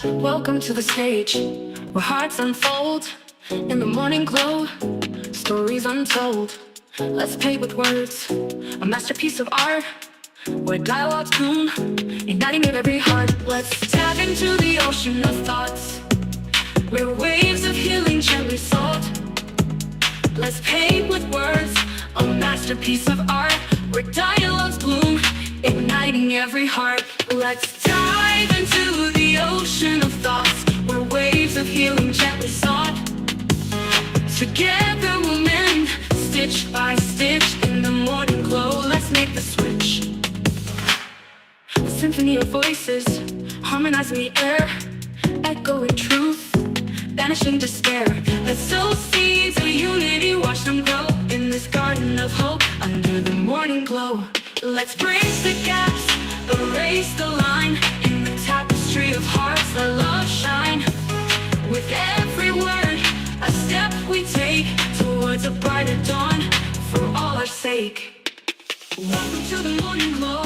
Welcome to the stage where hearts unfold in the morning glow, stories untold. Let's play with words, a masterpiece of art where dialogues bloom, igniting in every heart. Let's dive into the ocean of thoughts where waves of healing gently sold. Let's paint with words, a masterpiece of art where dialogues bloom, igniting every heart. Let's dive into the ocean of thoughts where waves of healing gently sought. Together we'll mend, stitch by stitch in the morning glow. Let's make the switch. A symphony of voices, harmonizing the air, echoing truth, banishing despair. Let's sow seeds of unity, watch them grow in this garden of hope under the morning glow. Let's bridge the gaps, erase the line in the tapestry of hearts that love shine. With every word, a step we take towards a brighter dawn for all our sake. Welcome to the morning glow,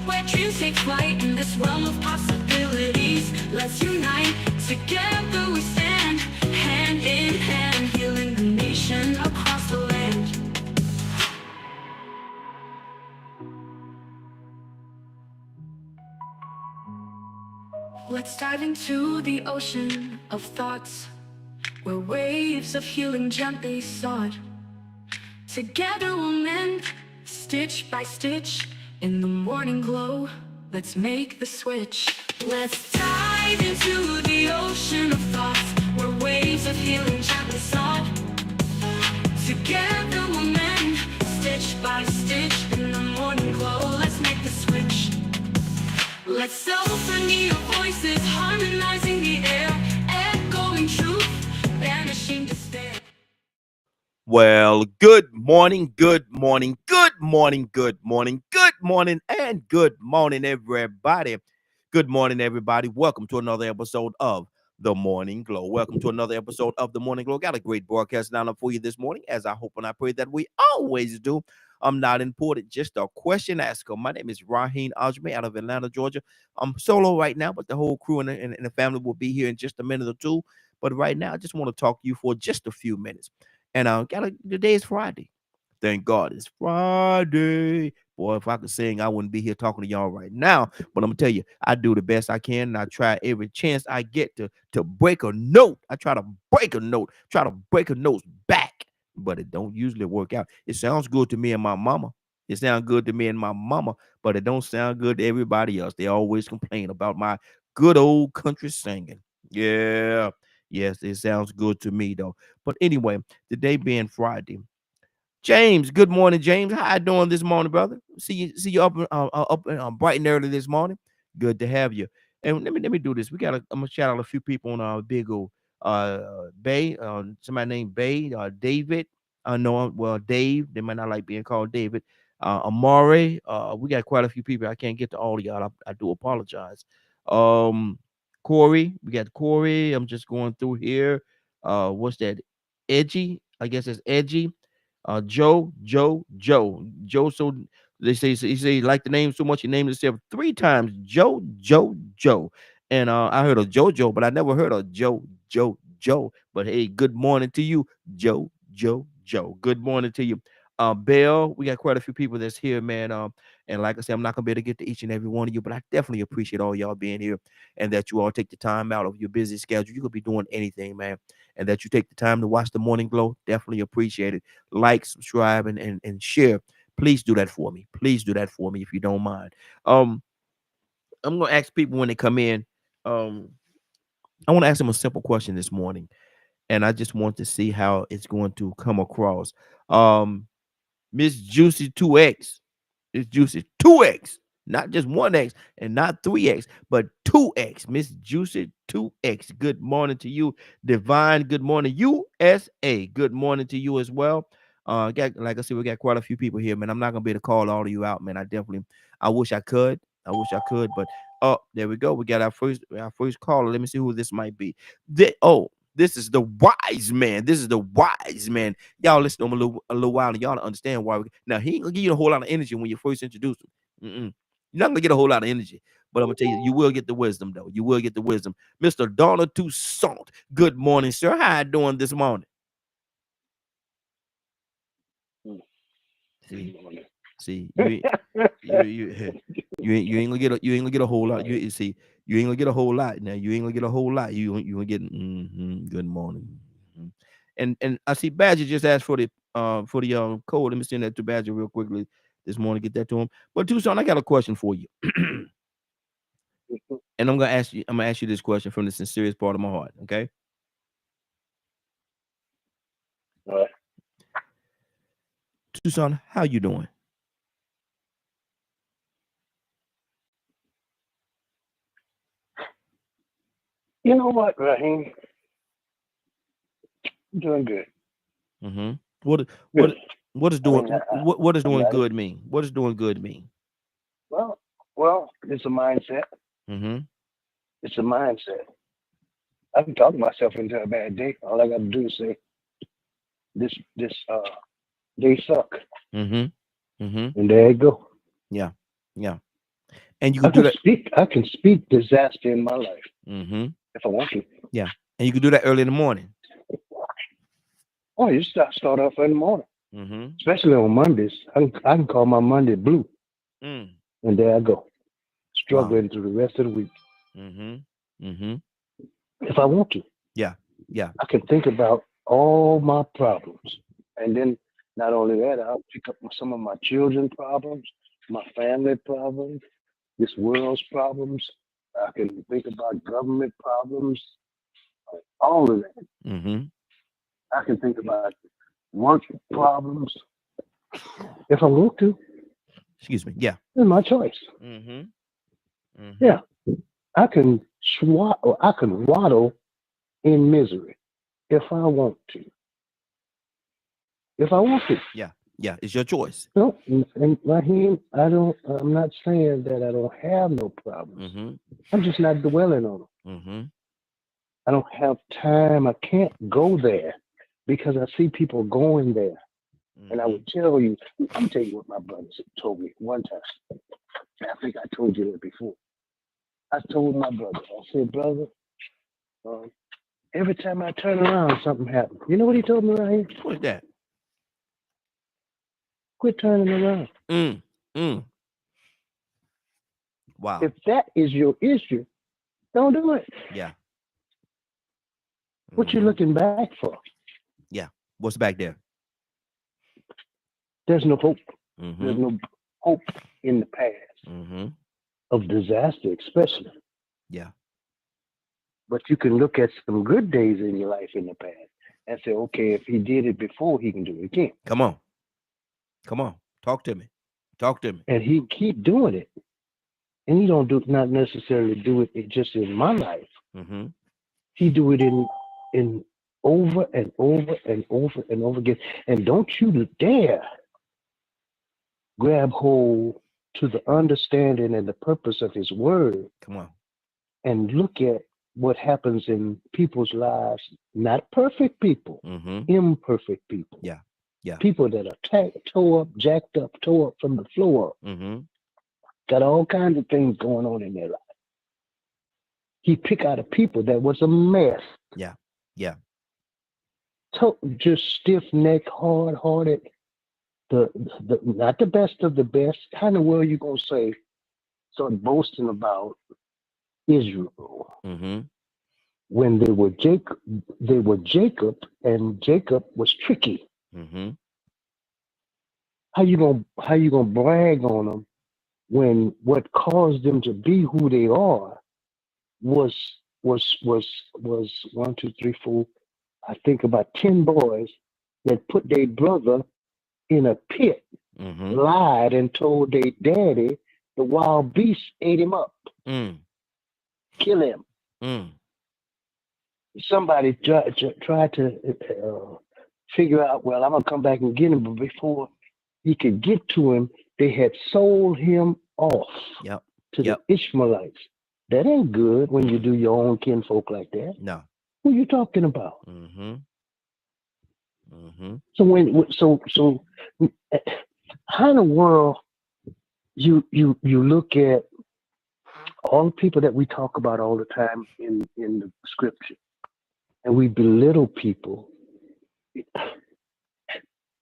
where dreams take flight in this realm of possibilities. Let's unite, together we stand, hand in hand, healing the nation across the land. Let's dive into the ocean of thoughts where waves of healing gently sought. Together we'll mend, stitch by stitch, in the morning glow. Let's make the switch. Let's dive into the ocean of thoughts where waves of healing gently sought. Together we'll mend, stitch by stitch, in the morning glow. Let's make the switch. Let's symphony of voices, harmonizing the air, echoing truth, banishing despair. Well, good morning, good morning, good morning, good morning, good morning, and good morning, everybody. Good morning, everybody. Welcome to another episode of The Morning Glow. Welcome to another episode of The Morning Glow. Got a great broadcast down for you this morning, as I hope and I pray that we always do. I'm not important, just a question asker. My name is Raheem Ajme out of Atlanta, Georgia. I'm solo right now, but the whole crew and the family will be here in just a minute or two. But right now, I just want to talk to you for just a few minutes. And today is Friday. Thank God it's Friday. Boy, if I could sing, I wouldn't be here talking to y'all right now. But I'm gonna tell you, I do the best I can, and I try every chance I get to break a note. I try to break a note, try to break a note back, but it don't usually work out. It sounds good to me and my mama. It sounds good to me and my mama, but it don't sound good to everybody else. They always complain about my good old country singing. Yeah, yes, it sounds good to me though. But anyway, today being Friday, James, good morning, James. How you doing this morning, brother? See you bright and early this morning. Good to have you. And let me do this. I'm gonna shout out a few people on our big old Bay. Somebody named Bay, David. I know well, Dave. They might not like being called David. Amari. We got quite a few people. I can't get to all of y'all. I do apologize. Um, Corey. We got Corey. I'm just going through here. What's that? Edgy. I guess it's Edgy. Joe. So they say he say he liked the name so much he named himself three times. Joe. And I heard of JoJo, but I never heard of Joe. But hey, good morning to you, Joe. Good morning to you. Bell, we got quite a few people that's here, man. And like I said, I'm not gonna be able to get to each and every one of you, but I definitely appreciate all y'all being here and that you all take the time out of your busy schedule. You could be doing anything, man, and that you take the time to watch the morning glow. Definitely appreciate it. Like, subscribe, and share. Please do that for me. Please do that for me if you don't mind. Um, I'm gonna ask people when they come in. Um, I want to ask them a simple question this morning, and I just want to see how it's going to come across. Um, Miss Juicy 2X. It's Juicy 2X, not just 1X and not 3X, but 2X. Miss Juicy 2X. Good morning to you. Divine, good morning. USA, good morning to you as well. Got like I said, we got quite a few people here, man. I'm not gonna be able to call all of you out, man. I wish I could. I wish I could, but oh, there we go. We got our first caller. Let me see who this might be. This is the wise man. This is the wise man. Y'all listen to him a little while, and y'all don't understand why. Now he ain't gonna give you a whole lot of energy when you first introduce him. You're not gonna get a whole lot of energy, But I'm gonna tell you, you will get the wisdom, though. You will get the wisdom. Mr. Donald Toussaint. Good morning, sir. How you doing this morning? See, see, you ain't gonna get a whole lot. You see, you ain't gonna get a whole lot. Now you ain't gonna get a whole lot. You gonna get good morning. Mhm. And I see Badger just asked for the code. Let me send that to Badger real quickly this morning. Get that to him. But Tucson, I got a question for you. And I'm gonna ask you this question from the sincerest part of my heart. Okay. All right. Tucson, how you doing? You know what, Raheem? I'm doing good. Mm-hmm. What Good. what is I doing mean, what does I'm doing not. good mean? What does doing good mean? Well, it's a mindset. Mm-hmm. It's a mindset. I can talk myself into a bad day. All I got to do is say, this day suck, Mm-hmm. Mm-hmm. and there you go. Yeah. Yeah. And you could do that. I can speak disaster in my life Mm-hmm. if I want to. Yeah. And you could do that early in the morning. Oh, you start off in the morning, Mm-hmm. especially on Mondays. I can call my Monday blue, Mm. and there I go, Wow. struggling through the rest of the week. Mm-hmm. Mm-hmm. If I want to, Yeah. Yeah. I can think about all my problems, and then not only that, I'll pick up some of my children's problems, my family problems, this world's problems. I can think about government problems, all of that. Mm-hmm. I can think about work problems. If I want to, Excuse me. Yeah. it's my choice. Mm-hmm. Mm-hmm. Yeah, I can I can waddle in misery if I want to. If I want to. Yeah. Yeah. It's your choice. No, and Raheem, I'm not saying that I don't have no problems. Mm-hmm. I'm just not dwelling on them. Mm-hmm. I don't have time. I can't go there because I see people going there. And I would tell you, I'm tell you what my brother told me one time. I think I told you that before. I told my brother, I said, brother, every time I turn around, something happens. You know what he told me right here? What's that? Quit turning around. Mm. Mm. Wow. If that is your issue, don't do it. Yeah. What you Mhm. looking back for? Yeah. What's back there? There's no hope. There's Mm-hmm. no hope in the past Mm-hmm. of disaster, especially. Yeah. But you can look at some good days in your life in the past and say, okay, if he did it before, he can do it again. Come on. Come on. Talk to me. Talk to me. And he keep doing it. And he don't not necessarily do it just in my life. Mm-hmm. He do it in over and over and over and over again. And don't you dare grab hold to the understanding and the purpose of his word Come on. and look at what happens in people's lives. Not perfect people, Mm-hmm. imperfect people. Yeah. Yeah. People that are tore up, jacked up, tore up from the floor up. Mm-hmm. Got all kinds of things going on in their life. He pick out a people that was a mess. Yeah. Yeah. Just stiff-necked, hard-hearted, the not the best of the best. How in the world you gonna say, start boasting about Israel Mm-hmm. when they were Jacob, and Jacob was tricky. Mm-hmm. How you gonna brag on them when what caused them to be who they are was 1, 2, 3, 4, I think about 10 boys that put their brother in a pit, Mm-hmm. lied and told their daddy the wild beast ate him up, kill him. Mm. Somebody tried to figure out, well, I'm gonna come back and get him, but before he could get to him, they had sold him off Yep. to Yep. the Ishmaelites. That ain't good when you do your own kinfolk like that. No. Who you talking about? Mm-hmm. Mm-hmm. So how in the world you look at All the people that we talk about all the time in the scripture, and we belittle people.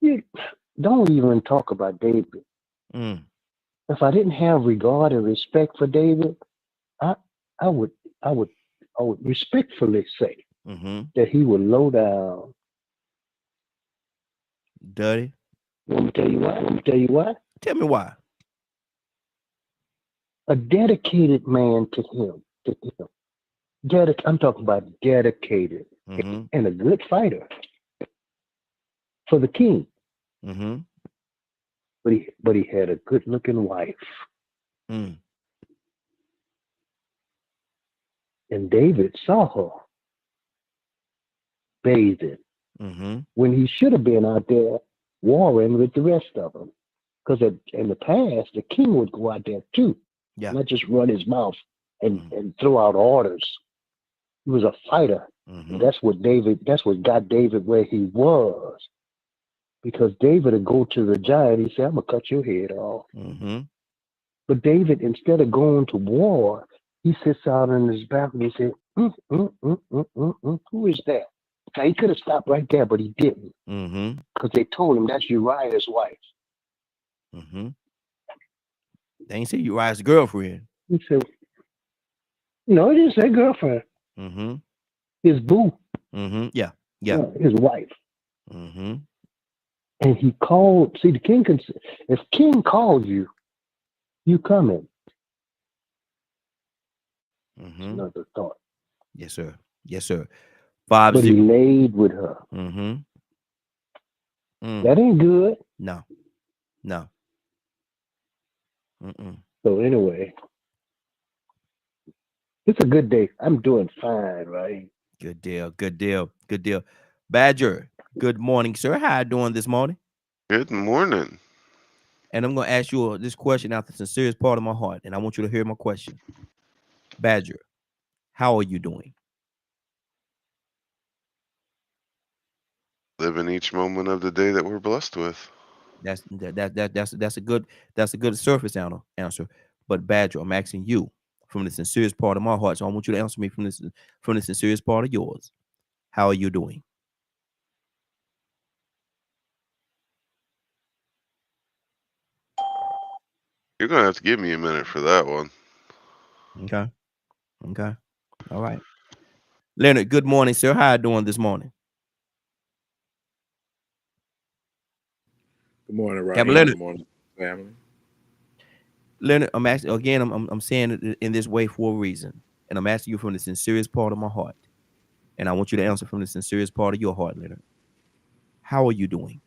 You don't even talk about David. Mm, If I didn't have regard and respect for David, I I would I would I would respectfully say mm-hmm. that he would low down. Dirty. Let me tell you why. Let me tell you why. Tell me why. A dedicated man to him. To him. I'm talking about dedicated Mm-hmm. and a good fighter for the king. Mm-hmm. But he had a good looking wife, Mm, and David saw her bathing mm-hmm. when he should have been out there warring with the rest of them. Because in the past, the king would go out there too, Yeah. not just run his mouth Mm, and throw out orders. He was a fighter. mm-hmm. That's what got David where he was. Because David would go to the giant, he said, I'm gonna cut your head off. Mm-hmm. But David, instead of going to war, he sits out on his balcony and said, who is that? Now he could have stopped right there, but he didn't. Mm-hmm. Because they told him that's Uriah's wife. Mm-hmm. They ain't say Uriah's girlfriend. He said, no, he didn't say girlfriend. Mm-hmm. His boo, Mm-hmm. Yeah. Yeah. his wife. Mm-hmm. And he called, see, the king can, if king called you, you come in. Mm-hmm. Another thought. Yes, sir. Yes, sir. 5 But he 0. laid with her. Mm-hmm. Mm. That ain't good. No. No. Mm-mm. So anyway, it's a good day. I'm doing fine, right? Good deal. Good deal. Good deal. Badger, good morning, sir. How you doing this morning? Good morning. And I'm gonna ask you this question out the sincerest part of my heart, and I want you to hear my question. Badger, how are you doing? Living each moment of the day that we're blessed with. That's a good surface answer. But Badger, I'm asking you from the sincerest part of my heart. So I want you to answer me from the sincerest part of yours. How are you doing? You're gonna have to give me a minute for that one. Okay. Okay. All right. Leonard, good morning, sir. How you doing this morning? Good morning, Captain Raheem. Leonard. Good morning, family. Leonard, I'm asking again, I'm saying it in this way for a reason. And I'm asking you from the sincerest part of my heart. And I want you to answer from the sincerest part of your heart, Leonard. How are you doing?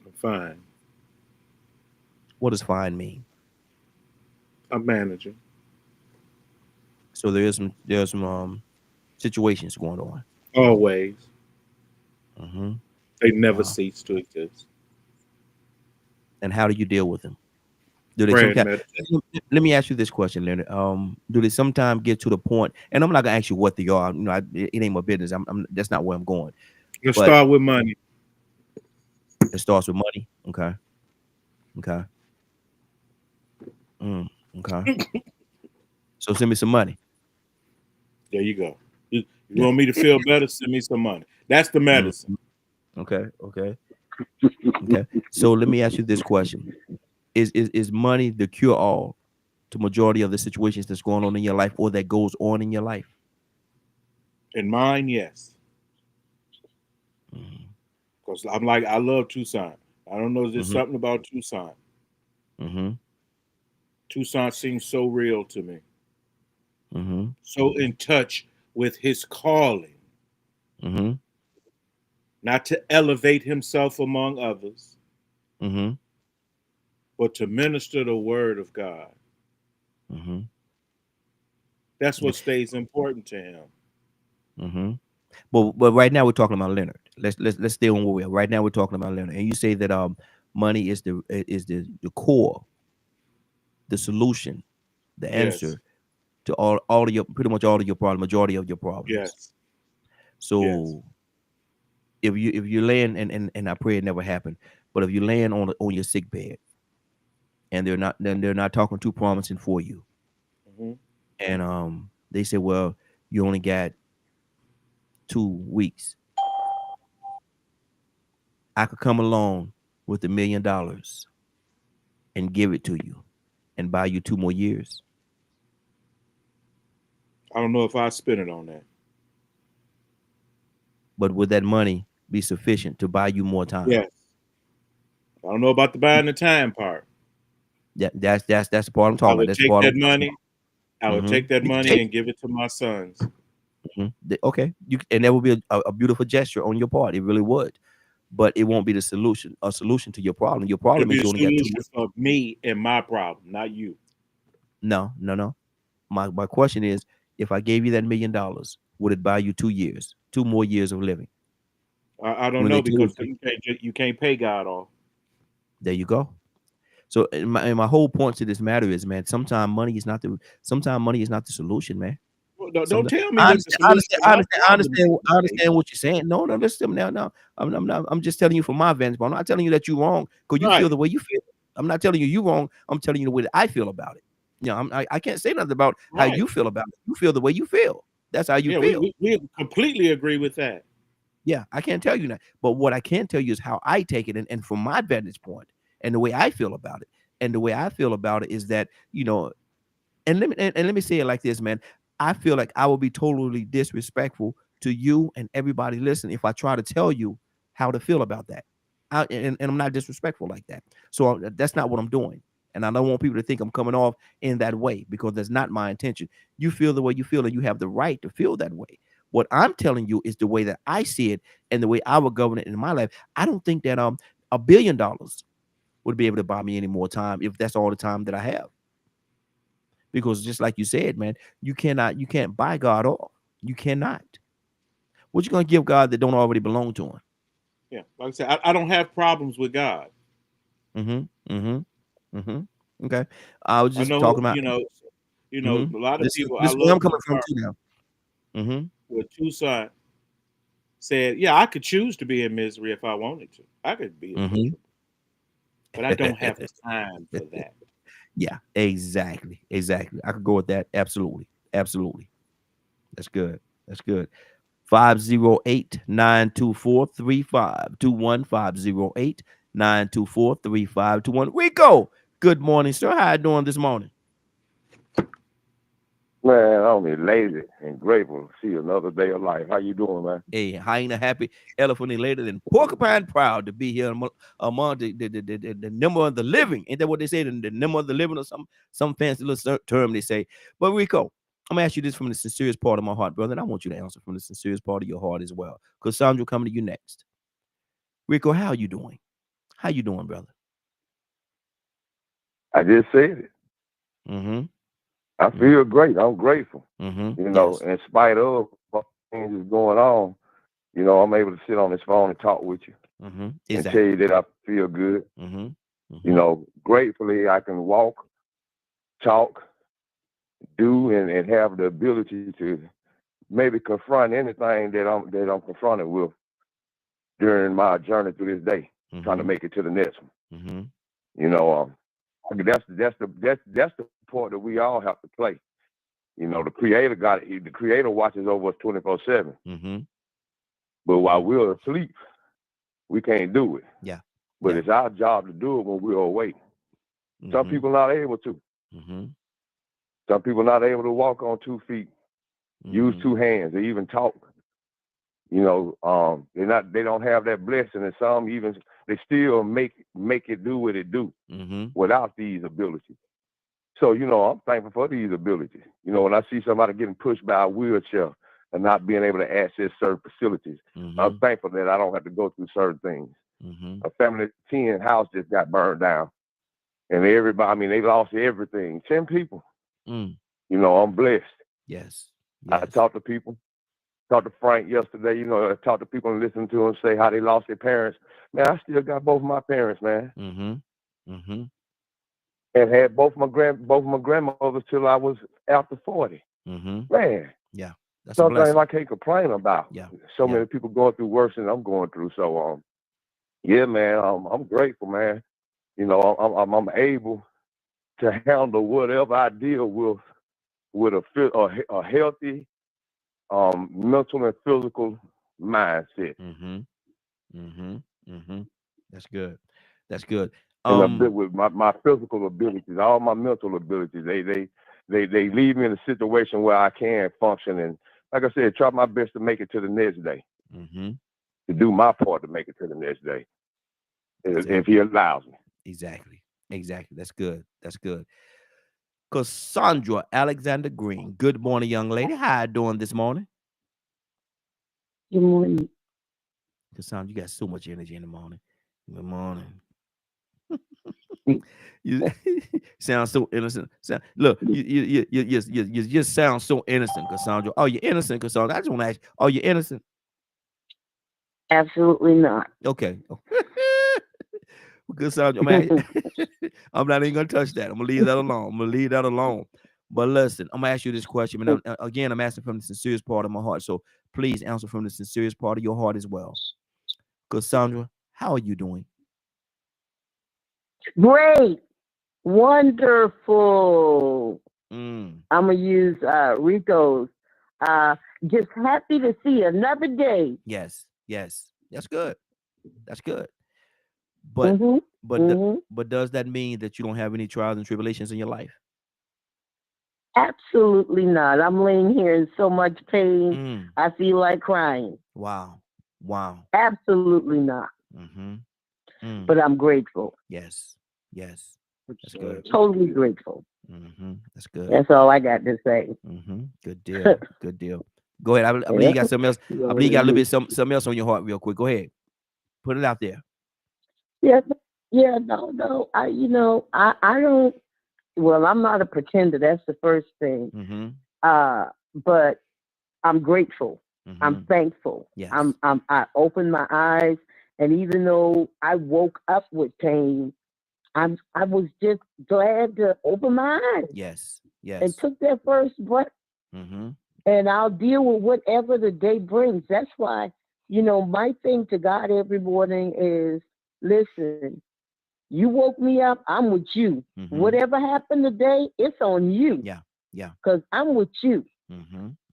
I'm fine. What does fine mean? I'm managing. So there's some situations going on. Always. Mm-hmm. They never Uh, cease to exist. and how do you deal with them? Do they Prayer and sometimes? meditation. Let me ask you this question, Leonard. Do they sometimes get to the point? And I'm not gonna ask you what they are. You know, it ain't my business. That's not where I'm going. Let's But start with money. it starts with money. Okay. Okay. Mm, okay. So send me some money. There you go. You Yeah. want me to feel better? Send me some money. That's the medicine. Okay. Okay. Okay. So let me ask you this question: Is money the cure all to majority of the situations that's going on in your life or that goes on in your life? In mine, yes. Mm-hmm. Because I love Tucson. I don't know, there's Mm-hmm. something about Tucson. Mm-hmm. Tucson seems so real to me. Mm-hmm. So in touch with his calling, Mm-hmm. not to elevate himself among others, Mm-hmm. but to minister the word of God. Mm-hmm. That's what stays important to him. Mm-hmm. But right now we're talking about Leonard. Let's stay on where we are. Right now we're talking about Leonard. And you say that money is the core, the solution, the Yes. answer to all of your pretty much all of your problems, majority of your problems. Yes. So if you laying and I pray it never happened, but if you're laying on your sick bed and they're not talking too promising for you, And they said, well, you only got 2 weeks. I could come along with $1 million and give it to you and buy you 2 more years. I don't know if I spend it on that. But would that money be sufficient to buy you more time? Yes. I don't know about the buying the time part. That's the part I'm I talking about. would That's the take part that I'm money. I would Mhm. take that You can money take- and give it to my sons. Okay, and that would be a beautiful gesture on your part. It really would, but it won't be the solution. A solution to your problem. Your It'll problem be is a you only got 2 solution for me and my problem, not you. No. My question is, if I gave you that $1 million, would it buy you 2 years, 2 more years of living? I don't When they know told because you, you can't pay God off. there you go. So and my whole point to this matter is, man, sometimes money is not the solution, man. Well, don't Sometimes tell me what the I solution to my problem is. understand what you're saying. No, listen now. No, I'm not. I'm just telling you from my vantage point. I'm not telling you that you're wrong because you Right. feel the way you feel. I'm not telling you you're wrong. I'm telling you the way that I feel about it. You know, I can't say nothing about how Right. you feel about it. You feel the way you feel. That's how you Yeah, feel. we completely agree with that. Yeah, I can't tell you that. But what I can tell you is how I take it and from my vantage point and the way I feel about it. And the way I feel about it is that, and let me say it like this, man. I feel like I will be totally disrespectful to you and everybody listening if I try to tell you how to feel about that. And I'm not disrespectful like that. So that's not what I'm doing. And I don't want people to think I'm coming off in that way because that's not my intention. You feel the way you feel, and you have the right to feel that way. What I'm telling you is the way that I see it and the way I would govern it in my life. I don't think that $1 billion would be able to buy me any more time if that's all the time that I have. Because just like you said, man, you can't buy God off. You cannot. What you gonna give God that don't already belong to him? Yeah, like I said, I don't have problems with God. Okay. I was I just know, talking about a lot of people. I this is where love I'm my coming from car. too now. With Tucson said, "Yeah, I could choose to be in misery if I wanted to. I could be miserable, but I don't have time for that." Yeah, exactly. I could go with that. Absolutely. That's good. 508-924-3521. 508-924-3521. Rico, good morning, sir. How you doing this morning? Man, I'm elated and grateful to see another day of life. How you doing, man? Hey, hyena happy, elephant elated, and porcupine proud to be here among the number of the living. Ain't that what they say? The number of the living, or some fancy little term they say. But Rico, I'm gonna ask you this from the sincerest part of my heart, brother, and I want you to answer from the sincerest part of your heart as well. Because Sandra coming to you next. Rico, how you doing? How you doing, brother? I just said it. Mm-hmm. I feel great. I'm grateful. Mm-hmm. You know, in spite of what things is going on, I'm able to sit on this phone and talk with you and tell you that I feel good. Gratefully I can walk, talk, do, and have the ability to maybe confront anything that I'm confronted with during my journey through this day, trying to make it to the next one. That's the part that we all have to play. The Creator got it. The Creator watches over us 24/7. But while we're asleep, we can't do it. Yeah. But it's our job to do it when we're awake. Some people not able to. Some people not able to walk on 2 feet, use 2 hands, or even talk. They don't have that blessing, and some even they still make it do what it do without these abilities. So I'm thankful for these abilities. When I see somebody getting pushed by a wheelchair and not being able to access certain facilities, I'm thankful that I don't have to go through certain things. A family of 10 house just got burned down, and everybody, they lost everything. 10 people. I'm blessed. Yes. I talked to people. Talked to Frank yesterday. I talked to people and listened to them say how they lost their parents. Man, I still got both of my parents, man. And had both my grandmothers till I was after 40. Man. Yeah. That's something I can't complain about. Yeah. So many people going through worse than I'm going through. So yeah, man, I'm grateful, man. I'm able to handle whatever I deal with with a healthy mental and physical mindset. That's good. That's good. And a bit with my physical abilities, all my mental abilities, they leave me in a situation where I can function and, like I said, try my best to make it to the next day. To do my part to make it to the next day, if he allows me. Exactly. That's good. That's good. Cassandra Alexander Green. Good morning, young lady. How you doing this morning? Good morning. Cassandra, you got so much energy in the morning. Good morning. You sound so innocent. Look, you just sound so innocent, Cassandra. Oh, you're innocent, Cassandra. I just want to ask, are you innocent? Absolutely not. Okay. Cassandra, man, I'm not even gonna touch that. I'm gonna leave that alone. But listen, I'm gonna ask you this question, and I'm asking from the sincerest part of my heart. So please answer from the sincerest part of your heart as well. Cassandra, how are you doing? Great. Wonderful. I'm gonna use Rico's. Just happy to see another day. Yes. That's good. But but does that mean that you don't have any trials and tribulations in your life? Absolutely not. I'm laying here in so much pain. I feel like crying. Wow. Absolutely not. But I'm grateful. Yes. That's good. Totally grateful. That's good. That's all I got to say. Good deal. Go ahead. I believe you got something else. I believe you got a little bit something else on your heart real quick. Go ahead. Put it out there. No. I don't. Well, I'm not a pretender. That's the first thing. But I'm grateful. I'm thankful. Yes. I opened my eyes, and even though I woke up with pain, I was just glad to open my eyes. Yes. And took that first breath. And I'll deal with whatever the day brings. That's why, my thing to God every morning is, listen, you woke me up, I'm with you. Whatever happened today, it's on you. Yeah. Because I'm with you.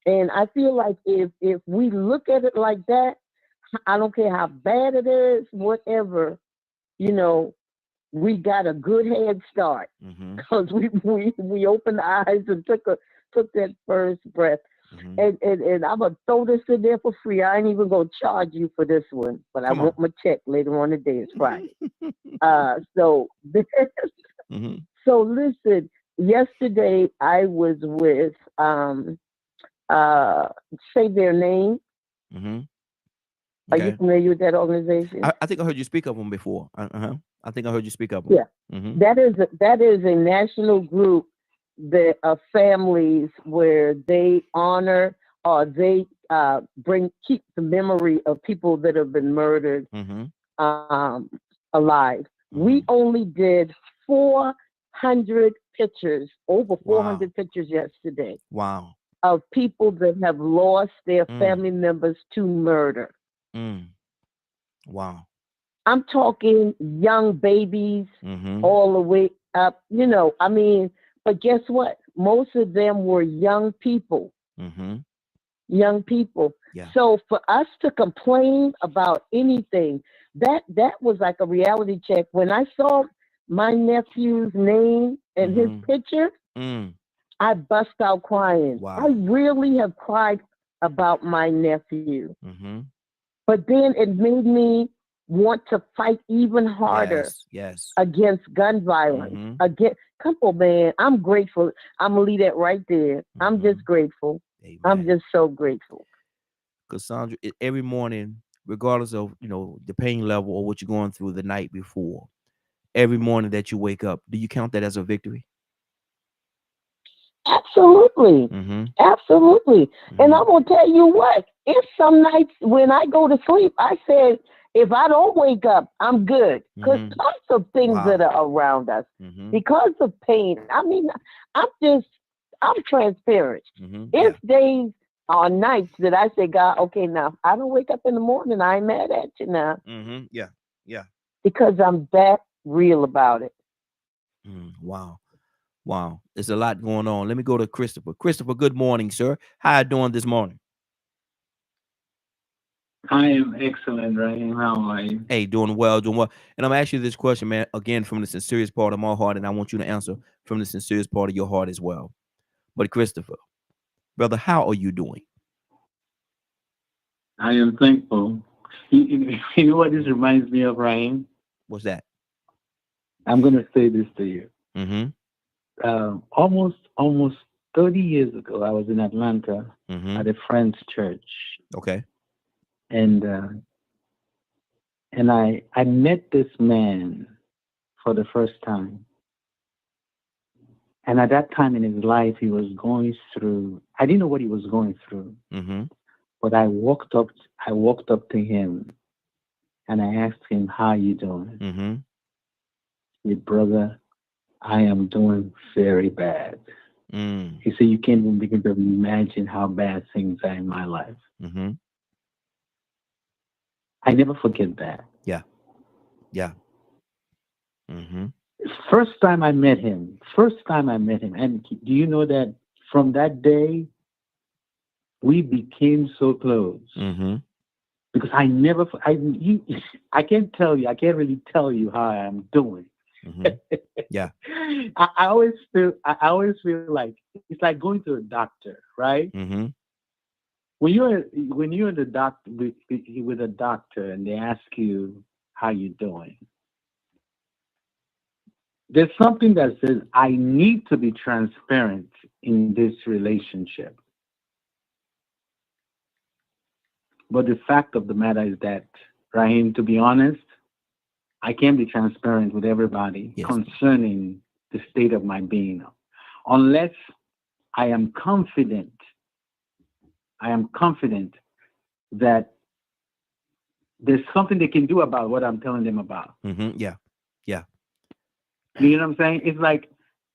And I feel like if we look at it like that, I don't care how bad it is, whatever, we got a good head start. Because we opened our eyes and took that first breath. And I'm going to throw this in there for free. I ain't even going to charge you for this one, but I want my check later on today. It's Friday. So listen, yesterday I was with, Say Their Name. Okay. Are you familiar with that organization? I think I heard you speak of them before. I think I heard you speak of them. Yeah. That is a national group of families where they honor or they keep the memory of people that have been murdered alive. We only did 400 pictures, over 400 pictures yesterday. Wow. Of people that have lost their family members to murder. Wow. I'm talking young babies all the way up, but guess what? Most of them were young people. Young people. Yeah. So for us to complain about anything, that was like a reality check. When I saw my nephew's name and his picture, I bust out crying. Wow. I really have cried about my nephew. But then it made me want to fight even harder against gun violence. Come on, man. I'm grateful. I'm going to leave that right there. I'm just grateful. Amen. I'm just so grateful. Cassandra, every morning, regardless of, the pain level or what you're going through the night before, every morning that you wake up, do you count that as a victory? Absolutely. Absolutely. And I'm going to tell you what, it's some nights when I go to sleep, I said, if I don't wake up, I'm good. Because lots of things that are around us, because of pain. I mean, I'm transparent. It's days or nights that I say, God, okay, now, I don't wake up in the morning, I ain't mad at you now. Yeah. Because I'm that real about it. Wow. Wow, there's a lot going on. Let me go to Christopher. Christopher, good morning, sir. How you doing this morning? I am excellent, Ryan. How are you? Hey, doing well, doing well. And I'm asking you this question, man, again, from the sincerest part of my heart, and I want you to answer from the sincerest part of your heart as well. But Christopher, brother, how are you doing? I am thankful. You know what this reminds me of, Ryan? What's that? I'm going to say this to you. Mm-hmm. Almost 30 years ago, I was in Atlanta Mm-hmm. at a friend's church, Okay. and I met this man for the first time. And at that time in his life, he was going through. I didn't know what he was going through, Mm-hmm. but I walked up to him, and I asked him, "How you doing?" Mm-hmm. He said, "Brother, I am doing very bad." Mm. He said, "You can't even begin to imagine how bad things are in my life." Mm-hmm. I never forget that. Yeah. Yeah. Mm-hmm. First time I met him, and do you know that from that day, we became so close? Mm-hmm. Because I can't really tell you how I'm doing. Mm-hmm. Yeah. I always feel like it's like going to a doctor, right? Mm-hmm. When you're in the doctor with a doctor and they ask you how you're doing, there's something that says I need to be transparent in this relationship. But the fact of the matter is that, Raheem, to be honest, I can't be transparent with everybody concerning the state of my being, unless I am confident that there's something they can do about what I'm telling them about. Mm-hmm. Yeah. Yeah. You know what I'm saying? It's like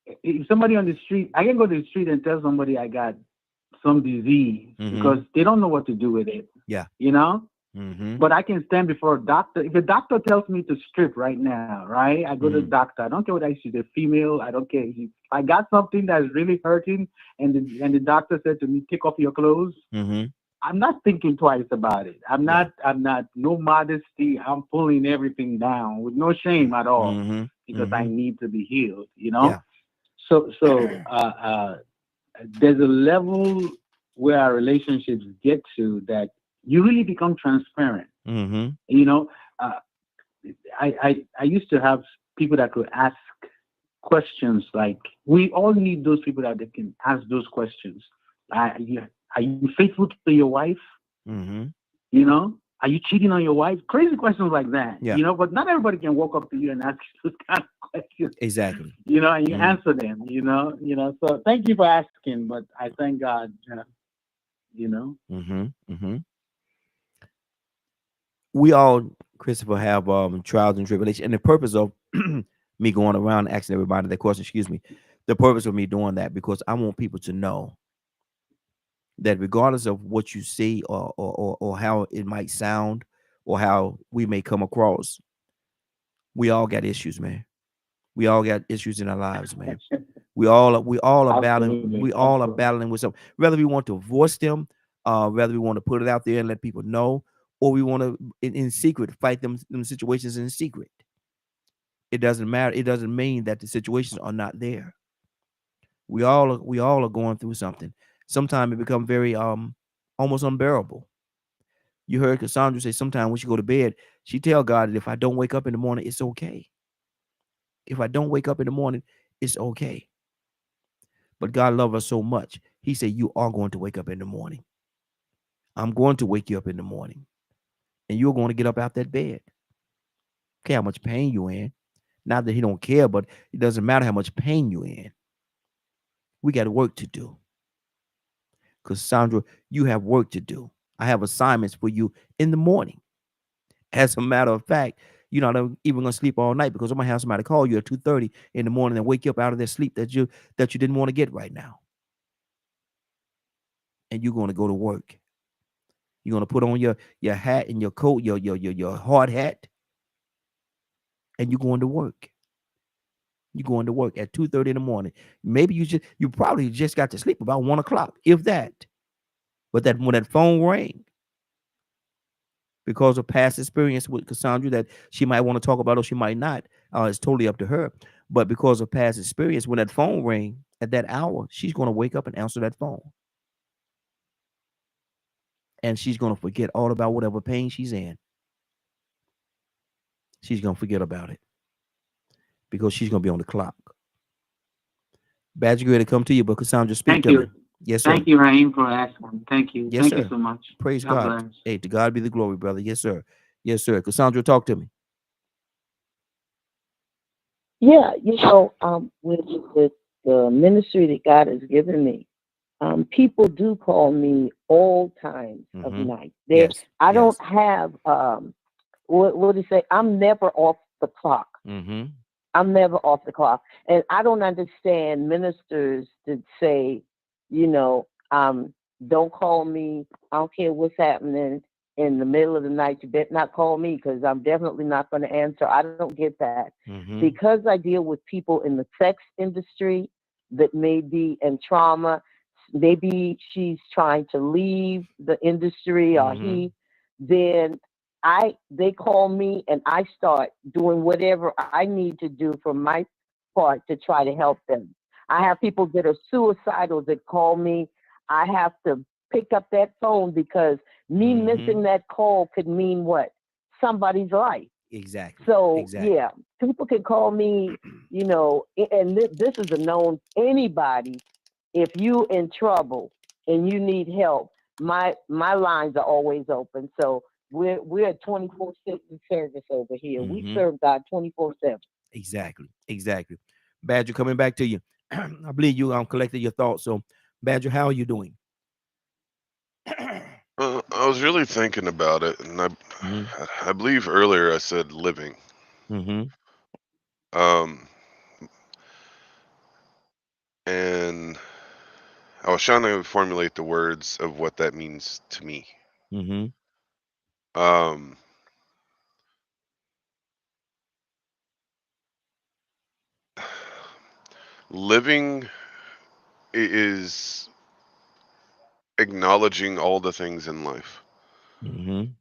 if somebody on the street, I can go to the street and tell somebody I got some disease because they don't know what to do with it. Yeah. You know? Mm-hmm. But I can stand before a doctor. If a doctor tells me to strip right now, right? I go to the doctor. I don't care whether she's a female. I don't care. If I got something that's really hurting, and the doctor said to me, "Take off your clothes." Mm-hmm. I'm not thinking twice about it. I'm not. No modesty. I'm pulling everything down with no shame at all because I need to be healed. You know. Yeah. So there's a level where our relationships get to that you really become transparent. Mm-hmm. You know, I used to have people that could ask questions. Like, we all need those people that they can ask those questions. Are you faithful to your wife? Mm-hmm. You know, are you cheating on your wife? Crazy questions like that. Yeah. You know, but not everybody can walk up to you and ask you those kind of questions. Exactly. You know, and you answer them. You know. So thank you for asking, but I thank God. You know. Mm-hmm. Mm-hmm. We all, Christopher, have trials and tribulations, and the purpose of me going around asking everybody that question, the purpose of me doing that, because I want people to know that regardless of what you see or how it might sound or how we may come across, we all got issues, man. We all got issues in our lives, man. We all are battling. We all are battling with something. Whether we want to voice them, whether we want to put it out there and let people know, or we want to in secret fight them situations in secret. It doesn't matter. It doesn't mean that the situations are not there. We all are going through something. Sometimes it becomes very almost unbearable. You heard Cassandra say sometimes when she go to bed, she tell God that if I don't wake up in the morning, it's okay. If I don't wake up in the morning, it's okay. But God loves us so much. He said, you are going to wake up in the morning. I'm going to wake you up in the morning. And you're going to get up out that bed. Okay, how much pain you're in. Not that he don't care, but it doesn't matter how much pain you're in. We got work to do. Cassandra, you have work to do. I have assignments for you in the morning. As a matter of fact, you're not even going to sleep all night because I'm going to have somebody call you at 2:30 in the morning and wake you up out of that sleep that you didn't want to get right now. And you're going to go to work. You're going to put on your hat and your coat, your hard hat, and you're going to work. You going to work at 2:30 in the morning. Maybe you probably just got to sleep about 1 o'clock, if that. But that when that phone rang, because of past experience with Cassandra that she might want to talk about or she might not, it's totally up to her. But because of past experience, when that phone rang at that hour, she's going to wake up and answer that phone. And she's going to forget all about whatever pain she's in. She's going to forget about it because she's going to be on the clock. Badger, ready to come to you, but Cassandra, speak Thank to you. me. Yes, sir. Thank you, Raheem, for asking. Thank you. Yes, Thank sir. you so much. Praise God God. bless. Hey, to God be the glory, brother. Yes, sir. Yes, sir. Cassandra, talk to me. Yeah, with the ministry that God has given me, people do call me all times of night. Yes. I Yes. don't have what do you say? I'm never off the clock. Mm-hmm. I'm never off the clock, and I don't understand ministers that say, don't call me. I don't care what's happening in the middle of the night. You better not call me because I'm definitely not going to answer. I don't get that because I deal with people in the sex industry that may be in trauma. Maybe she's trying to leave the industry or he. Then they call me and I start doing whatever I need to do for my part to try to help them. I have people that are suicidal that call me. I have to pick up that phone because me missing that call could mean what? Somebody's life. Exactly. So Exactly. yeah, people can call me, and this is a known anybody. If you in trouble and you need help, my lines are always open. So we're a 24/7 service over here. We serve God 24/7. Exactly. Exactly. Badger, coming back to you. I believe you collected your thoughts. So, Badger, how are you doing? I was really thinking about it, and I believe earlier I said living. And I was trying to formulate the words of what that means to me. Living is acknowledging all the things in life. You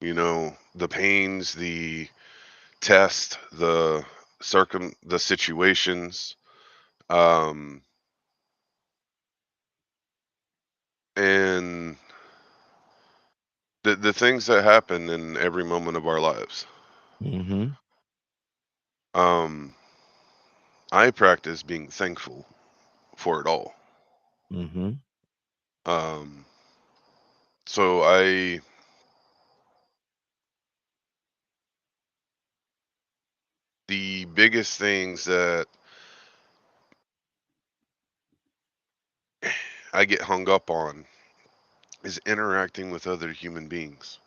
know, the pains, the test, the situations, and the things that happen in every moment of our lives. I practice being thankful for it all. So the biggest things that I get hung up on is interacting with other human beings.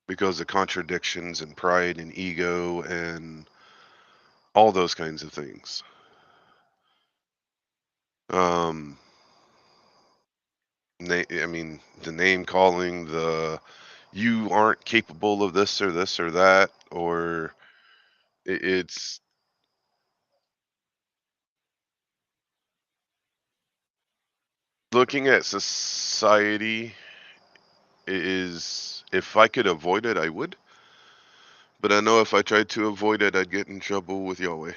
Because of contradictions and pride and ego and all those kinds of things. The name calling, you aren't capable of this or that, or it's looking at society is, if I could avoid it, I would. But I know if I tried to avoid it, I'd get in trouble with Yahweh.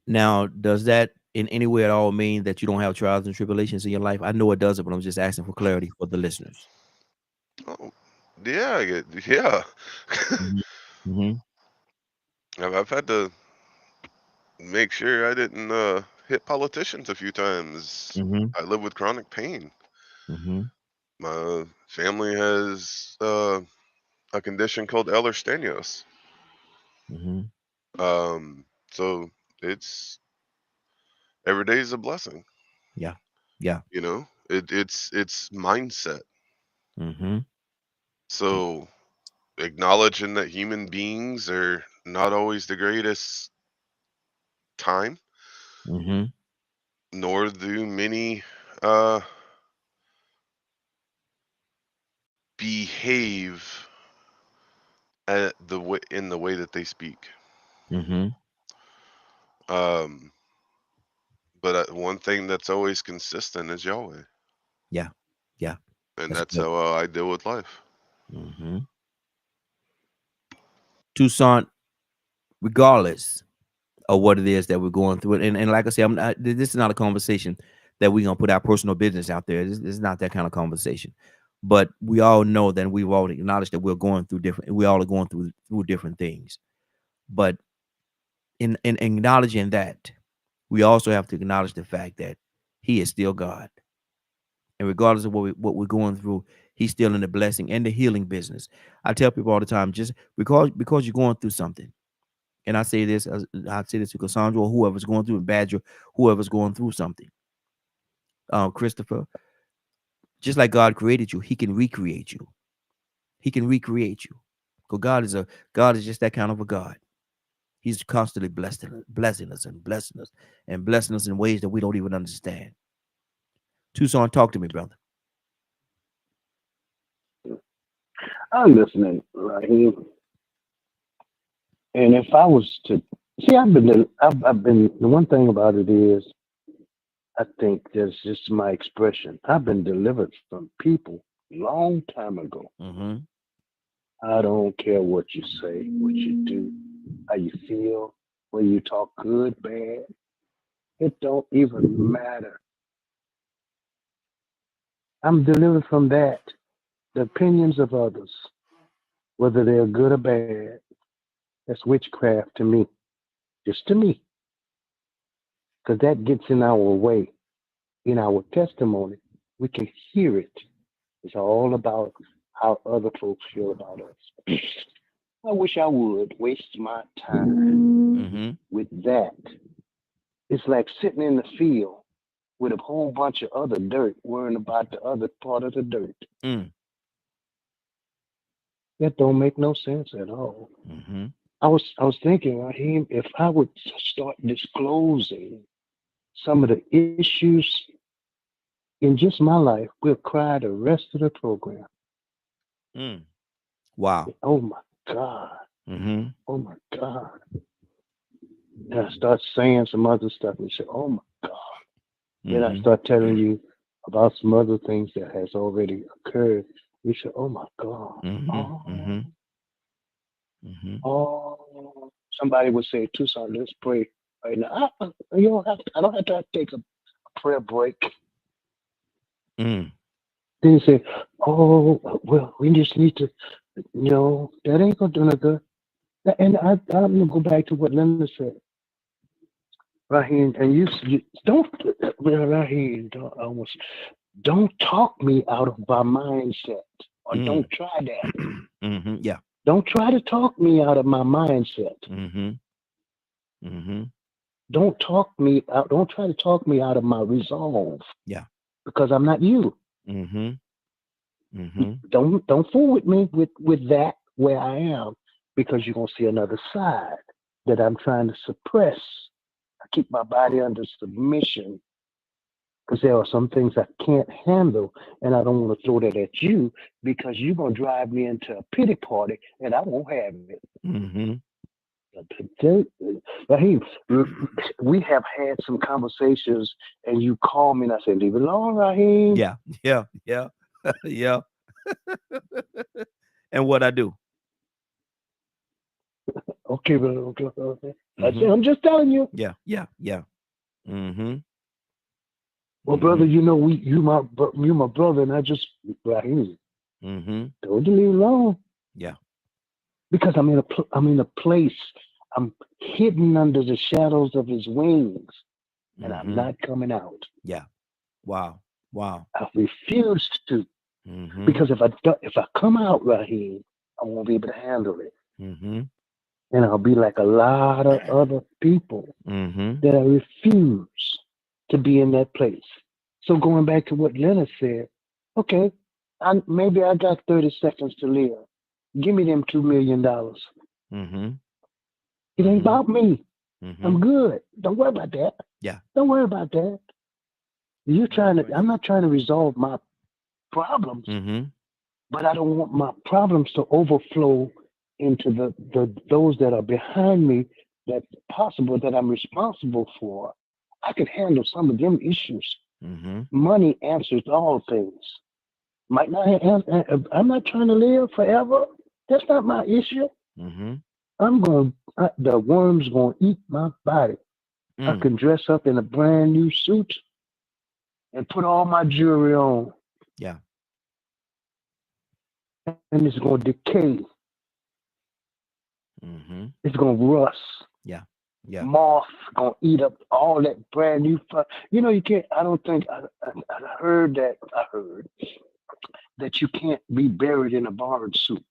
Now, does that in any way at all mean that you don't have trials and tribulations in your life? I know it doesn't, but I'm just asking for clarity for the listeners. Oh, yeah, yeah. I've had to make sure I didn't hit politicians a few times. I live with chronic pain. My family has a condition called Ehlers-Danlos. So it's every day is a blessing. Yeah. You know, it's mindset. So acknowledging that human beings are not always the greatest time, nor do many behave in the way that they speak. But one thing that's always consistent is Yahweh. Yeah. And that's how I deal with life. Toussaint, regardless of what it is that we're going through, and like I said, this is not a conversation that we're gonna put our personal business out there. This is not that kind of conversation. But we all know that we've all acknowledged that we're going through we all are going through different things. But in acknowledging that, we also have to acknowledge the fact that He is still God. And regardless of what we're going through, He's still in the blessing and the healing business. I tell people all the time, just because you're going through something, and I say this to Cassandra or whoever's going through, Badger, whoever's going through something. Christopher, just like God created you, He can recreate you. He can recreate you. Because God is just that kind of a God. He's constantly blessing us in ways that we don't even understand. Toussaint, talk to me, brother. I'm listening, Raheem. And if I was to see, I've been the one thing about it is, I think that's just my expression. I've been delivered from people long time ago. I don't care what you say, what you do, how you feel, whether you talk good, bad. It don't even matter. I'm delivered from that. The opinions of others, whether they're good or bad, that's witchcraft to me. Just to me. Because that gets in our way. In our testimony, we can hear it. It's all about how other folks feel about us. I wish I would waste my time with that. It's like sitting in the field with a whole bunch of other dirt, worrying about the other part of the dirt. That don't make no sense at all. I was thinking, Raheem, if I would start disclosing some of the issues in just my life, we'll cry the rest of the program. Wow. Oh my God. Oh my God. And I start saying some other stuff and say, oh my God. Then I start telling you about some other things that has already occurred. You say, oh my God. Oh, somebody would say, Toussaint, let's pray right now. I don't have to take a prayer break. Then you say, oh, well, we just need to, that ain't gonna do no good. And I'm gonna go back to what Linda said. Raheem, and you don't, Raheem, don't talk me out of my mindset, or don't try that. Yeah. Don't try to talk me out of my mindset. Don't try to talk me out of my resolve. Yeah. Because I'm not you. Don't fool with me with that where I am, because you're gonna see another side that I'm trying to suppress. I keep my body under submission because there are some things I can't handle, and I don't want to throw that at you because you're gonna drive me into a pity party, and I won't have it. Raheem, we have had some conversations, and you call me and I say, leave it alone, Raheem. Yeah. Yeah. And what I do? Okay, brother. Okay. I'm just telling you. Yeah. Well, brother, you my brother, and I just, Raheem. Don't you leave it alone? Yeah. Because I'm in a place. I'm hidden under the shadows of His wings, and I'm not coming out. Yeah. Wow. I refuse to, because if I come out, Raheem, I won't be able to handle it, and I'll be like a lot of other people that I refuse to be in that place. So going back to what Leonard said, okay, maybe I got 30 seconds to live. Give me them $2 million. It ain't about me. I'm good. Don't worry about that. Yeah. Don't worry about that. I'm not trying to resolve my problems. but I don't want my problems to overflow into those that are behind me, that's possible, that I'm responsible for. I can handle some of them issues. Money answers all things. Might not I'm not trying to live forever. That's not my issue. The worm's gonna eat my body. I can dress up in a brand new suit and put all my jewelry on. Yeah. And it's gonna decay. It's gonna rust. Yeah. Yeah. Moth gonna eat up all that brand new fur. You know, you can't. I don't think I heard that. I heard that you can't be buried in a borrowed suit.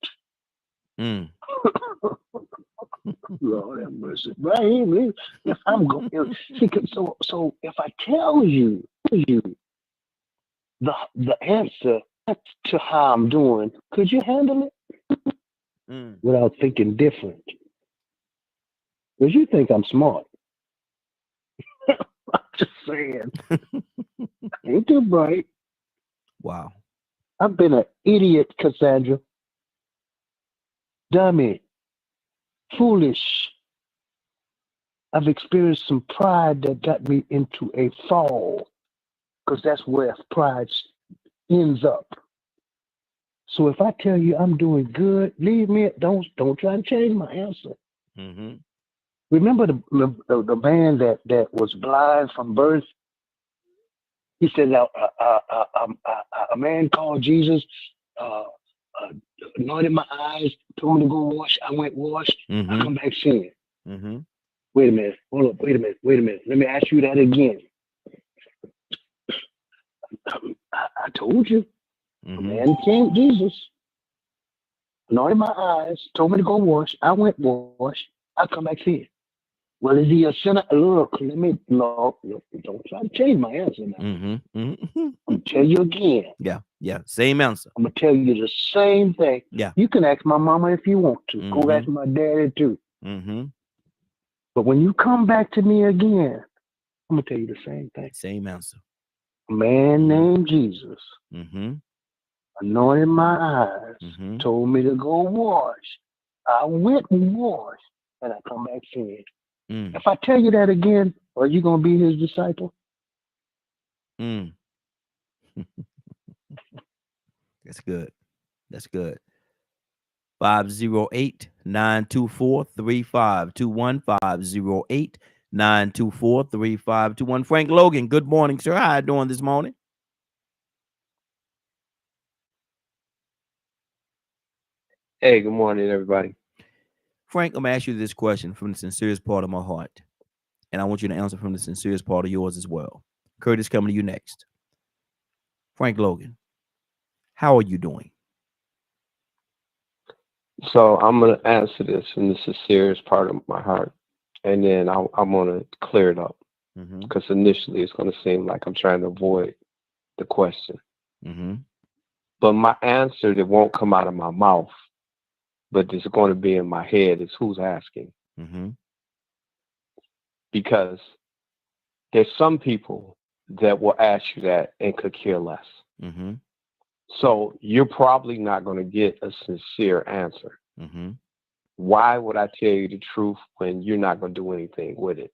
Lord have mercy, right? If I'm going, so if I tell you the answer to how I'm doing, could you handle it without thinking different? Because you think I'm smart. I'm just saying. Ain't too bright. Wow. I've been an idiot, Cassandra. Dummy. Foolish. I've experienced some pride that got me into a fall. Because that's where pride ends up. So if I tell you I'm doing good, leave me. Don't try to change my answer. Remember the man that was blind from birth? He said, a man called Jesus, anointed my eyes, told me to go wash. I went washed. I come back seeing. Wait a minute. Hold up. Wait a minute. Let me ask you that again. I told you. A man came, Jesus, anointed my eyes, told me to go wash. I went wash. I come back seeing. Well, is he a sinner? Look, no, don't try to change my answer now. I'm going to tell you again. Yeah, same answer. I'm going to tell you the same thing. Yeah. You can ask my mama if you want to. Go ask my daddy too. But when you come back to me again, I'm going to tell you the same thing. Same answer. A man named Jesus anointed my eyes, told me to go wash. I went and washed, and I come back seeing. If I tell you that again, are you going to be his disciple? That's good. That's good. 508-924-3521. 508-924-3521. Frank Logan, good morning, sir. How you doing this morning? Hey, good morning, everybody. Frank, I'm going to ask you this question from the sincerest part of my heart. And I want you to answer from the sincerest part of yours as well. Curtis, coming to you next. Frank Logan, how are you doing? So I'm going to answer this from the sincerest part of my heart. And then I'm going to clear it up. Because initially it's going to seem like I'm trying to avoid the question. But my answer that won't come out of my mouth, but it's going to be in my head, is who's asking. Because there's some people that will ask you that and could care less. So you're probably not going to get a sincere answer. Why would I tell you the truth when you're not going to do anything with it?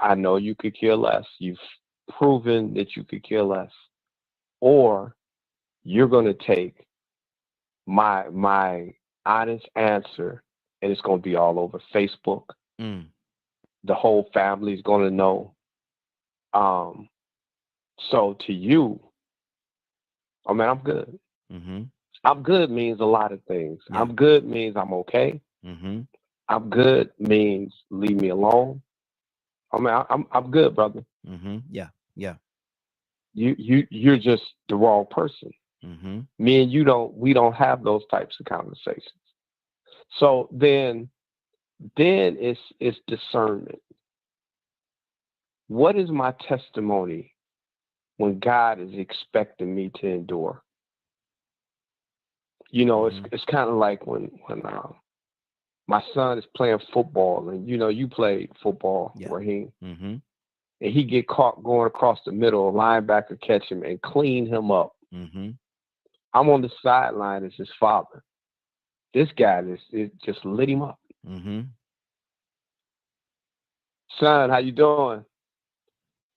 I know you could care less. You've proven that you could care less. Or you're going to take my honest answer and it's going to be all over Facebook. The whole family is going to know. So to you, I mean, I'm good. I'm good means a lot of things. Yeah. I'm good means I'm okay. I'm good means leave me alone. I mean, I'm good, brother. Yeah. You're just the wrong person. Me and you we don't have those types of conversations. So then it's discernment. What is my testimony when God is expecting me to endure? You know, it's kind of like when my son is playing football, and you played football, Raheem, and he get caught going across the middle, a linebacker catch him and clean him up. I'm on the sideline as his father. This guy is just lit him up. Son, how you doing?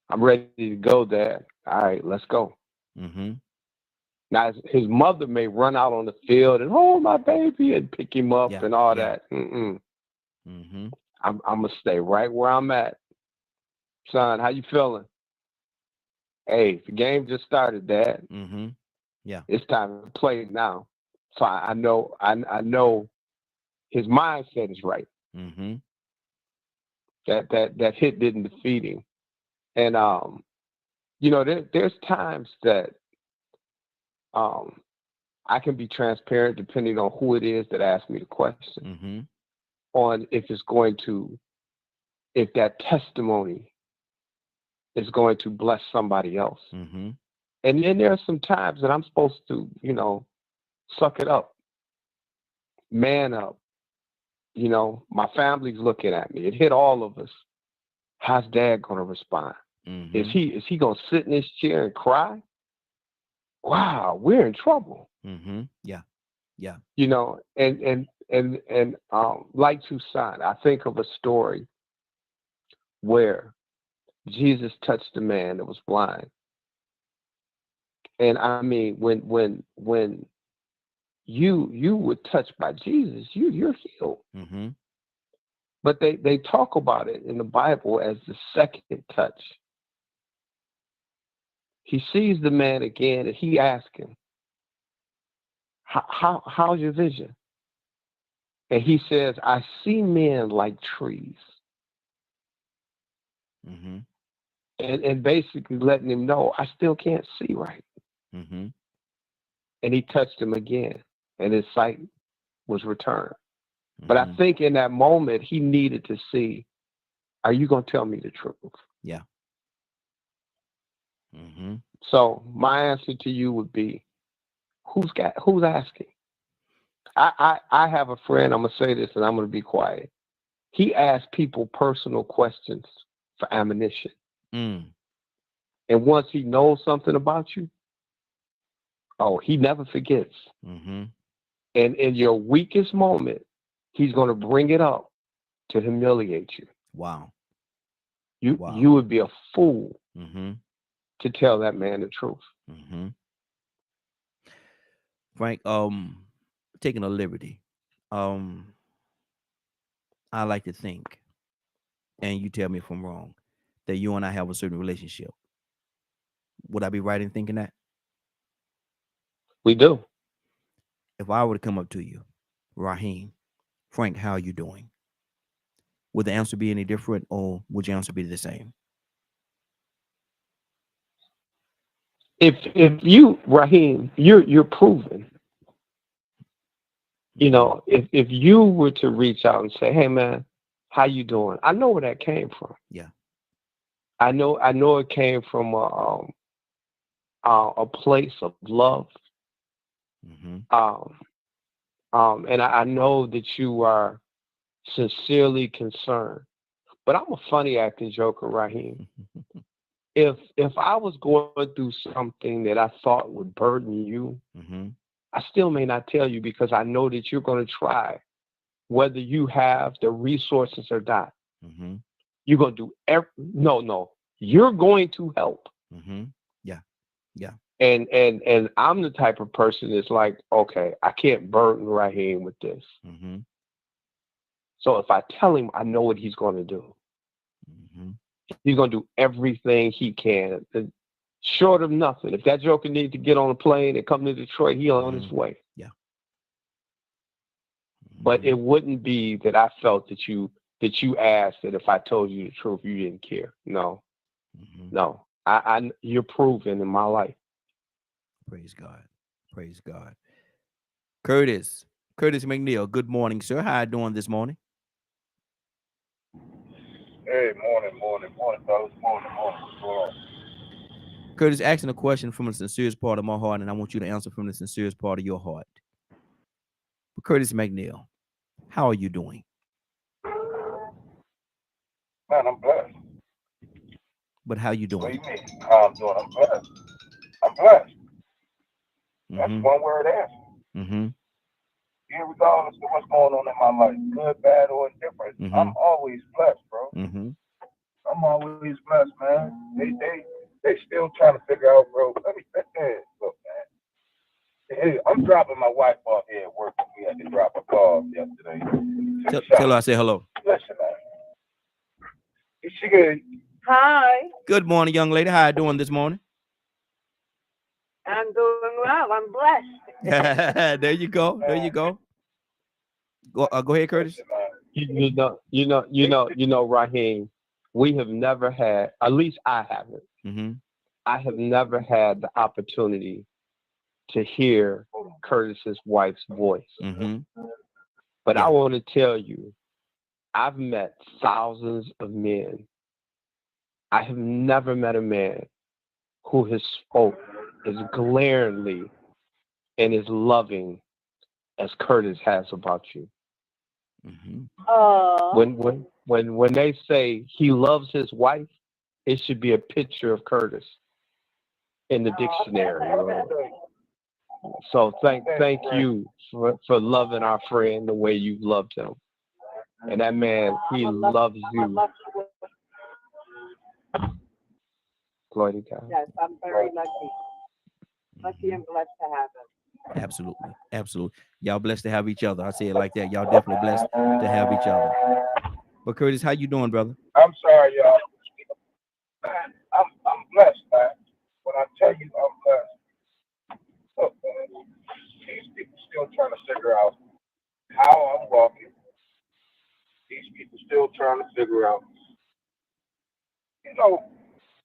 I'm ready to go, Dad. All right, let's go. Now his mother may run out on the field and hold my baby and pick him up and all that. I'm gonna stay right where I'm at. Son, how you feeling? Hey, the game just started, Dad. It's time to play now. So I know his mindset is right. That hit didn't defeat him. And there's times that I can be transparent depending on who it is that asked me the question on if that testimony is going to bless somebody else. And then there are some times that I'm supposed to, suck it up, man up. My family's looking at me. It hit all of us. How's Dad going to respond? Is he going to sit in his chair and cry? Wow, we're in trouble. Yeah. And like Toussaint, I think of a story where Jesus touched a man that was blind. And I mean, when you were touched by Jesus, you're healed. But they talk about it in the Bible as the second touch. He sees the man again and he asks him, how's your vision? And he says, I see men like trees. And basically letting him know, I still can't see right. And he touched him again and his sight was returned. But I think in that moment, he needed to see, are you going to tell me the truth? Yeah. So my answer to you would be, who's asking? I have a friend, I'm going to say this and I'm going to be quiet. He asks people personal questions for ammunition. And once he knows something about you, he never forgets. And in your weakest moment, he's going to bring it up to humiliate you. Wow. You would be a fool to tell that man the truth. Frank, taking a liberty. I like to think, and you tell me if I'm wrong, that you and I have a certain relationship. Would I be right in thinking that? We do. If I were to come up to you, Raheem, Frank, how are you doing? Would the answer be any different, or would your answer be the same? If you, Raheem, you're proven. If you were to reach out and say, hey man, how you doing? I know where that came from. Yeah. I know it came from a place of love. And I know that you are sincerely concerned. But I'm a funny acting joker, Raheem. If I was going through something that I thought would burden you, I still may not tell you because I know that you're going to try, whether you have the resources or not. You're going to do no. You're going to help. Yeah. And I'm the type of person that's like, okay, I can't burden Raheem with this. So if I tell him, I know what he's going to do. He's going to do everything he can, short of nothing. If that joker needs to get on a plane and come to Detroit, he's on his way. Yeah. But it wouldn't be that I felt that you asked that if I told you the truth, you didn't care. No. No. You're proven in my life. Praise God. Praise God. Curtis McNeil, good morning, sir. How are you doing this morning? Hey, morning, fellas. Morning. What's going on? Curtis, asking a question from the sincerest part of my heart, and I want you to answer from the sincerest part of your heart. But Curtis McNeil, how are you doing? Man, I'm blessed. But how you doing? What do you mean? How I'm doing? I'm blessed. That's one word answer. Regardless of what's going on in my life, good, bad, or indifferent, I'm always blessed, bro. I'm always blessed, man. They still trying to figure out, bro. Let me look, man. Hey, I'm dropping my wife off here at work. We had to drop a car off yesterday. Tell her I say hello. Listen, man. Is she good? Hi. Good morning, young lady. How you doing this morning? I'm doing well. I'm blessed. There you go. There you go. Go ahead, Curtis. You know, Raheem, we have never had, at least I haven't. I have never had the opportunity to hear Curtis's wife's voice. But I want to tell you, I've met thousands of men. I have never met a man who has spoke as glaringly and as loving as Curtis has about you. When they say he loves his wife, it should be a picture of Curtis in the dictionary. So thank you for loving our friend the way you loved him. And that man, he loves you. Glory to God. Yes, I'm very lucky. Lucky and blessed to have him. Absolutely. Absolutely. Y'all blessed to have each other. I say it like that. Y'all definitely blessed to have each other. But Curtis, how you doing, brother? I'm sorry, y'all. Man, I'm blessed, man. When I tell you I'm blessed, look, man, these people still trying to figure out how I'm walking. These people still trying to figure out. You know,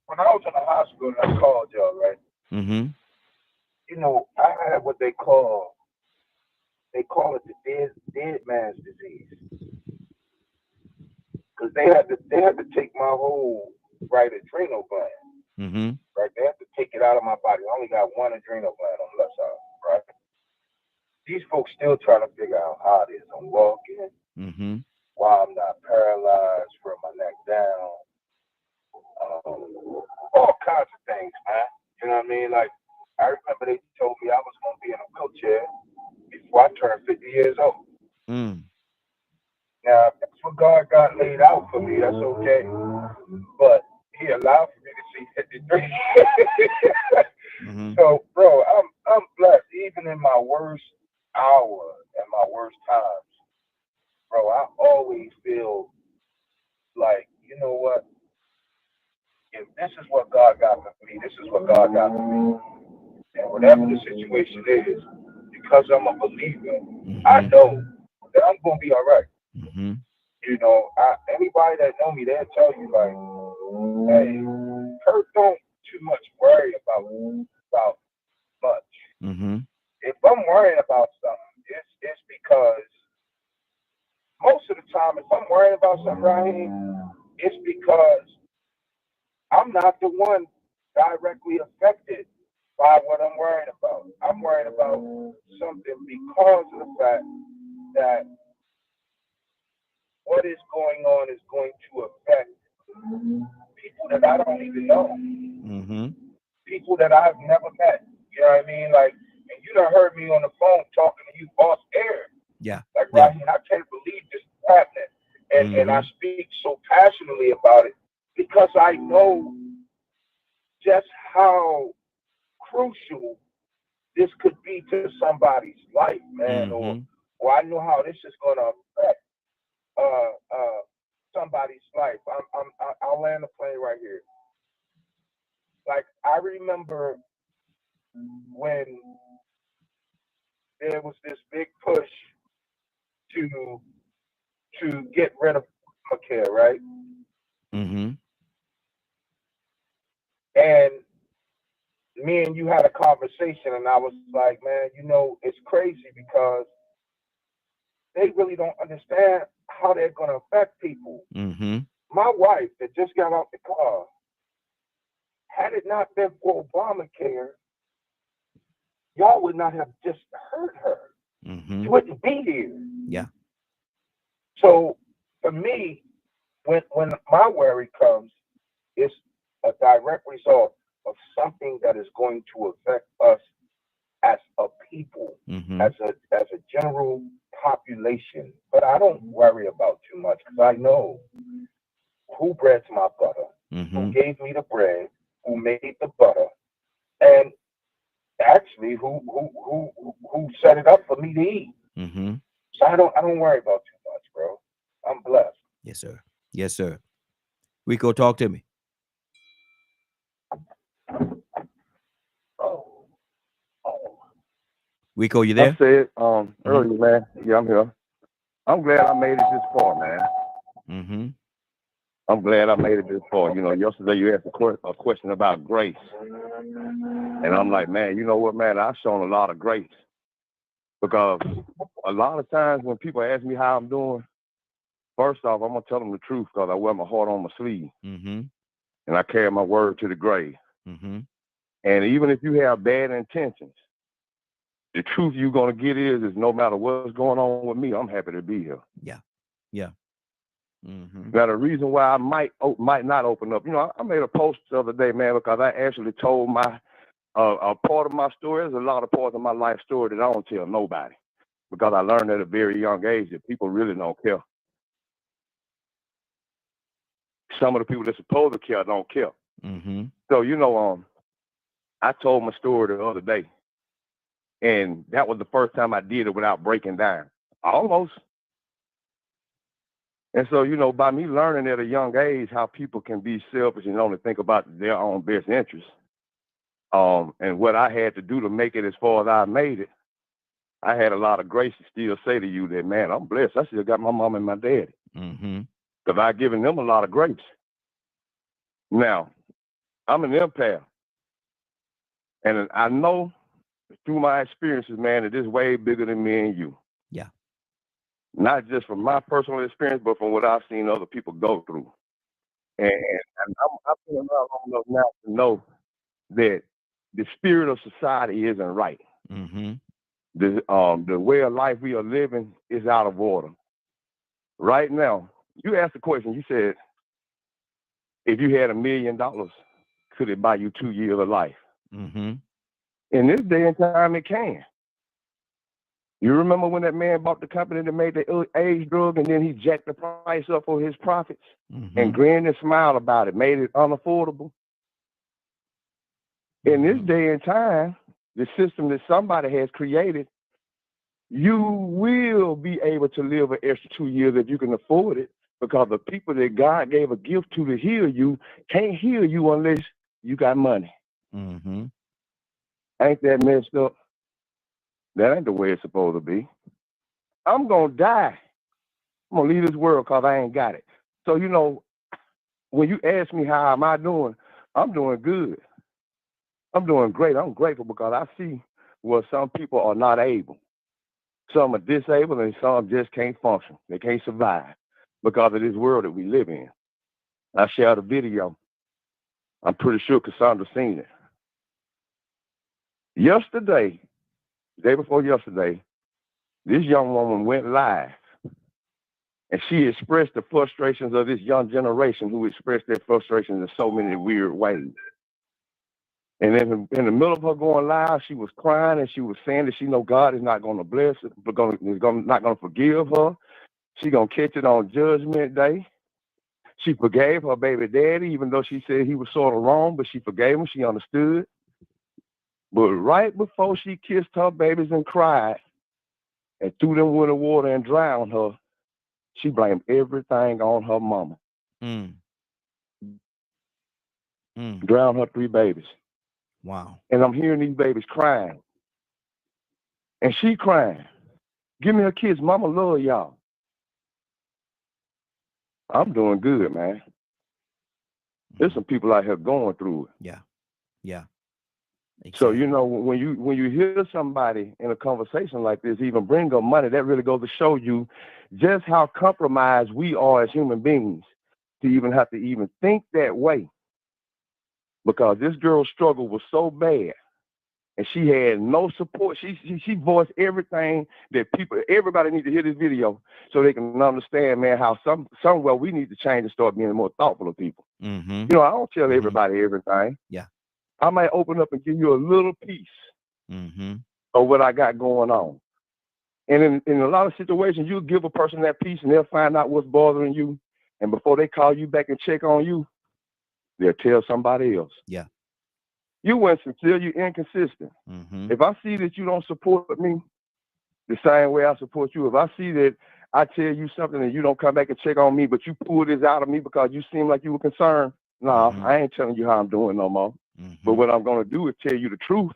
when I was in the hospital, I called y'all, right? You know, I had what they call it the dead man's disease, because they had to take my whole right adrenal gland. Right, they had to take it out of my body. I only got one adrenal gland on the left side. Right. These folks still trying to figure out how it is I'm walking, why I'm not paralyzed from my neck down, all kinds of things, man. You know what I mean? Like, I remember they told me I was going to be in a wheelchair before I turned 50 years old. Now, that's what God got laid out for me. That's okay. But He allowed for me to see 53. So, bro, I'm blessed. Even in my worst hour and my worst times, bro, I always feel like, you know what? If this is what God got for me, this is what God got for me. And whatever the situation is, because I'm a believer, I know that I'm going to be all right. You know, anybody that know me, they'll tell you, like, hey, Kurt, don't too much worry about much. If I'm worrying about something, it's because most of the time, if I'm worrying about something, Raheem, it's because I'm not the one directly affected by what I'm worried about. I'm worried about something because of the fact that what is going on is going to affect people that I don't even know. People that I've never met. You know what I mean? Like, and you done heard me on the phone talking to you off air. Yeah. Like, Raheem, I can't believe this is happening. And I speak so passionately about it because I know just how crucial this could be to somebody's life, man, or I know how this is going to affect somebody's life. I'll land the plane right here. Like, I remember when there was this big push to get rid of Obamacare, right? And me and you had a conversation, and I was like, man, you know, it's crazy because they really don't understand how they're going to affect people. My wife that just got out the car, had it not been for Obamacare, y'all would not have just heard her. She wouldn't be here. Yeah. So for me, when my worry comes, it's a direct result of something that is going to affect us as a people Mm-hmm. as a general population, but I don't worry about too much because I know who breads my butter, Mm-hmm. who gave me the bread, who made the butter, and actually who set it up for me to eat. Mm-hmm. So I don't worry about too much, bro. I'm blessed. Yes, sir. Yes, sir. Rico, talk to me. Rico, you there? I said earlier, man. Yeah, I'm here. I'm glad I made it this far, man. Mm-hmm. I'm glad I made it this far. You know, yesterday you asked a question about grace. And I'm like, man, you know what, man? I've shown a lot of grace. Because a lot of times when people ask me how I'm doing, first off, I'm going to tell them the truth because I wear my heart on my sleeve. Mm-hmm. And I carry my word to the grave. Mm-hmm. And even if you have bad intentions, the truth you're going to get is no matter what's going on with me, I'm happy to be here. Yeah. Yeah. Mm-hmm. Now, the reason why I might not open up, you know, I made a post the other day, man, because I actually told my a part of my story. There's a lot of parts of my life story that I don't tell nobody because I learned at a very young age that people really don't care. Some of the people that's supposed to care don't care. Mm-hmm. So, you know, I told my story the other day, and that was the first time I did it without breaking down. Almost. And so, you know, by me learning at a young age how people can be selfish and only think about their own best interests, and what I had to do to make it as far as I made it, I had a lot of grace to still say to you that, man, I'm blessed. I still got my mom and my daddy. Mm-hmm. Because I've given them a lot of grace. Now, I'm an empath. And I know through my experiences, man, that it's way bigger than me and you. Yeah. Not just from my personal experience, but from what I've seen other people go through. And I've been around long enough now to know that the spirit of society isn't right. Mm-hmm. The way of life we are living is out of order. Right now, you asked the question, you said, if you had $1 million, could it buy you 2 years of life? Mm-hmm. In this day and time, it can. You remember when that man bought the company that made the AIDS drug and then he jacked the price up for his profits and grinned and smiled about it, made it unaffordable? In this day and time, the system that somebody has created, you will be able to live an extra 2 years if you can afford it, because the people that God gave a gift to heal you can't heal you unless you got money. Mm-hmm. Ain't that messed up? That ain't the way it's supposed to be. I'm going to die. I'm going to leave this world because I ain't got it. So, you know, when you ask me how am I doing, I'm doing good. I'm doing great. I'm grateful because I see where some people are not able. Some are disabled and some just can't function. They can't survive because of this world that we live in. I shared a video. I'm pretty sure Cassandra seen it. Yesterday, day before yesterday, this young woman went live and she expressed the frustrations of this young generation who expressed their frustrations in so many weird ways. And then in the middle of her going live, she was crying and she was saying that she know God is not going to bless her, not going to forgive her. She's going to catch it on Judgment Day. She forgave her baby daddy, even though she said he was sort of wrong, but she forgave him. She understood. But right before she kissed her babies and cried and threw them in the water and drowned her, she blamed everything on her mama. Drowned her 3 babies. Wow. And I'm hearing these babies crying. And she crying. Give me her kids. Mama love y'all. I'm doing good, man. There's some people out here going through it. Yeah. Yeah. Exactly. So, you know, when you hear somebody in a conversation like this even bring up money, that really goes to show you just how compromised we are as human beings to even have to even think that way. Because this girl's struggle was so bad and she had no support. She voiced everything that everybody needs to hear this video so they can understand, man, how somewhere we need to change and start being more thoughtful of people. Mm-hmm. You know, I don't tell everybody everything. Yeah. I might open up and give you a little piece of what I got going on. And in a lot of situations, you give a person that peace and they'll find out what's bothering you. And before they call you back and check on you, they'll tell somebody else. Yeah. You weren't sincere, you inconsistent. Mm-hmm. If I see that you don't support me the same way I support you, if I see that I tell you something and you don't come back and check on me, but you pull this out of me because you seem like you were concerned, nah, I ain't telling you how I'm doing no more. But what I'm going to do is tell you the truth.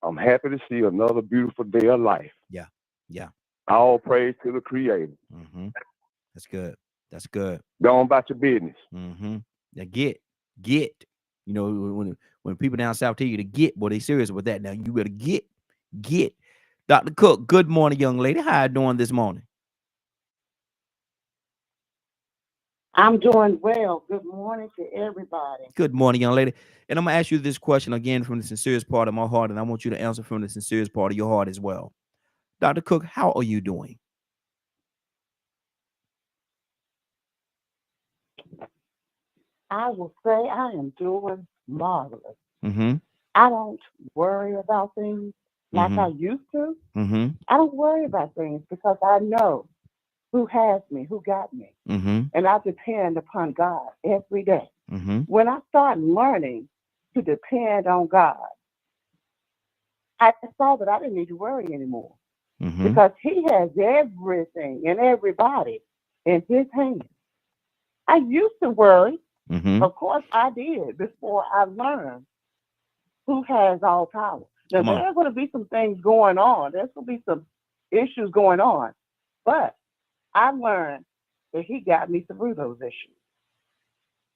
I'm happy to see another beautiful day of life. Yeah. Yeah. All praise to the Creator. Mm-hmm. That's good. That's good. Go on about your business. Mm-hmm. Now get. You know, when people down south tell you to get, boy, they serious with that. Now you better get. Dr. Cook, good morning, young lady. How you doing this morning? I'm doing well. Good morning to everybody. Good morning, young lady. And I'm gonna ask you this question again from the sincerest part of my heart, and I want you to answer from the sincerest part of your heart as well. Dr. Cook, how are you doing? I will say I am doing marvelous. Mm-hmm. I don't worry about things like I used to. Mm-hmm. I don't worry about things because I know who has me, who got me. Mm-hmm. And I depend upon God every day. Mm-hmm. When I started learning to depend on God, I saw that I didn't need to worry anymore because He has everything and everybody in His hands. I used to worry. Of course, I did before I learned who has all power. Now, there are going to be some things going on. There's going to be some issues going on. But I learned that He got me through those issues.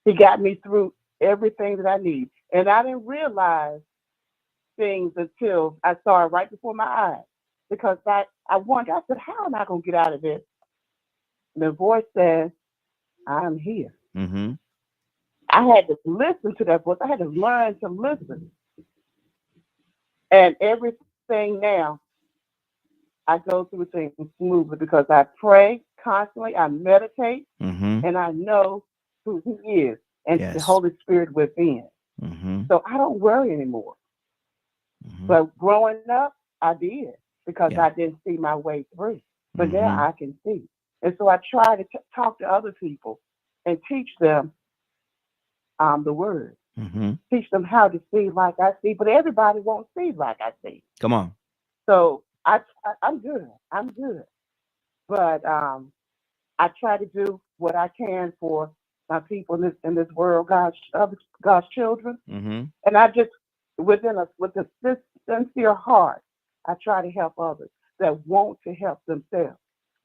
He got me through everything that I need. And I didn't realize things until I saw it right before my eyes. Because I wondered, I said, how am I going to get out of this? And the voice says, I'm here. Mm-hmm. I had to listen to that voice. I had to learn to listen. And everything now, I go through things smoothly because I pray constantly, I meditate, and I know who He is and the Holy Spirit within. So I don't worry anymore. But growing up, I did because I didn't see my way through. But now I can see. And so I try to talk to other people and teach them the word. Teach them how to see like I see, but everybody won't see like I see. Come on. So I'm good. I'm good. But I try to do what I can for my people in this world, God's children. And I just with a sincere heart, I try to help others that want to help themselves.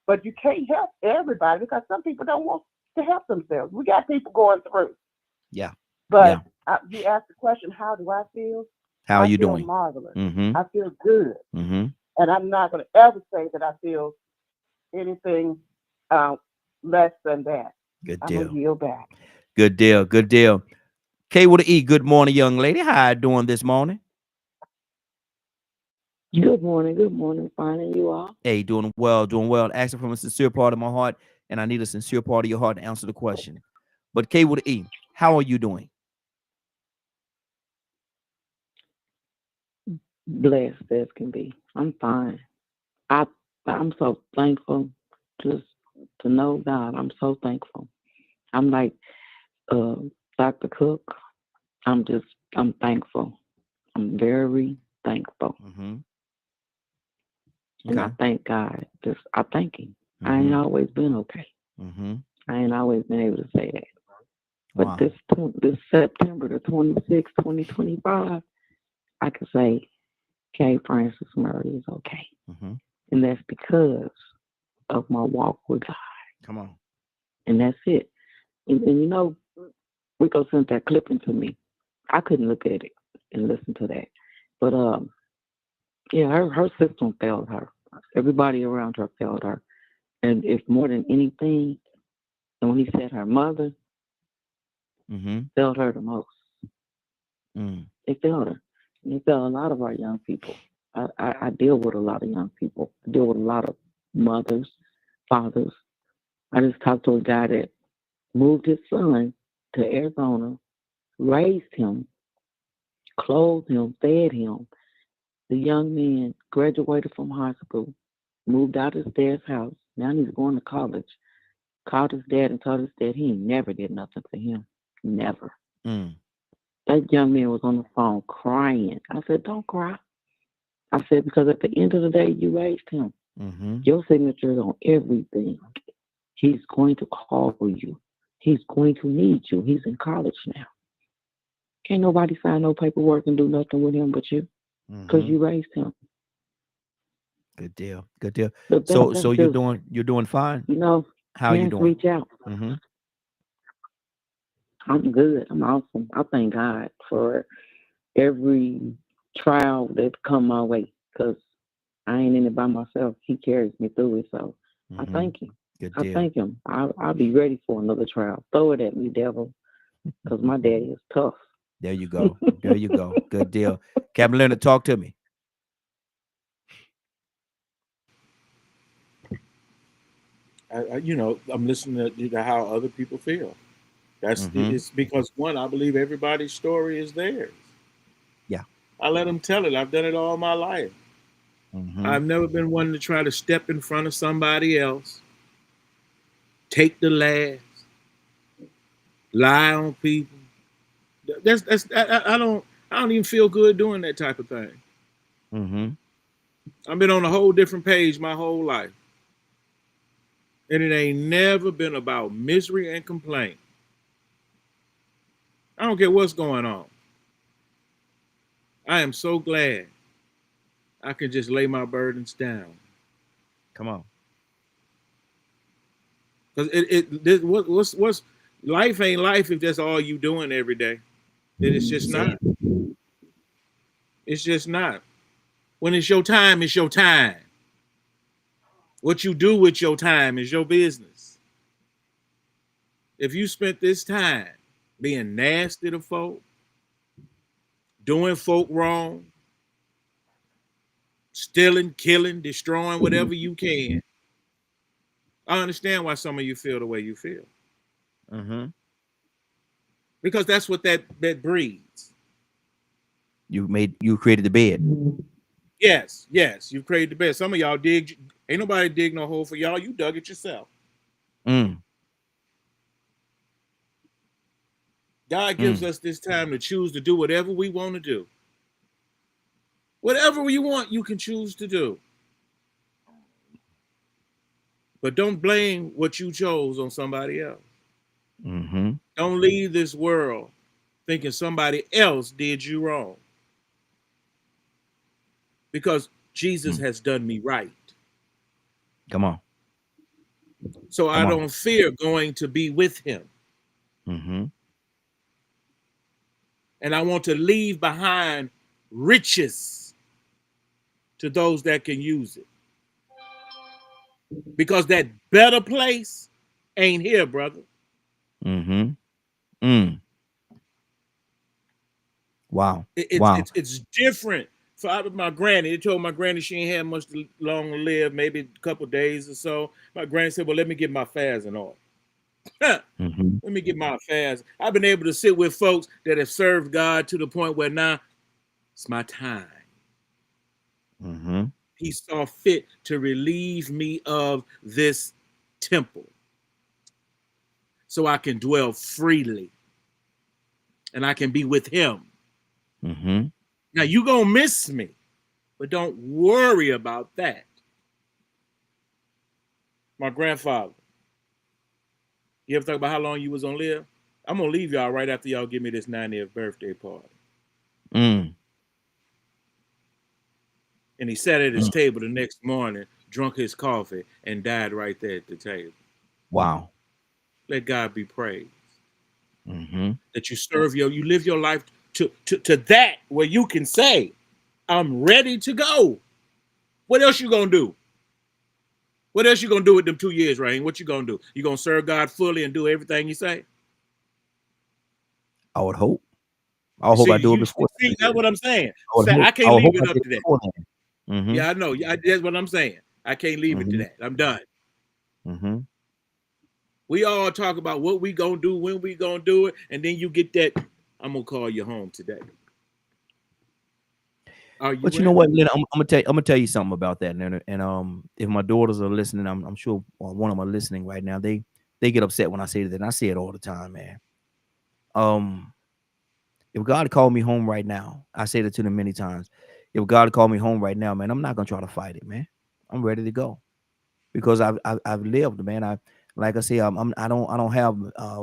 But you can't help everybody because some people don't want to help themselves. We got people going through. Yeah. But you asked the question, how do I feel? How are you feel doing? Marvelous. I feel good. Mm-hmm. And I'm not going to ever say that I feel anything less than that. Good I'm deal. going to yield back. Good deal. Good deal. K with an E, good morning, young lady. How you doing this morning? Good morning, finding you all. Hey, doing well. Asking from a sincere part of my heart, and I need a sincere part of your heart to answer the question. But K with an E, how are you doing? Blessed as can be. I'm fine. I'm so thankful just to know God. I'm so thankful. I'm like Dr. Cook. I'm thankful. I'm very thankful. And I thank God. I thank Him. I ain't always been okay. I ain't always been able to say that. But this September the 26th, 2025, I can say K. Francis Murray is okay. And that's because of my walk with God. Come on. And that's it. And you know, Rico sent that clipping to me. I couldn't look at it and listen to that. But yeah, her system failed her. Everybody around her failed her. And if more than anything, and when he said her mother failed her the most. It failed her. And it failed a lot of our young people. I deal with a lot of young people. I deal with a lot of mothers, fathers. I just talked to a guy that moved his son to Arizona, raised him, clothed him, fed him, The young man graduated from high school, moved out of his dad's house. Now he's going to college. Called his dad and told his dad he never did nothing for him. Never. That young man was on the phone crying. I said, don't cry. I said, because at the end of the day, you raised him. Your signature is on everything. He's going to call you. He's going to need you. He's in college now. Can't nobody sign no paperwork and do nothing with him but you, because you raised him. Good deal. Good deal. But So you're doing fine. You know, how are you doing? Reach out. I'm good. I'm awesome. I thank God for every trial that come my way, because I ain't in it by myself. He carries me through it. So I thank him. Good deal. I thank him. I'll be ready for another trial. Throw it at me, devil, because my daddy is tough. There you go. There you go. Good deal. Captain Leonard, talk to me. I'm listening to how other people feel. It's because, one, I believe everybody's story is theirs. Yeah. I let them tell it. I've done it all my life. I've never been one to try to step in front of somebody else, take the last, lie on people. I don't even feel good doing that type of thing. I've been on a whole different page my whole life. And it ain't never been about misery and complaint. I don't care what's going on. I am so glad I can just lay my burdens down. Come on. Because what's life ain't life if that's all you doing every day. It's just not. It's just not. When it's your time, it's your time. What you do with your time is your business. If you spent this time being nasty to folk, doing folk wrong, stealing, killing, destroying whatever you can, I understand why some of you feel the way you feel. Because that's what that breeds. You created the bed. Yes, you created the bed. Some of y'all ain't nobody dig no hole for y'all. You dug it yourself. God gives us this time to choose to do whatever we want to do. Whatever you want, you can choose to do. But don't blame what you chose on somebody else. Don't leave this world thinking somebody else did you wrong. Because Jesus has done me right. Come on. So I don't fear going to be with him. And I want to leave behind riches to those that can use it. Because that better place ain't here, brother. Wow. It's different. For my granny, they told my granny she ain't had much long to live, maybe a couple days or so. My granny said, well, let me get my affairs in order. Let me get my affairs. I've been able to sit with folks that have served God to the point where now it's my time. He saw fit to relieve me of this temple so I can dwell freely and I can be with him. Now, you gonna miss me, but don't worry about that. My grandfather, you ever thought about how long you was gonna live? I'm gonna leave y'all right after y'all give me this 90th birthday party. And he sat at his table the next morning, drunk his coffee, and died right there at the table. Wow. Let God be praised. That you live your life to that where you can say, I'm ready to go. What else you gonna do? What else you gonna do with them 2 years, Raheem? What you gonna do? You gonna serve God fully and do everything you say? I would hope. I hope I do it before. See, that's what I'm saying. I can't leave it up to that. Yeah, I know. That's what I'm saying. I can't leave it to that. I'm done. We all talk about what we gonna do, when we gonna do it, and then you get that, I'm gonna call you home today. Are you But you know ready? what, Lynn, I'm gonna tell you something about that, Leonard. And if my daughters are listening, I'm sure one of them are listening right now. They get upset when I say that, and I say it all the time, man. If God called me home right now, I say that to them many times. If God called me home right now, man, I'm not gonna try to fight it, man. I'm ready to go because I've lived, man. Like I say, I don't have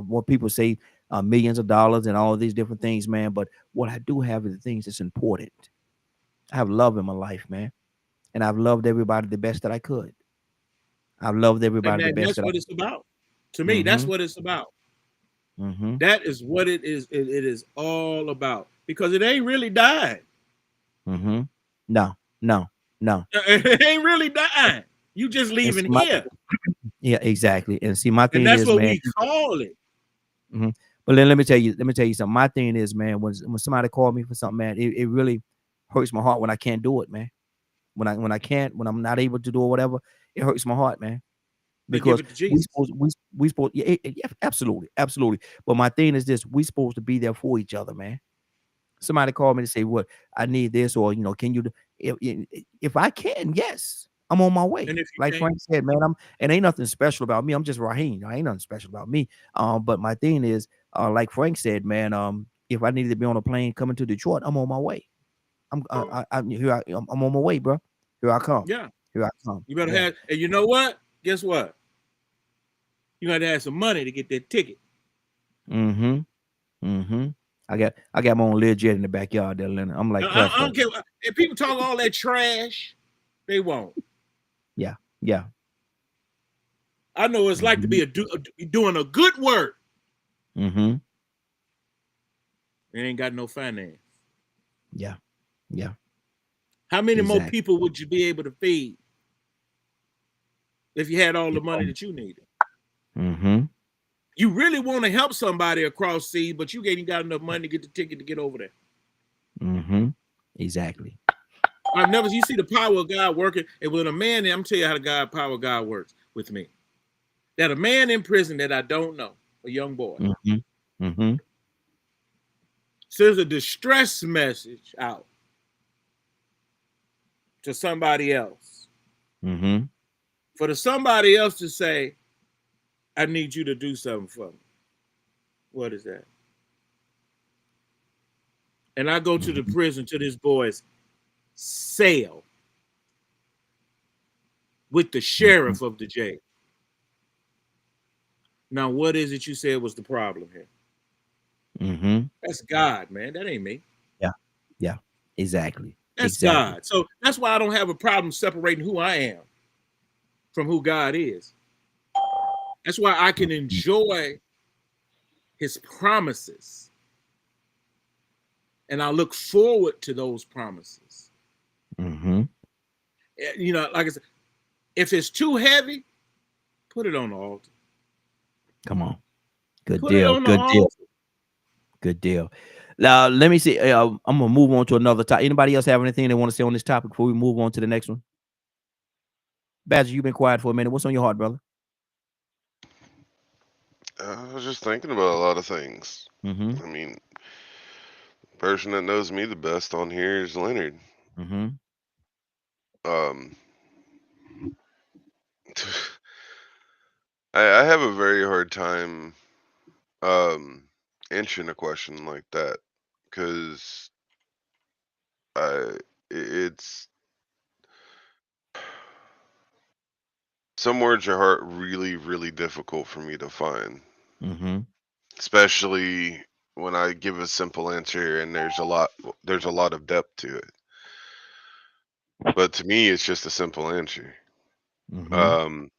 what people say millions of dollars and all of these different things, man. But what I do have is the things that's important. I have love in my life, man, and I've loved everybody the best that I could. I've loved everybody the And best that's that what I. it's about. To me, that's what it's about. That is what it is. It is all about because it ain't really died. No. It ain't really dying. You just And see, leaving here. yeah, exactly. And see, my And thing that's is, what man. we call it. But then let me tell you something. My thing is, man, when somebody called me for something, man, it really hurts my heart when I can't do it, man. When I'm not able to do it, whatever, it hurts my heart, man. But give Because it to Jesus. we supposed yeah, absolutely. But my thing is this: we supposed to be there for each other, man. Somebody called me to say, "What I need this," or can you? If I can, yes, I'm on my way. And if you Like can't, Frank said, man, and ain't nothing special about me. I'm just Raheem. Ain't nothing special about me. But my thing is, like Frank said, man, if I needed to be on a plane coming to Detroit, I'm on my way. I'm on my way, bro. Here I come. yeah, Here I come. you better Yeah. have. And you know what? Guess what? You got to have some money to get that ticket. I got my own Learjet in the backyard there, Leonard. I'm like, I don't care if people talk all that trash. They won't. Yeah. I know what it's like to be doing a good work. They ain't got no finance. Yeah. How many more people would you be able to feed if you had all the money that you needed? You really want to help somebody across sea, but you ain't got enough money to get the ticket to get over there. Exactly. You see the power of God working. And when a man, I'm telling you how the power of God works with me. That a man in prison that I don't know, a young boy, sends a distress message out to somebody else. For somebody else to say, I need you to do something for me. What is that? And I go to the prison, to this boy's cell with the sheriff of the jail. Now, what is it you said was the problem here? That's God, man. That ain't me. Yeah. Exactly. That's God. So that's why I don't have a problem separating who I am from who God is. That's why I can enjoy his promises. And I look forward to those promises. Like I said, if it's too heavy, put it on the altar. Come on. Good deal. Now, let me see. I'm going to move on to another topic. Anybody else have anything they want to say on this topic before we move on to the next one? Badger, you've been quiet for a minute. What's on your heart, brother? I was just thinking about a lot of things. I mean, the person that knows me the best on here is Leonard. I have a very hard time answering a question like that because it's some words are really, really difficult for me to find, especially when I give a simple answer and there's a lot of depth to it. But to me, it's just a simple answer. And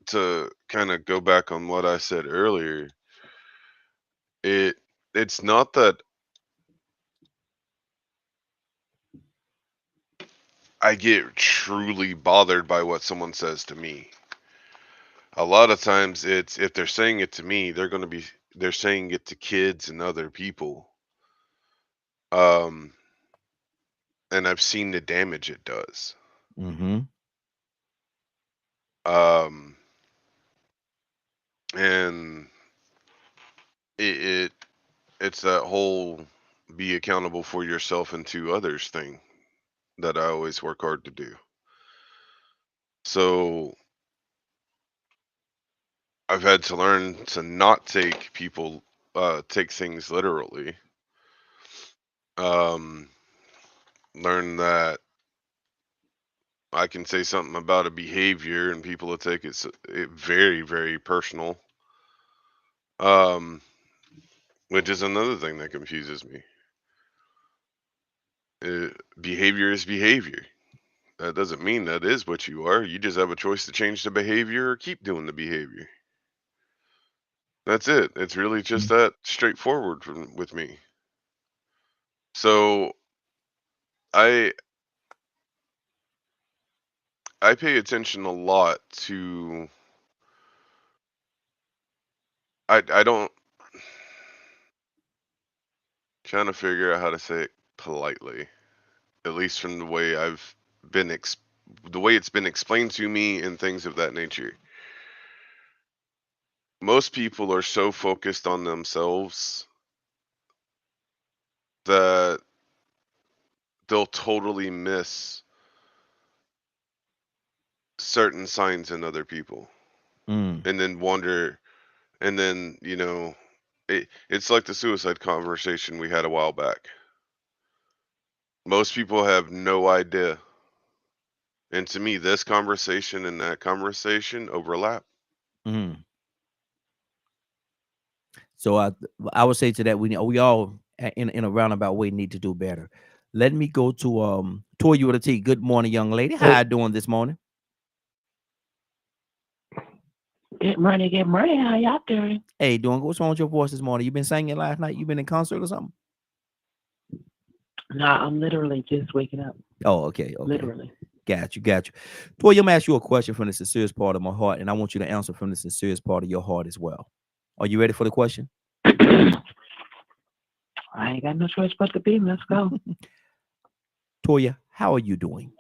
to kind of go back on what I said earlier, it's not that I get truly bothered by what someone says to me. A lot of times it's if they're saying it to me, they're saying it to kids and other people. And I've seen the damage it does. And it's that whole be accountable for yourself and to others thing that I always work hard to do. So I've had to learn to not take things literally. Learn that I can say something about a behavior and people will take it very, very personal. Which is another thing that confuses me. Behavior is behavior. That doesn't mean that is what you are. You just have a choice to change the behavior or keep doing the behavior. That's it. It's really just that straightforward with me. So I pay attention a lot to I don't trying to figure out how to say it politely, at least from the way I've been the way it's been explained to me and things of that nature. Most people are so focused on themselves that they'll totally miss certain signs in other people and then wonder, and then, it's like the suicide conversation we had a while back. Most people have no idea. And to me, this conversation and that conversation overlap. So I would say to that, we all in a roundabout way need to do better. Let me go to Toya with a T. Good morning, young lady. How you doing this morning? Good morning. How y'all doing? Hey, doing good. What's wrong with your voice this morning? You been singing last night? You been in concert or something? No, I'm literally just waking up. Oh, okay. Literally. Got you. Toya, I'm gonna ask you a question from the sincerest part of my heart, and I want you to answer from the sincerest part of your heart as well. Are you ready for the question? I ain't got no choice but to be. Let's go. Toya, how are you doing?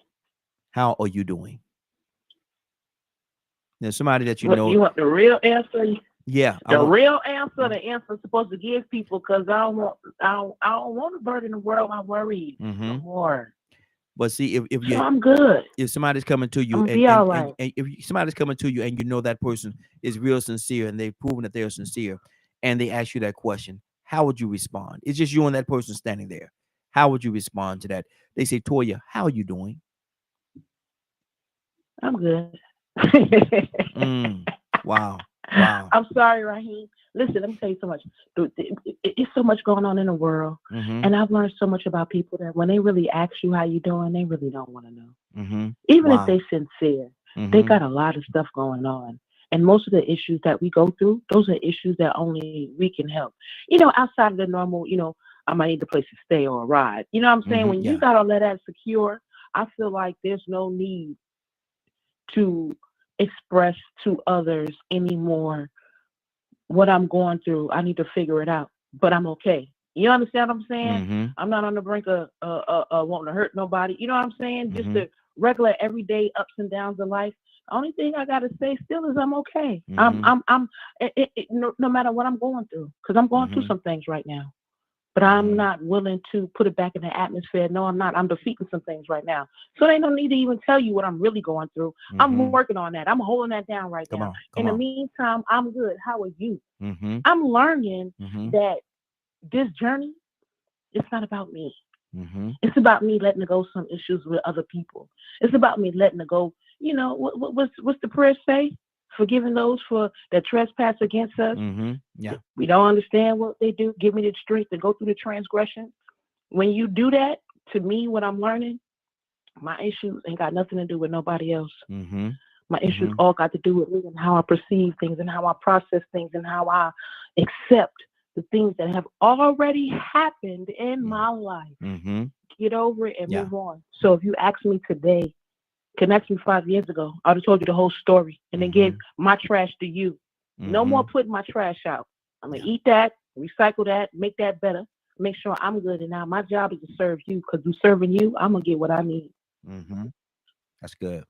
How are you doing? There's somebody that you know. You want the real answer? Yeah. Real answer. The answer I'm supposed to give people, because I don't want to burden the world with my worries no more. But see, if you, I'm good. If somebody's coming to you, and if somebody's coming to you, and you know that person is real sincere, and they've proven that they're sincere, and they ask you that question, how would you respond? It's just you and that person standing there. How would you respond to that? They say, Toya, how are you doing? I'm good. Wow. I'm sorry, Raheem. Listen, let me tell you so much. It's so much going on in the world, and I've learned so much about people that when they really ask you how you doing, they really don't want to know. Even if they're sincere, they got a lot of stuff going on. And most of the issues that we go through, those are issues that only we can help. Outside of the normal, I might need a place to stay or a ride. You know what I'm saying? When you got all of that secure, I feel like there's no need to express to others anymore what I'm going through. I need to figure it out, but I'm okay. You understand what I'm saying? I'm not on the brink of wanting to hurt nobody. You know what I'm saying? Just the regular everyday ups and downs of life. The only thing I gotta say still is I'm okay. No matter what I'm going through, because I'm going through some things right now. But I'm not willing to put it back in the atmosphere. No, I'm not. I'm defeating some things right now. So there ain't no need to even tell you what I'm really going through. I'm working on that. I'm holding that down right now. In the meantime, I'm good. How are you? I'm learning that this journey, it's not about me. It's about me letting go some issues with other people. It's about me letting go. What's the prayer say? Forgiving those that trespass against us. Yeah. We don't understand what they do. Give me the strength to go through the transgression. When you do that, to me, what I'm learning, my issues ain't got nothing to do with nobody else. My issues all got to do with me and how I perceive things and how I process things and how I accept the things that have already happened in my life. Get over it and move on. So if you ask me today, connect me 5 years ago, I would have told you the whole story and then gave my trash to you. No more putting my trash out. I'm going to eat that, recycle that, make that better, make sure I'm good. And now my job is to serve you, because through serving you, I'm going to get what I need. That's good.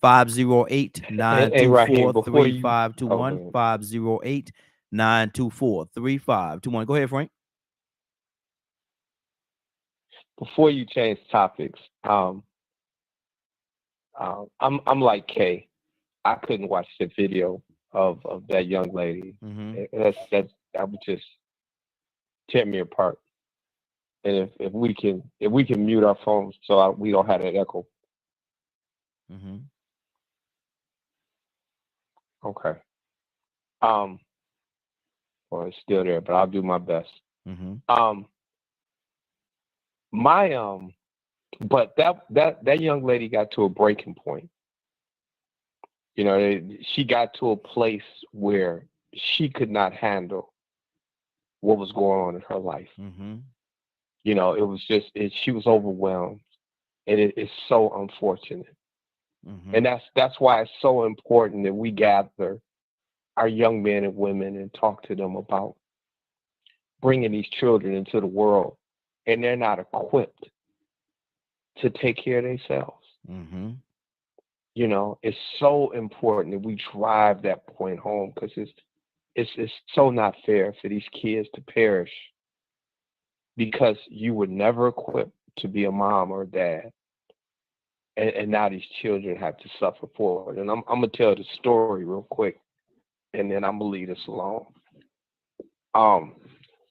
508-924-3521. 508-924-3521. Go ahead, Frank. before you change topics, I'm like Kay. I couldn't watch the video of that young lady. That would just tear me apart. And if we can mute our phones so we don't have that echo. Okay. Well, it's still there, but I'll do my best. But that young lady got to a breaking point. You know, she got to a place where she could not handle what was going on in her life. You know, it was just she was overwhelmed, and it's so unfortunate. And that's why it's so important that we gather our young men and women and talk to them about bringing these children into the world, and they're not equipped to take care of themselves. You know, it's so important that we drive that point home, because it's so not fair for these kids to perish because you were never equipped to be a mom or a dad. And now these children have to suffer for it. And I'm gonna tell the story real quick, and then I'm gonna leave this alone.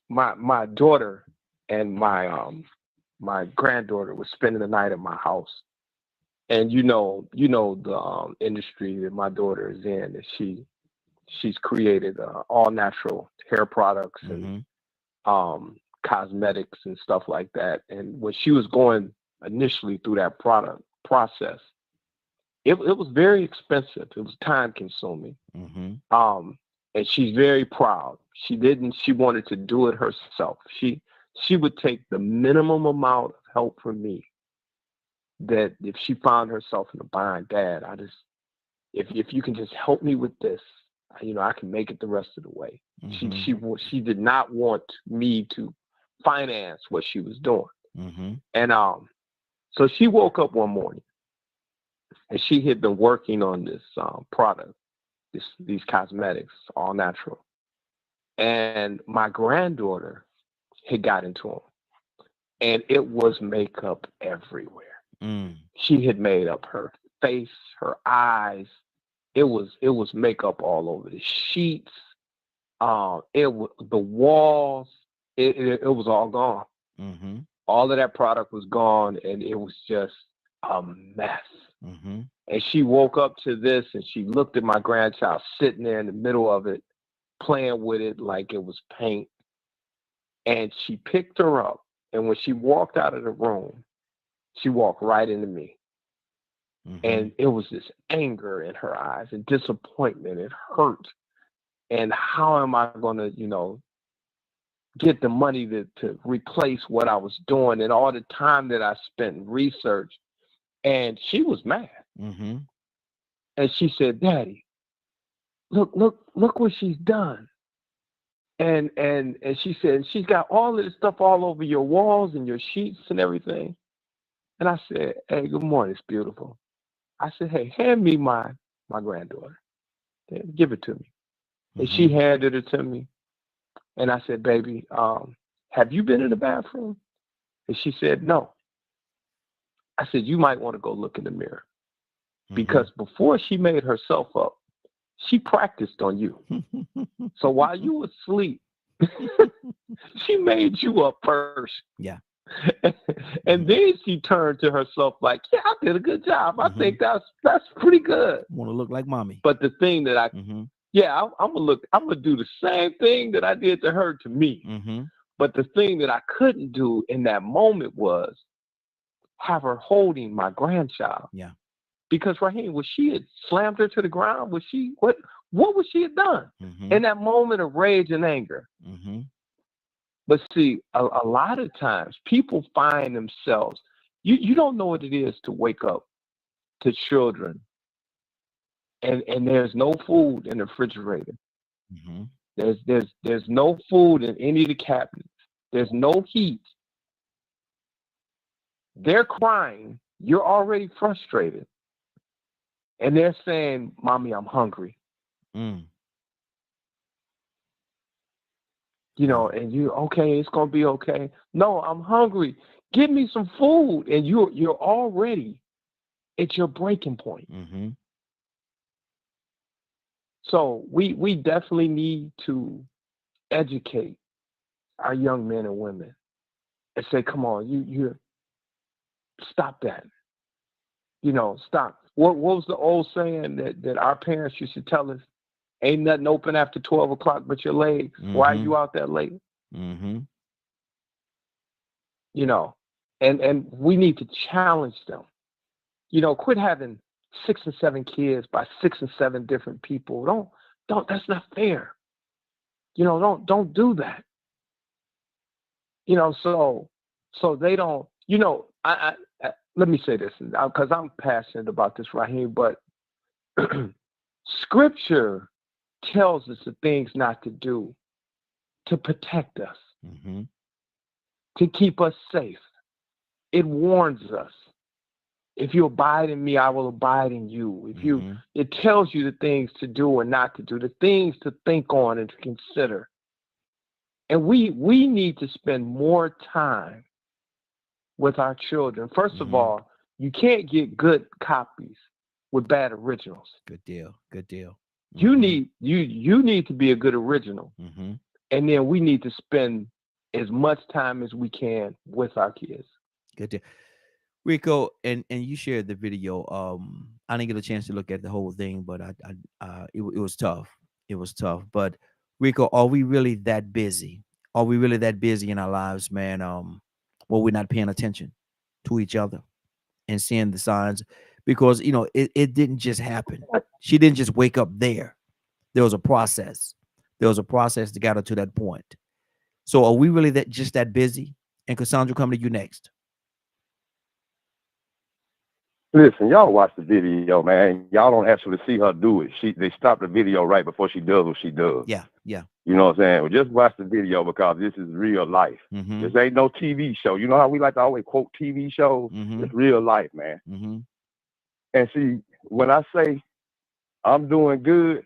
My daughter and my granddaughter was spending the night at my house. And you know the industry that my daughter is in, that she's created all natural hair products and cosmetics and stuff like that. And when she was going initially through that process, it was very expensive. It was time consuming. And she's very proud. She wanted to do it herself. She would take the minimum amount of help from me, that if she found herself in a bind, Dad, if you can just help me with this, you know, I can make it the rest of the way. She did not want me to finance what she was doing. And so she woke up one morning, and she had been working on this product, these cosmetics, all natural. And my granddaughter had got into them, and it was makeup everywhere. She had made up her face, her eyes. It was makeup all over the sheets. The walls. It was all gone. All of that product was gone, and it was just a mess. And she woke up to this, and she looked at my grandchild sitting there in the middle of it, playing with it like it was paint. And she picked her up, and when she walked out of the room, she walked right into me. And it was this anger in her eyes and disappointment. It hurt. And how am I going to, you know, get the money to replace what I was doing and all the time that I spent in research? And she was mad. And she said, Daddy, look what she's done. And she said, she's got all of this stuff all over your walls and your sheets and everything. And I said, hey, good morning, it's beautiful. I said, hey, hand me my granddaughter. Give it to me. And she handed it to me. And I said, baby, have you been in the bathroom? And she said, no. I said, you might want to go look in the mirror. Because before she made herself up, she practiced on you. So while you were asleep, she made you up first. Yeah. And then she turned to herself like, yeah, I did a good job. I think that's pretty good. Want to look like mommy. But the thing that I'm gonna do the same thing that I did to her to me. But the thing that I couldn't do in that moment was have her holding my grandchild. Yeah. Because Raheem, was she had slammed her to the ground? Was she what would she have done in that moment of rage and anger? But see, a lot of times people find themselves, you don't know what it is to wake up to children and there's no food in the refrigerator. There's no food in any of the cabinets. There's no heat. They're crying. You're already frustrated. And they're saying, Mommy, I'm hungry. You know, and you, okay, it's going to be okay. No, I'm hungry. Give me some food, and you're already at your breaking point. Mm-hmm. So we definitely need to educate our young men and women and say, come on, you stop that. Stop. What was the old saying that our parents used to tell us? Ain't nothing open after 12 o'clock but your legs. Mm-hmm. Why are you out that late? Mm-hmm. And we need to challenge them. Quit having 6 and 7 kids by 6 and 7 different people. Don't. That's not fair. Don't do that. So they don't. I let me say this because I'm passionate about this, Raheem. But Scripture tells us the things not to do to protect us, mm-hmm. to keep us safe. It warns us. If you abide in me, I will abide in you. Mm-hmm. It tells you the things to do and not to do, the things to think on and to consider. And we need to spend more time with our children. First Mm-hmm. of all, you can't get good copies with bad originals. Good deal. Mm-hmm. You need to be a good original. Mm-hmm. And then we need to spend as much time as we can with our kids. Good deal. Rico, and you shared the video. I didn't get a chance to look at the whole thing, but it was tough. It was tough. But Rico, are we really that busy? Are we really that busy in our lives, man? Well, we're not paying attention to each other and seeing the signs, because it didn't just happen. She didn't just wake up there. There was a process. There was a process that got her to that point. So are we really just that busy? And Cassandra, come to you next. Listen, y'all watch the video, man. Y'all don't actually see her do it. They stop the video right before she does what she does. Yeah. You know what I'm saying? Well, just watch the video because this is real life. Mm-hmm. This ain't no TV show. You know how we like to always quote TV shows? Mm-hmm. It's real life, man. Mm-hmm. And see, when I say I'm doing good,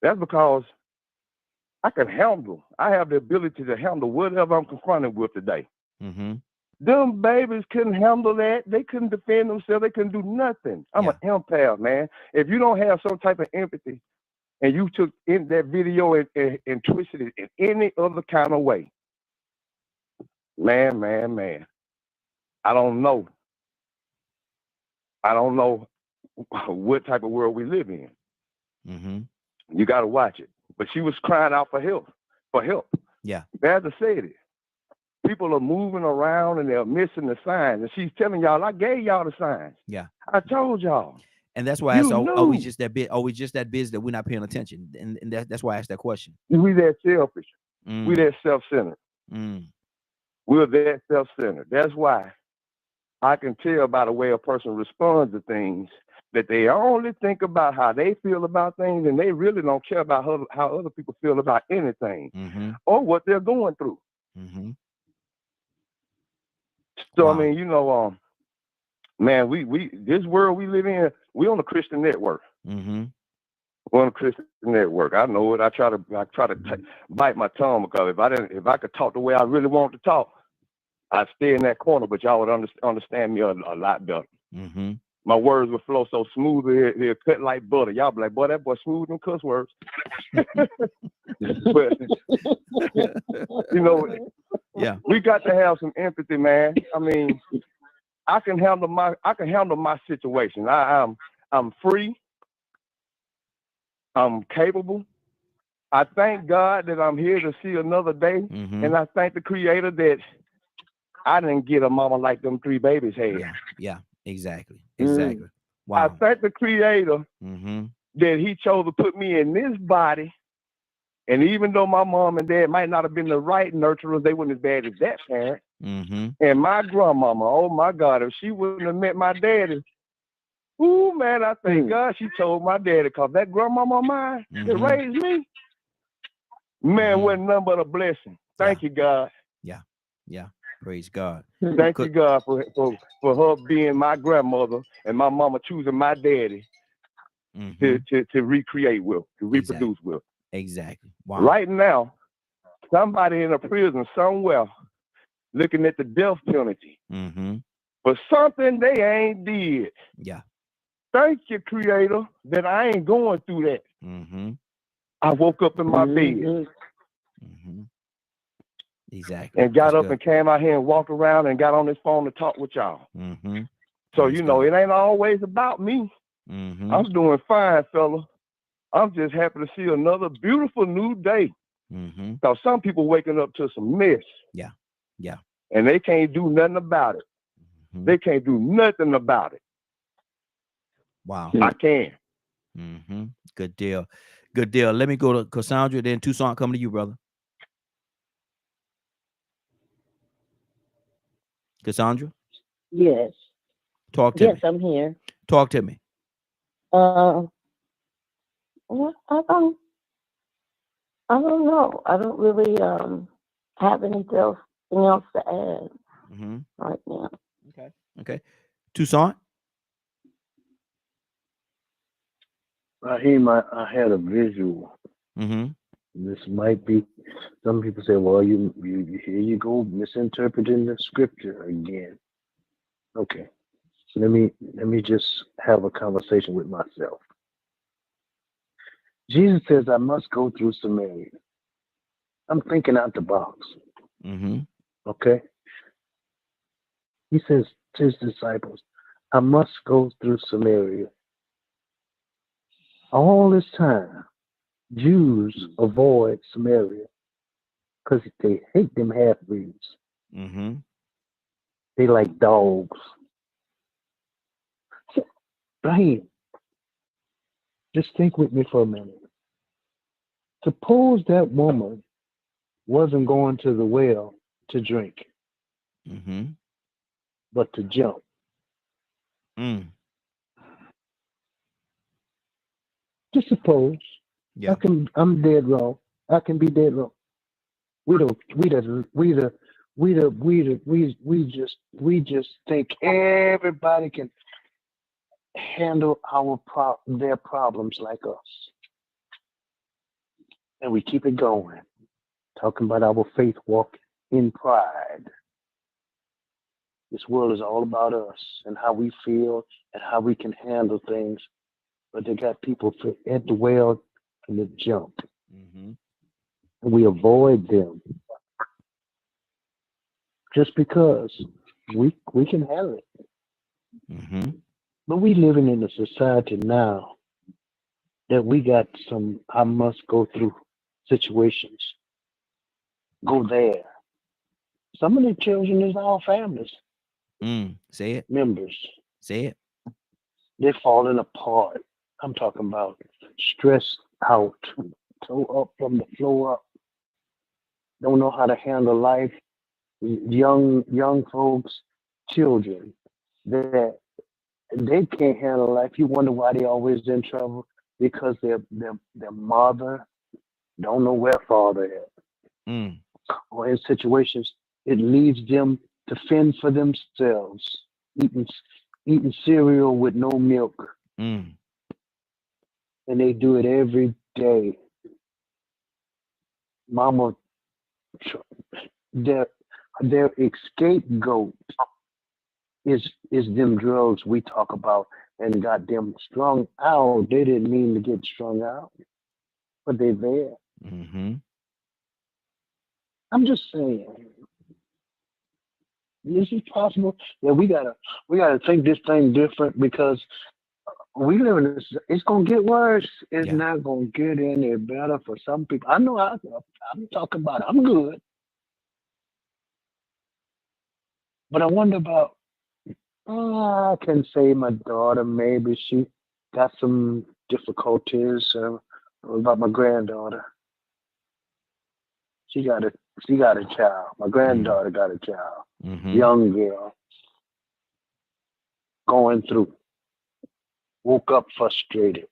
that's because I can handle. I have the ability to handle whatever I'm confronted with today. Mm-hmm. Them babies couldn't handle that. They couldn't defend themselves. They couldn't do nothing. I'm an empath, man. If you don't have some type of empathy and you took in that video and twisted it in any other kind of way, man, I don't know. I don't know what type of world we live in. Mm-hmm. You got to watch it. But she was crying out for help. Yeah. As I said it. People are moving around and they're missing the signs. And she's telling y'all, I gave y'all the signs. Yeah. I told y'all. And that's why I asked, are we just that big? Are we just that busy that we're not paying attention? And that's why I asked that question. We that selfish. We that self-centered. We're that self-centered. That's why I can tell by the way a person responds to things that they only think about how they feel about things, and they really don't care about how other people feel about anything or what they're going through. Mm-hmm. So, wow. I mean, man, we this world we live in, we on the Christian network. Mm-hmm. We're on the Christian network. I know it. I try to bite my tongue because if I could talk the way I really want to talk, I'd stay in that corner, but y'all would understand me a lot better. Mm-hmm. My words would flow so smooth, they'll cut like butter. Y'all be like, boy, that boy smooth in cuss words. But, yeah, we got to have some empathy, man. I mean, I can handle my situation. I'm free. I'm capable. I thank God that I'm here to see another day, and I thank the Creator that I didn't get a mama like them 3 babies had. Yeah, exactly. I Wow. thank the Creator that He chose to put me in this body. And even though my mom and dad might not have been the right nurturers, they weren't as bad as that parent. And my grandmama, oh my God, if she wouldn't have met my daddy, ooh man, I thank God she told my daddy, because that grandmama of mine that raised me, man, wasn't nothing but a blessing. Thank you, God. Yeah. Praise God. Thank you, God, for her being my grandmother and my mama choosing my daddy to recreate with, to reproduce with. Exactly. Wow. Right now, somebody in a prison somewhere looking at the death penalty Mm-hmm. for something they ain't did. Yeah. Thank you, Creator, that I ain't going through that. Mm-hmm. I woke up in my bed. Mm-hmm. Exactly. And got That's up good. and came out here and walked around and got on this phone to talk with y'all. Mm-hmm. So, Praise you know, God. it ain't always about me. Mm-hmm. I'm doing fine, fella. I'm just happy to see another beautiful new day. Mm-hmm. Because some people waking up to some mess. Yeah. Yeah. And they can't do nothing about it. Mm-hmm. They can't do nothing about it. Wow. I can. Mm-hmm. Good deal. Good deal. Let me go to Cassandra, then Toussaint coming to you, brother. Cassandra? Yes. Talk to me. Yes, I'm here. Talk to me. Well, I don't know. I don't really have anything else to add right now. Okay. Okay. Toussaint? Raheem, I had a visual. Mm-hmm. This might be, some people say, well, you here you go misinterpreting the scripture again. Okay. So let me just have a conversation with myself. Jesus says I must go through Samaria. I'm thinking out the box. Mm-hmm. Okay. He says to his disciples, I must go through Samaria. All this time, Jews avoid Samaria because they hate them half-breeds. Mm-hmm. They like dogs. So, Raheem, just think with me for a minute. Suppose that woman wasn't going to the well to drink, but to jump. Just suppose. Yeah. I'm dead wrong. I can be dead wrong. We just think everybody can handle their problems like us. And we keep it going. Talking about our faith walk in pride. This world is all about us and how we feel and how we can handle things. But they got people at the well and the jump. And we avoid them. Just because we can handle it. But we living in a society now that we got some I must go through situations. Go there. Some of the children is our families. Say it. Members. Say it. They're falling apart. I'm talking about stressed out, toe up from the floor up. Don't know how to handle life. Young folks, children, that they can't handle life. You wonder why they always in trouble because their mother don't know where father is. Or in situations, it leads them to fend for themselves, eating cereal with no milk. And they do it every day. Mama, their scapegoat is them drugs we talk about and got them strung out. They didn't mean to get strung out, but they're there. I'm just saying, is it possible that we gotta think this thing different because we live in this? It's gonna get worse. It's not gonna get any better for some people. I know. I'm talking about. I'm good, but I wonder about. I can say my daughter. Maybe she got some difficulties. About my granddaughter. She got a child. My granddaughter got a child. Young girl. Going through. Woke up frustrated.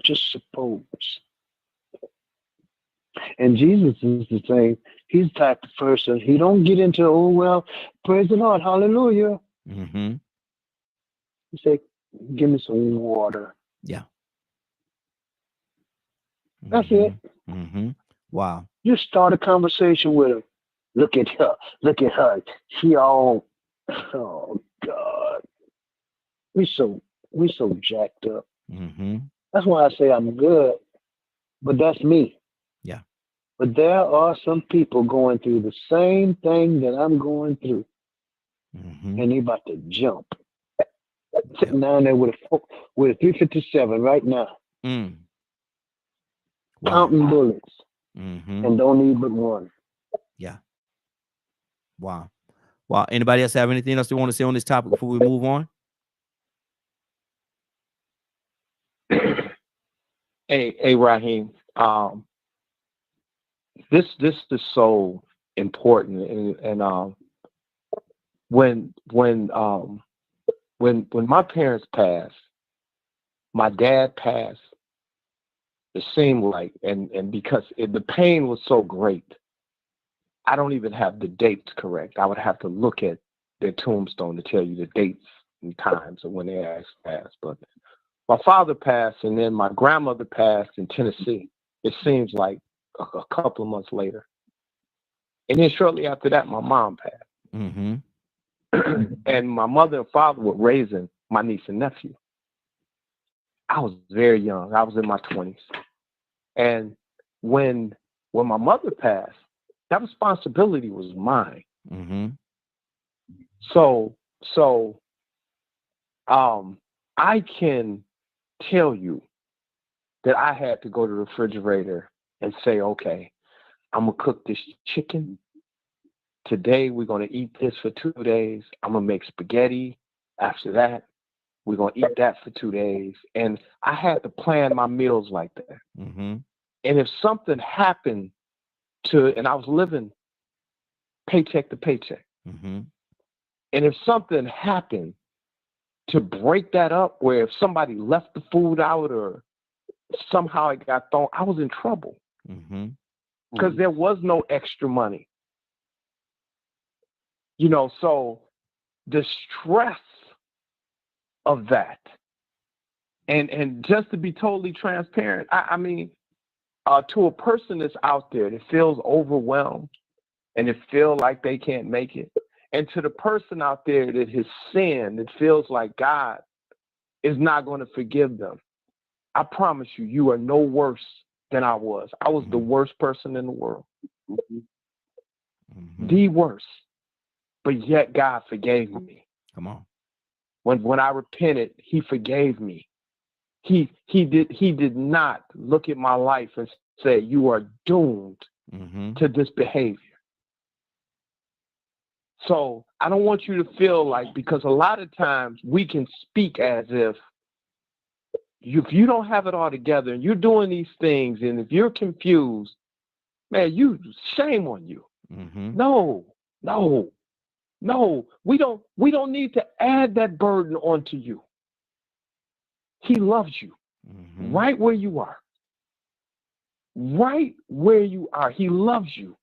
Just suppose. And Jesus is the same. He's the type of person. He don't get into, oh, well, praise the Lord, hallelujah. He said, give me some water. Yeah. That's it. Wow. You start a conversation with her. Look at her. Look at her. She all, oh God. We so jacked up. Mm-hmm. That's why I say I'm good, but that's me. Yeah. But there are some people going through the same thing that I'm going through, and they about to jump. Sitting down there with a 357 right now, Wow. counting bullets, and don't need but one. Yeah. Wow. Wow. Anybody else have anything else they want to say on this topic before we move on? Hey, Raheem. This is so important, and when my parents passed, my dad passed. It seemed like, and because the pain was so great, I don't even have the dates correct. I would have to look at their tombstone to tell you the dates and times of when they actually passed. But my father passed, and then my grandmother passed in Tennessee. It seems like a couple of months later. And then shortly after that, my mom passed. Mm-hmm. And my mother and father were raising my niece and nephew. I was very young. I was in my 20s. And when my mother passed, that responsibility was mine. Mm-hmm. So I can tell you that I had to go to the refrigerator and say, okay, I'm going to cook this chicken. Today, we're going to eat this for 2 days. I'm going to make spaghetti. After that, we're going to eat that for 2 days. And I had to plan my meals like that. Mm-hmm. And if something happened and I was living paycheck to paycheck. Mm-hmm. And if something happened to break that up, where if somebody left the food out or somehow it got thrown, I was in trouble. Mm-hmm. Because there was no extra money. So the stress of that, and just to be totally transparent, I mean, to a person that's out there that feels overwhelmed and that feel like they can't make it, and to the person out there that has sinned, that feels like God is not going to forgive them, I promise you, you are no worse than I was. I was the worst person in the world. The worst. But yet God forgave me. Come on. When I repented, he forgave me. He did not look at my life and say, you are doomed to this behavior. So I don't want you to feel like, because a lot of times we can speak as if you don't have it all together and you're doing these things, and if you're confused, man, shame on you. Mm-hmm. No, we don't need to add that burden onto you. He loves you right where you are. Right where you are. He loves you.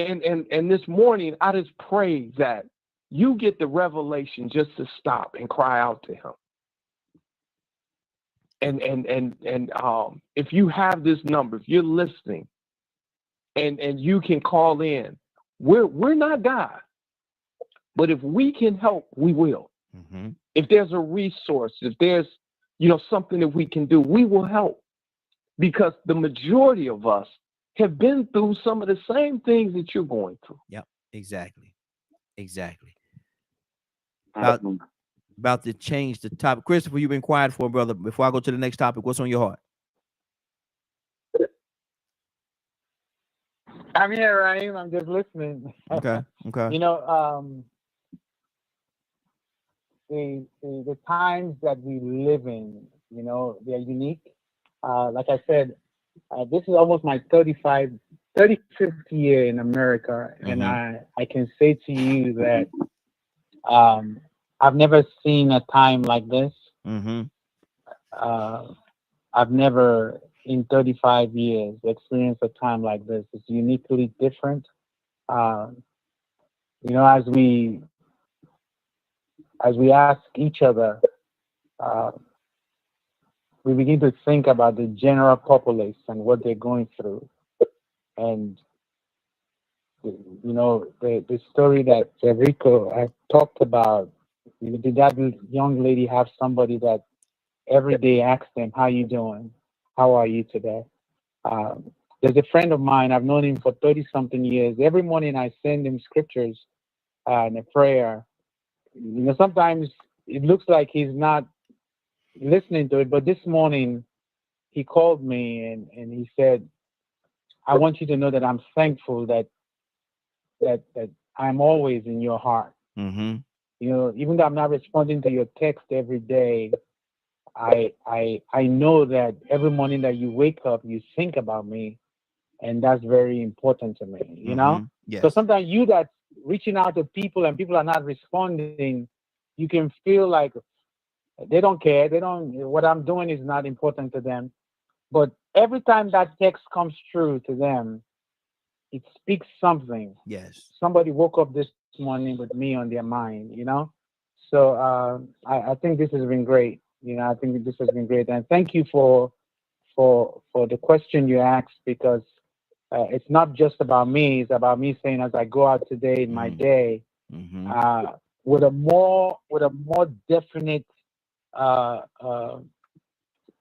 And this morning, I just pray that you get the revelation just to stop and cry out to him. And if you have this number, if you're listening, and you can call in, we're not God, but if we can help, we will. Mm-hmm. If there's a resource, if there's something that we can do, we will help, because the majority of us have been through some of the same things that you're going through. Yep, exactly. About to change the topic. Christopher, you've been quiet for, brother. Before I go to the next topic, what's on your heart? I'm here, Raheem. I'm just listening. Okay. The times that we live in, they're unique. Like I said, this is almost my 35th year in America, and I can say to you that I've never seen a time like this. I've never, in 35 years, experienced a time like this. It's uniquely different. As we ask each other, we begin to think about the general populace and what they're going through. And, the story that Enrico had talked about, did that young lady have somebody that every day asks them, how you doing? How are you today? There's a friend of mine, I've known him for 30-something years. Every morning I send him scriptures and a prayer. Sometimes it looks like he's not listening to it, but this morning he called me and he said, I want you to know that I'm thankful that I'm always in your heart. Mm-hmm. Even though I'm not responding to your text every day, I know that every morning that you wake up, you think about me, and that's very important to me, Yes. So sometimes you that reaching out to people and people are not responding, you can feel like they don't care. What I'm doing is not important to them. But every time that text comes through to them, it speaks something. Yes. Somebody woke up this morning with me on their mind, So I think this has been great. I think this has been great. And thank you for the question you asked, because it's not just about me. It's about me saying, as I go out today in my day, with a more definite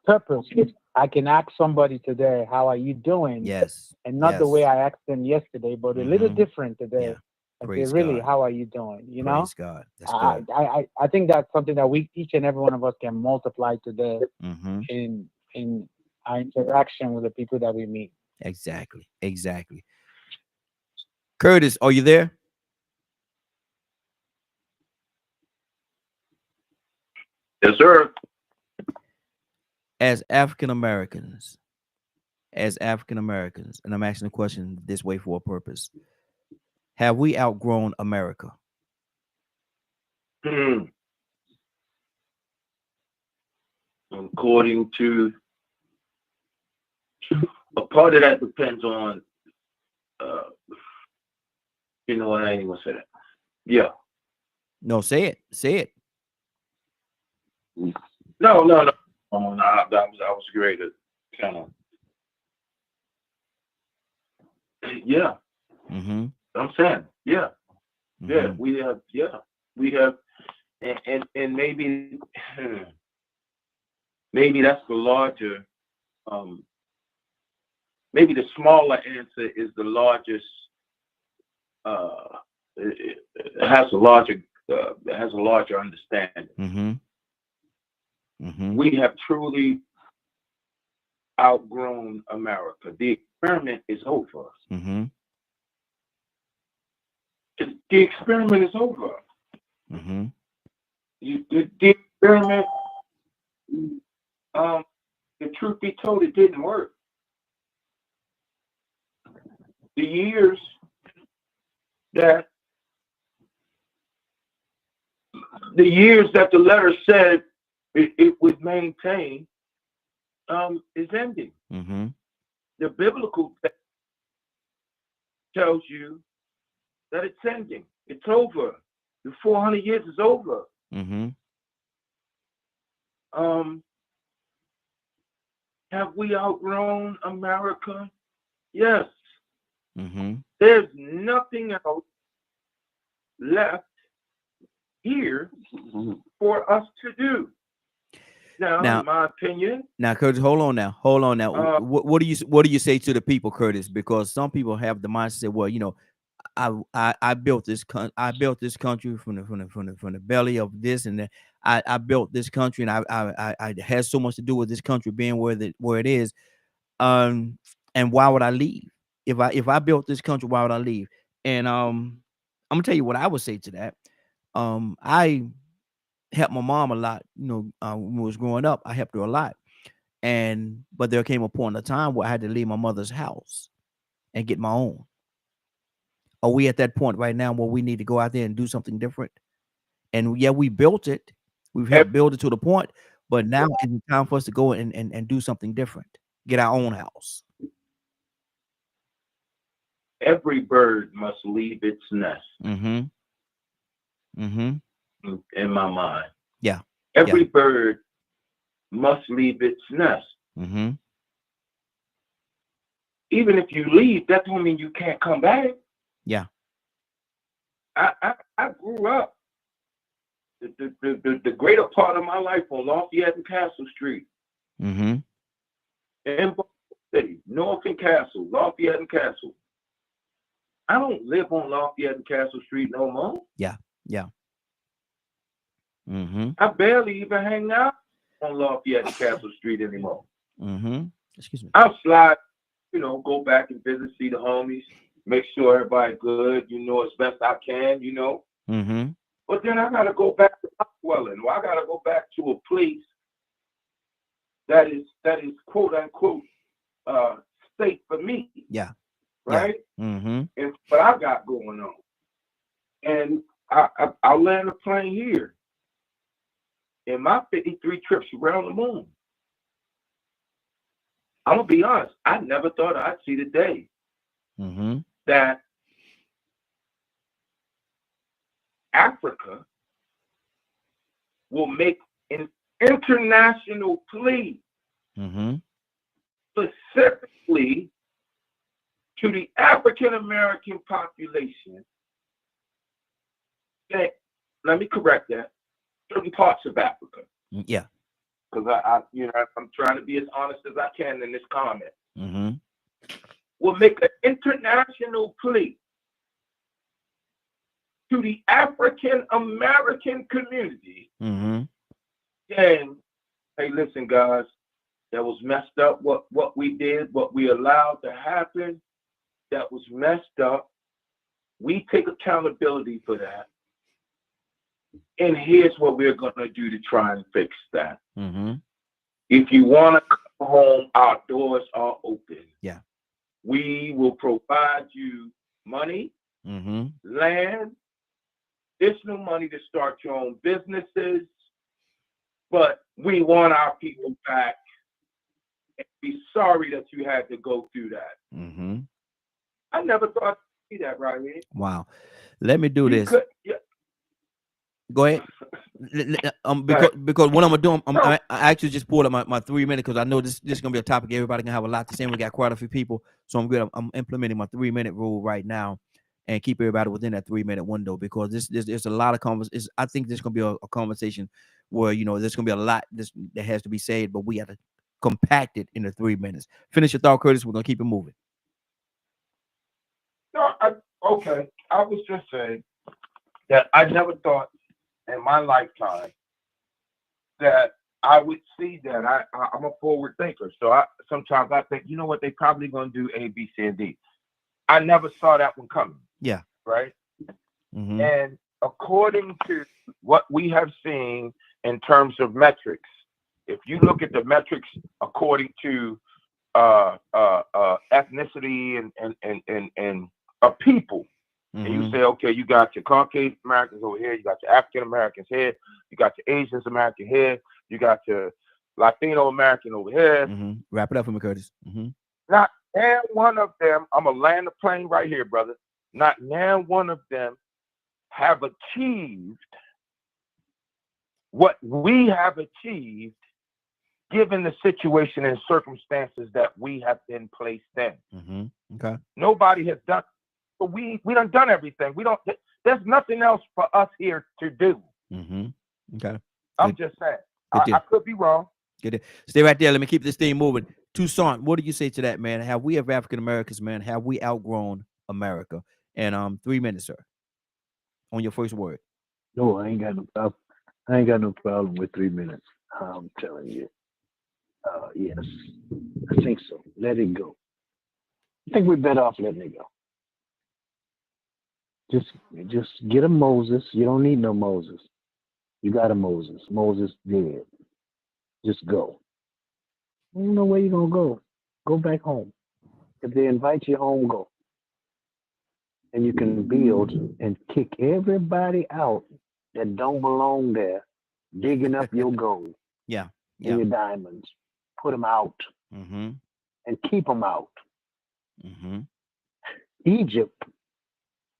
purpose. I can ask somebody today, how are you doing? Yes. And not the way I asked them yesterday, but a little different today. Yeah. And Praise say, really, God. how are you doing? Praise God. That's good. I think that's something that each and every one of us can multiply today Mm-hmm. in our interaction with the people that we meet. Exactly. Curtis, are you there? Yes, sir. As African Americans, and I'm asking the question this way for a purpose. Have we outgrown America? According to a part of that depends on, I ain't even gonna say that. Yeah. No, say it. No. I was great at kind of. Yeah. Mm-hmm. I'm saying, yeah. Mm-hmm. Yeah, we have, and maybe that's the larger, maybe the smaller answer is the largest, it has a larger understanding. Mm-hmm. Mm-hmm. We have truly outgrown America. The experiment is over. Mm-hmm. The experiment is over. Mm-hmm. The experiment, the truth be told, it didn't work. The years that the letter said it would maintain is ending. Mm-hmm. The biblical text tells you that it's ending. It's over. The 400 years is over. Mm-hmm. Have we outgrown America? Yes. Mm-hmm. There's nothing else left here for us to do. Now, in my opinion. Now, Curtis, hold on now. What do you say to the people, Curtis? Because some people have the mindset, well, I built this country from the belly of this and that. I built this country, and I had so much to do with this country being where it is. And why would I leave? If I built this country, why would I leave? And I'm gonna tell you what I would say to that. I helped my mom a lot, when I was growing up. I helped her a lot. But there came a point in time where I had to leave my mother's house and get my own. Are we at that point right now where we need to go out there and do something different? And yeah, we built it. We've helped build it to the point, but now it's time for us to go and do something different. Get our own house. Every bird must leave its nest. Mm-hmm. Mm-hmm. In my mind. Yeah. Every bird must leave its nest. Mm-hmm. Even if you leave, that don't mean you can't come back. Yeah. I grew up the greater part of my life on Lafayette and Castle Street. Mm-hmm. In Baltimore City, North and Castle, Lafayette and Castle. I don't live on Lafayette and Castle Street no more. Yeah. Yeah. Mm-hmm. I barely even hang out on Lafayette and Castle Street anymore. Mm-hmm. Excuse me. I'll slide, go back and visit, see the homies, make sure everybody good, as best I can, Mm-hmm. But then I gotta go back to my dwelling. I gotta go back to a place that is quote unquote safe for me. Yeah. Right? Yeah. Mm-hmm. And what I got going on. And I'll land a plane here. In my 53 trips around the moon, I'm gonna be honest, I never thought I'd see the day that Africa will make an international plea specifically to the African American population. That, let me correct that, certain parts of Africa. Yeah. Because I'm trying to be as honest as I can in this comment. Mm-hmm. Will make an international plea to the African American community. Mm-hmm. And hey, listen, guys, that was messed up. What we did, what we allowed to happen, that was messed up. We take accountability for that. And here's what we're going to do to try and fix that. Mm-hmm. If you want to come home, our doors are open. Yeah. We will provide you money, land, additional money to start your own businesses. But we want our people back. And be sorry that you had to go through that. Mm-hmm. I never thought to see that, right? Wow. Let me do this. Yeah. Go ahead. Because what I'm gonna do, I actually just pulled up my 3 minutes because I know this is gonna be a topic everybody can have a lot to say. We got quite a few people, so I'm good. I'm implementing my 3 minute rule right now and keep everybody within that 3 minute window because there's a lot of conversation. I think there's gonna be a conversation where there's gonna be a lot that has to be said, but we have to compact it into 3 minutes. Finish your thought, Curtis. We're gonna keep it moving. No, okay. I was just saying that I never thought in my lifetime that I would see that. I'm a forward thinker. So sometimes I think, you know what, they probably going to do A, B, C, and D. I never saw that one coming. Yeah. Right? Mm-hmm. And according to what we have seen in terms of metrics, if you look at the metrics according to ethnicity and a people, and you say, okay, you got your Caucasian Americans over here, you got your African Americans here, you got your Asians American here, you got your Latino American over here. Mm-hmm. Wrap it up for me, Curtis. Not one of them, I'm going to land the plane right here, brother. Not one of them have achieved what we have achieved given the situation and circumstances that we have been placed in. Okay. Nobody has done. But we done everything. There's nothing else for us here to do. Okay. I'm just saying. I could be wrong. Good. Stay right there. Let me keep this thing moving. Toussaint, what do you say to that, man? Have we, as African Americans, man, have we outgrown America? And 3 minutes, sir, on your first word. No, I ain't got no problem. I ain't got no problem with 3 minutes. I'm telling you. Yes, I think so. Let it go. I think we're better off letting it go. Just get a Moses. You don't need no Moses. You got a Moses. Moses dead. Just go. I don't know where you're gonna go. Go back home. If they invite you home, go. And you can build and kick everybody out that don't belong there, digging up your gold. Yeah. And your diamonds. Put them out. And keep them out. Egypt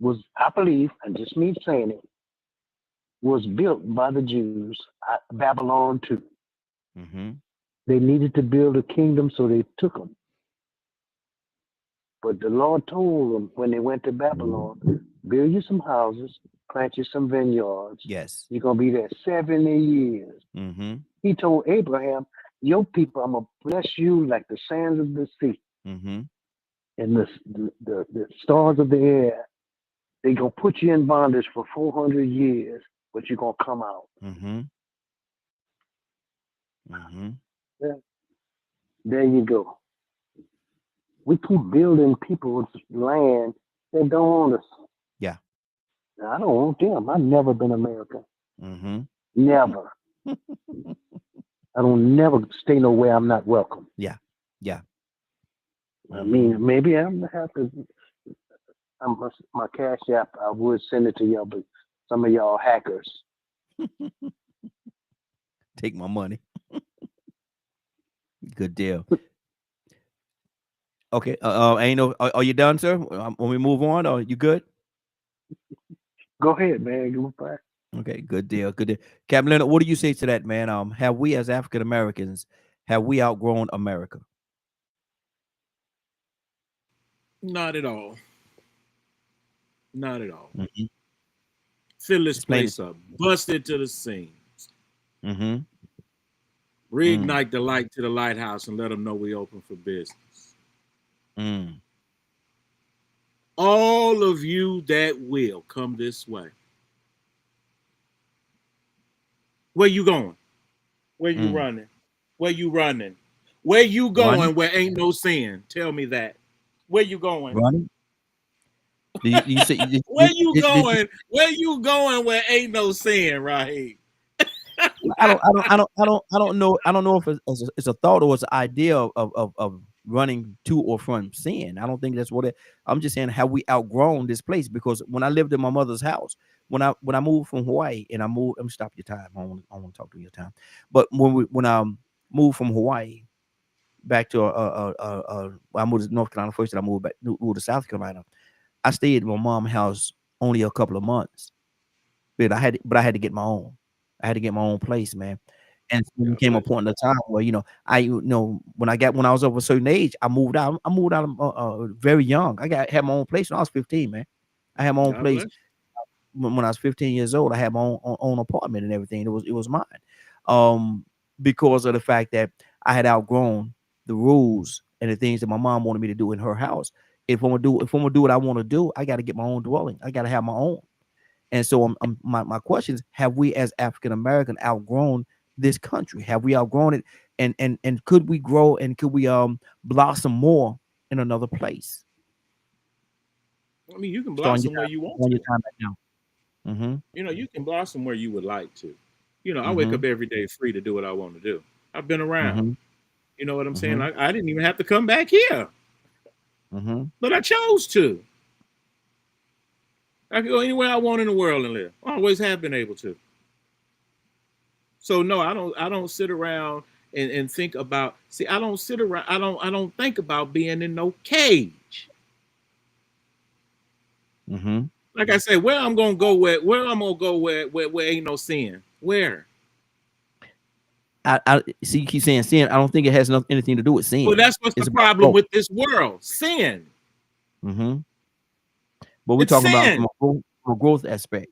was, I believe, and just me saying it, was built by the Jews, Babylon too. They needed to build a kingdom, so they took them. But the Lord told them when they went to Babylon, build you some houses, plant you some vineyards. Yes. You're going to be there 70 years. He told Abraham, your people, I'm going to bless you like the sands of the sea. And the stars of the air. They're going to put you in bondage for 400 years, but you're going to come out. Yeah. There you go. We keep building people's land that don't want us. Yeah. I don't want them. I've never been American. Never. I don't never stay nowhere I'm not welcome. Yeah. Yeah. I mean, maybe I'm gonna have to. My Cash App, I would send it to y'all, but some of y'all hackers. Take my money. Good deal. Okay. Ain't no. Are you done, sir? When we move on, are you good? Go ahead, man. Go back. Okay. Good deal. Good deal. Captain Leonard, what do you say to that, man? Have we as African Americans outgrown America? Not at all. Not at all. Fill this place up. Bust it to the seams. Reignite the light to the lighthouse and let them know we open for business. All of you that will come this way. Where you going? Where you running? Where you running? Where you going? Running? Where ain't no sin? Tell me that. Where you going? Running? You say, where you going? Where you going? Where ain't no sin, right? I don't know if it's a thought or it's an idea of running to or from sin. I don't think that's what I'm just saying. Have we outgrown this place? Because when I lived in my mother's house, when I moved from Hawaii and let me stop your time. I want to talk to your time. But when I moved from Hawaii back to I moved to North Carolina first, and I moved to South Carolina. I stayed at my mom's house only a couple of months, but I had to get my own. I had to get my own place, man. And so came a point in the time where when I was of a certain age, I moved out. I moved out very young. Had my own place when I was 15, man. I had my own place when I was 15 years old. I had my own apartment and everything. It was mine, because of the fact that I had outgrown the rules and the things that my mom wanted me to do in her house. If I'm gonna do what I want to do, I got to get my own dwelling. I got to have my own. And so my question is, have we as African American outgrown this country? Have we outgrown it? And could we grow and could we blossom more in another place? I mean, you can blossom where you want to. Your time right now. You can blossom where you would like to. I wake up every day free to do what I want to do. I've been around. You know what I'm saying? I didn't even have to come back here. But I chose to. I can go anywhere I want in the world and live. I always have been able to. So no, I don't sit around and think about. See, I don't sit around. I don't think about being in no cage. Like I say, where I'm gonna go where ain't no sin. Where? I see you keep saying sin. I don't think it has anything to do with sin. Well, that's what's the problem with this world. Sin. But we're talking about from a growth aspect.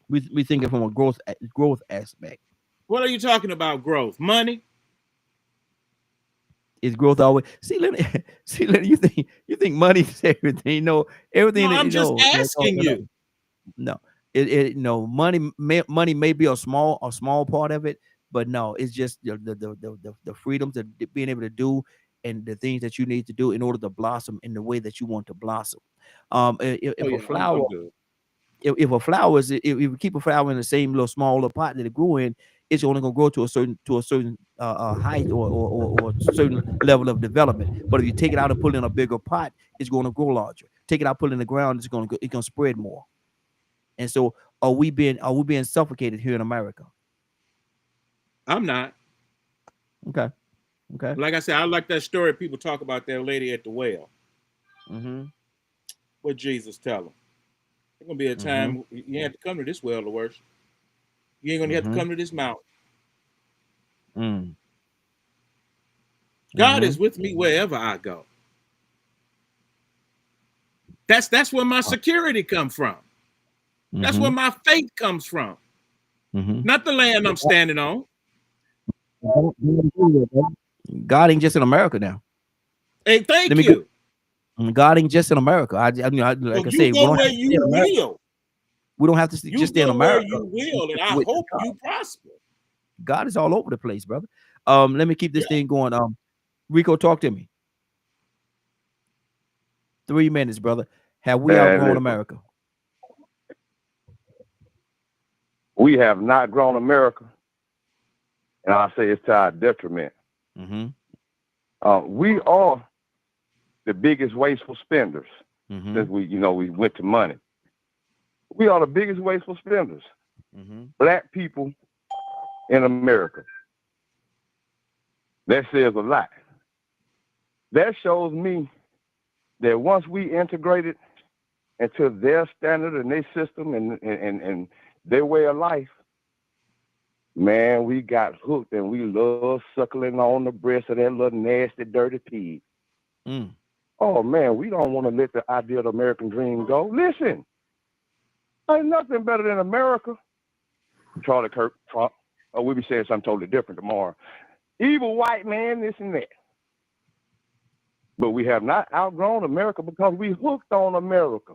We thinking from a growth aspect. What are you talking about? Growth, money? Is growth always? See, Leonard, you think money is everything? No, everything. No, I'm just asking you. No, money may be a small part of it, but no, it's just the freedoms of being able to do and the things that you need to do in order to blossom in the way that you want to blossom. If a flower if you keep a flower in the same little smaller pot that it grew in, it's only going to grow to a certain height or a certain level of development. But if you take it out and put it in a bigger pot, it's going to grow larger. Take it out, put it in the ground, it's going to spread more. And so, are we being suffocated here in America? I'm not. Okay. Like I said, I like that story people talk about that lady at the well. What Jesus tell them? There's gonna be a time you have to come to this well to worship. You ain't gonna have to come to this mountain. God is with me wherever I go. That's where my security comes from. That's where my faith comes from. Not the land I'm standing on. God ain't just in America now. Hey, thank you. God ain't just in America. Like I say, go where you will. We don't have to just stay in America. You will, and I hope you prosper. God is all over the place, brother. Let me keep this thing going. Rico, talk to me. 3 minutes, brother. Have we outgrown America? We have not grown America, and I say it's to our detriment. We are the biggest wasteful spenders since we went to money. We are the biggest wasteful spenders. Black people in America. That says a lot. That shows me that once we integrated into their standard and their system and their way of life, man, we got hooked and we love suckling on the breast of that little nasty, dirty pig. Oh, man, we don't want to let the idea of the American dream go. Listen, there's nothing better than America. Charlie Kirk, Trump. Oh, we'll be saying something totally different tomorrow. Evil white man, this and that. But we have not outgrown America because we hooked on America.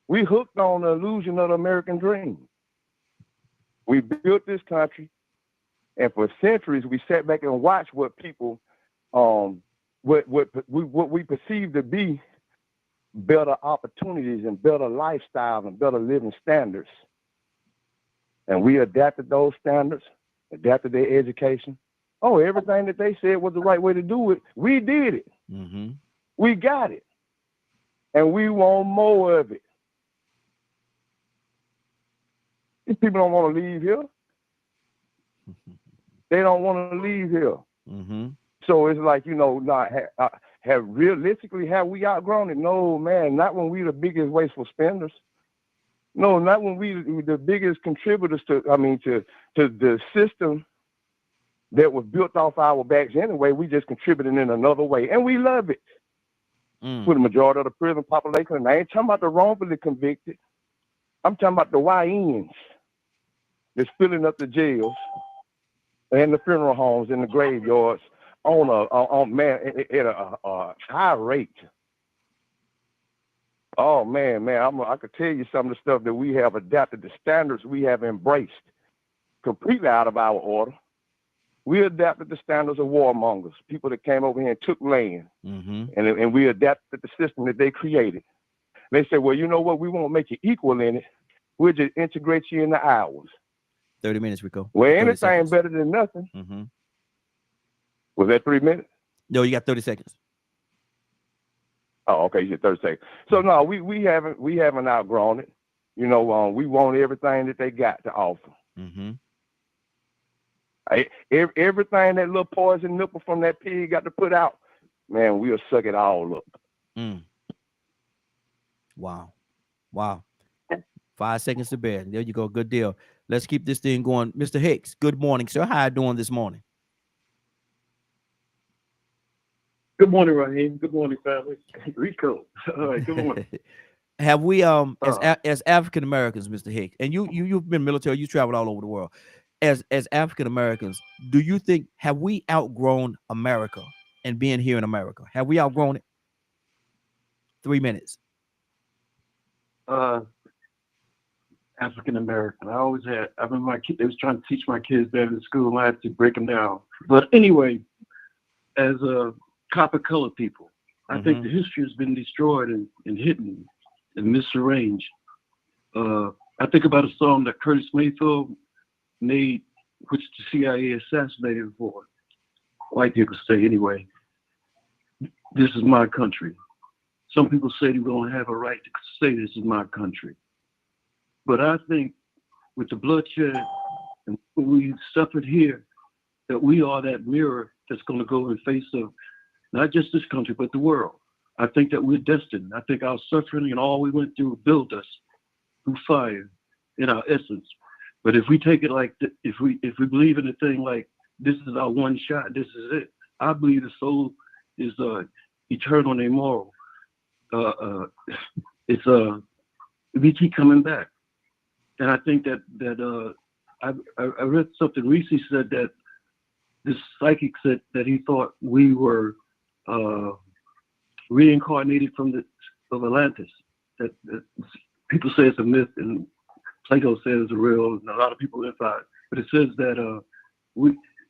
We hooked on the illusion of the American dream. We built this country, and for centuries we sat back and watched what people, what we perceive to be better opportunities and better lifestyles and better living standards. And we adapted those standards, adapted their education. Oh, everything that they said was the right way to do it, we did it. We got it. And we want more of it. These people don't want to leave here. They don't want to leave here. So it's like, realistically, have we outgrown it? No, man, not when we the biggest wasteful spenders. No, not when we the biggest contributors to the system that was built off our backs anyway. We just contributing in another way, and we love it. For the majority of the prison population, and I ain't talking about the wrongfully convicted. I'm talking about the YNs that's filling up the jails and the funeral homes and the graveyards at a high rate. Oh man, I could tell you some of the stuff that we have adapted, the standards we have embraced, completely out of our order. We adapted the standards of warmongers, people that came over here and took land, and we adapted the system that they created. They said, well, you know what? We won't make you equal in it. We'll just integrate you in the hours. 30 minutes, Rico. Well, anything better than nothing. Was that 3 minutes? No, you got 30 seconds. Oh, okay, you said 30 seconds. So no, we haven't outgrown it. We want everything that they got to offer. Everything that little poison nipple from that pig got to put out, man, we'll suck it all up. Wow. 5 seconds to bed. There you go. Good deal. Let's keep this thing going. Mr. Hicks, good morning, sir. How you doing this morning? Good morning, Raheem. Good morning, family. Rico. All right, good morning. Have we as African Americans, Mr. Hicks, and you've been military, you traveled all over the world. As African Americans, do you think have we outgrown America and being here in America? Have we outgrown it? 3 minutes. African American. I remember my kid, they was trying to teach my kids that in school, and I had to break them down. But anyway, as a copper colored people, I think the history has been destroyed and hidden and misarranged. I think about a song that Curtis Mayfield made, which the CIA assassinated him for. White people say anyway, this is my country. Some people say they don't have a right to say this is my country. But I think with the bloodshed and what we suffered here, that we are that mirror that's going to go in face of not just this country, but the world. I think that we're destined. I think our suffering and all we went through built us through fire in our essence. But if we take it like, if we believe in a thing like this is our one shot, this is it, I believe the soul is eternal and immoral. It's we keep coming back, and I think that I read something recently said that this psychic said that he thought we were reincarnated from of Atlantis. That people say it's a myth, and Plato says it's real, and a lot of people inside. But it says that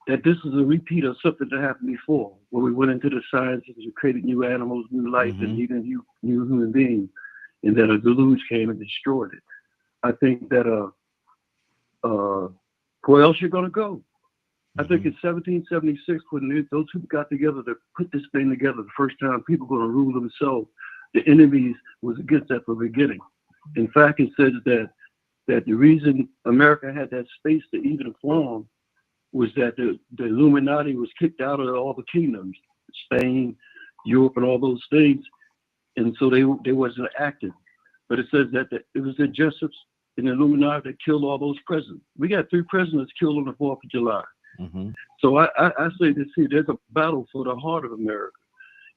that this is a repeat of something that happened before, where we went into the sciences, we created new animals, new life, and even new human beings, and that a deluge came and destroyed it. I think that where else you're gonna go? I think in 1776, when those two got together to put this thing together the first time, people were going to rule themselves. The enemies was against that from the beginning. In fact, it says that the reason America had that space to even form was that the Illuminati was kicked out of all the kingdoms, Spain, Europe, and all those things, and so they wasn't active. But it says that it was the Jesuits and the Illuminati that killed all those presidents. We got 3 presidents killed on the 4th of July. So I say this here, there's a battle for the heart of America.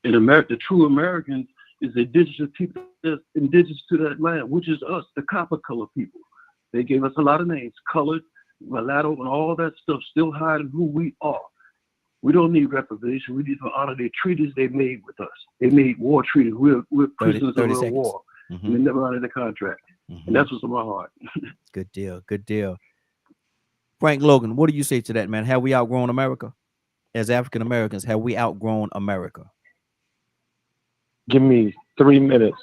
In America, the true Americans is the indigenous people that's indigenous to that land, which is us, the copper color people. They gave us a lot of names, colored, mulatto, and all that stuff, still hiding who we are. We don't need reparation. We need to honor the treaties they made with us. They made war treaties. We're prisoners of the war. And they never honored the contract. And that's what's in my heart. Good deal. Good deal. Frank Logan, what do you say to that, man? Have we outgrown America? As African Americans, have we outgrown America? Give me 3 minutes,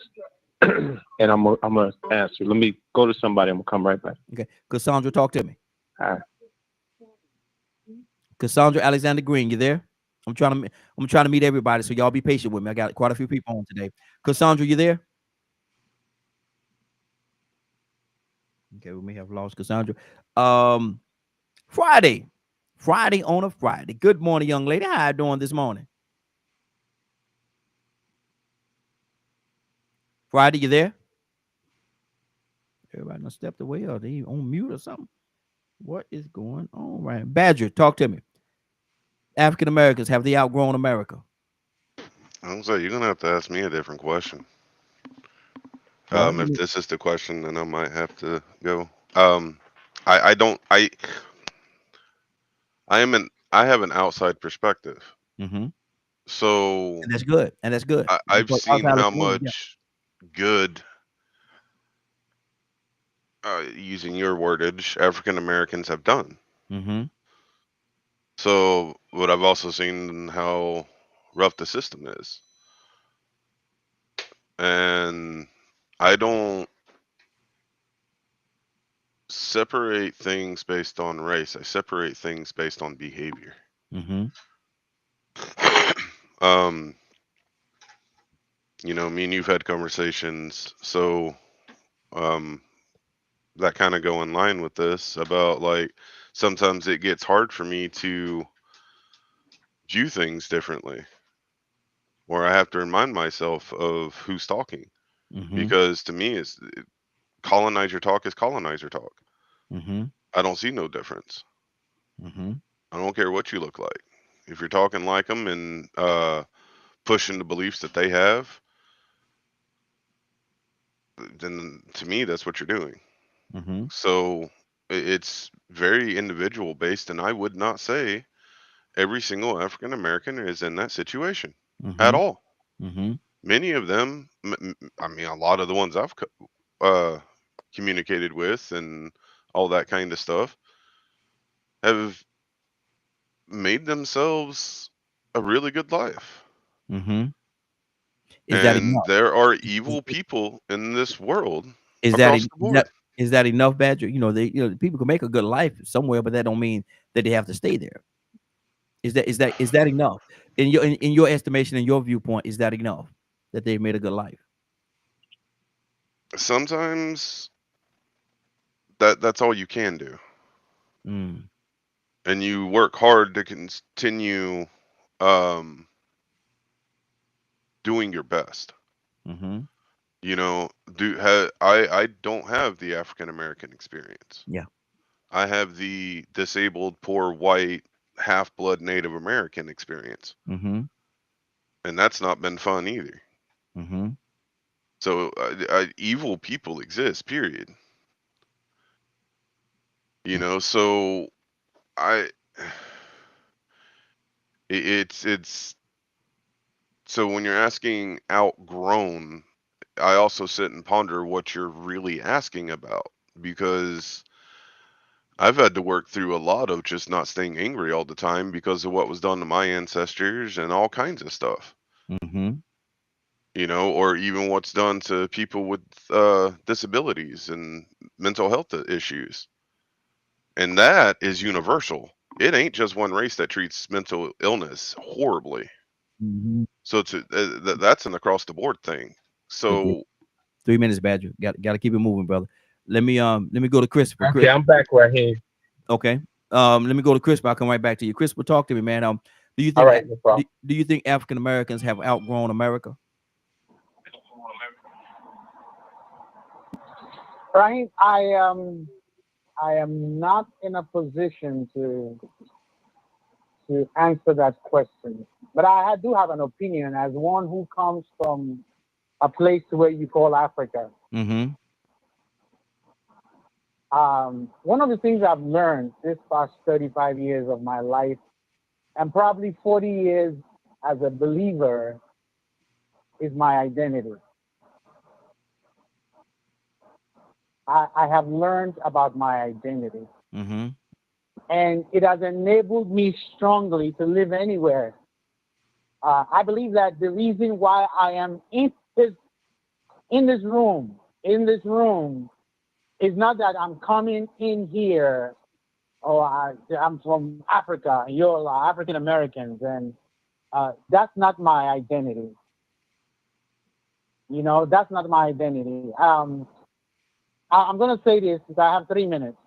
and I'm gonna answer. Let me go to somebody. I'm gonna come right back. Okay, Cassandra, talk to me. All right. Cassandra Alexander Green, you there? I'm trying to meet everybody, so y'all be patient with me. I got quite a few people on today. Cassandra, you there? Okay, we may have lost Cassandra. Friday on a Friday. Good morning, young lady. How you doing this morning? Friday, you there? Everybody done stepped away, or they on mute or something. What is going on? Right, Badger, talk to me. African Americans, have they outgrown America? I'm sorry, you're gonna have to ask me a different question. If this is the question, then I might have to go. I have an outside perspective. So and that's good. And that's good. I've seen how much good, using your wordage, African Americans have done. So, but I've also seen how rough the system is. And I don't separate things based on race. I separate things based on behavior. You know, me and you've had conversations, so that kind of go in line with this about, like, sometimes it gets hard for me to view things differently, or I have to remind myself of who's talking, because to me, colonizer talk is colonizer talk. I don't see no difference. I don't care what you look like. If you're talking like them and pushing the beliefs that they have, then to me, that's what you're doing. So it's very individual based, and I would not say every single African American is in that situation at all. Many of them, I mean, a lot of the ones I've communicated with and all that kind of stuff have made themselves a really good life. Is that enough? There are evil people in this world. Is that enough, Badger? You know, people can make a good life somewhere, but that don't mean that they have to stay there. Is that enough in your estimation, in your viewpoint? Is that enough that they've made a good life? Sometimes that's all you can do, and you work hard to continue doing your best. You know, I don't have the African American experience. Yeah, I have the disabled, poor, white, half-blood Native American experience. Mm-hmm. And that's not been fun either. Mm-hmm. So evil people exist, period. You know, so it's so when you're asking outgrown, I also sit and ponder what you're really asking about, because I've had to work through a lot of just not staying angry all the time because of what was done to my ancestors and all kinds of stuff. Mm-hmm. You know, or even what's done to people with disabilities and mental health issues. And that is universal. It ain't just one race that treats mental illness horribly. Mm-hmm. So that's an across the board thing. So 3 minutes, Badger. Got to keep it moving, brother. Let me go to Christopher. Okay, I'm back right here. Okay. Let me go to Christopher. I'll come right back to you. Christopher, talk to me, man. Do you think All right, no problem. do you think African Americans have outgrown America? Right. I am not in a position to answer that question, but I do have an opinion as one who comes from a place where you call Africa. Mm-hmm. One of the things I've learned this past 35 years of my life, and probably 40 years as a believer, is my identity. I have learned about my identity. Mm-hmm. And it has enabled me strongly to live anywhere. I believe that the reason why I am in this room, is not that I'm coming in here, or I'm from Africa, and you're African Americans, and that's not my identity. You know, that's not my identity. I'm going to say this because I have 3 minutes.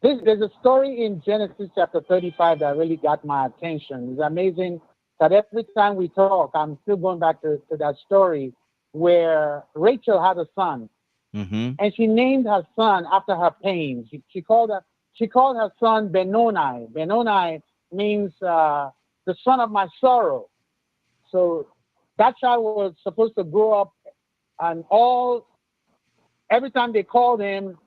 There's a story in Genesis chapter 35 that really got my attention. It's amazing that every time we talk, I'm still going back to that story where Rachel had a son, mm-hmm. and she named her son after her pain. She called her son Benoni. Benoni means the son of my sorrow. So that child was supposed to grow up, and every time they called him,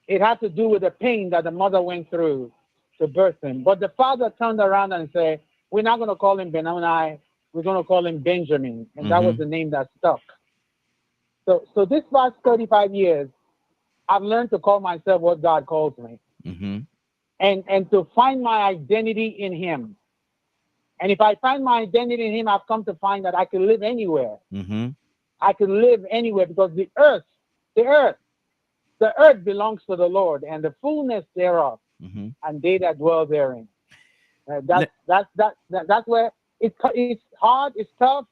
it had to do with the pain that the mother went through to birth him. But the father turned around and said, we're not going to call him Benoni, we're going to call him Benjamin. And that was the name that stuck. So this past 35 years, I've learned to call myself what God calls me. Mm-hmm. And to find my identity in him. And if I find my identity in him, I've come to find that I can live anywhere. Mm-hmm. I can live anywhere because the earth belongs to the Lord and the fullness thereof, mm-hmm. and they that dwell therein. That's where it's hard, it's tough,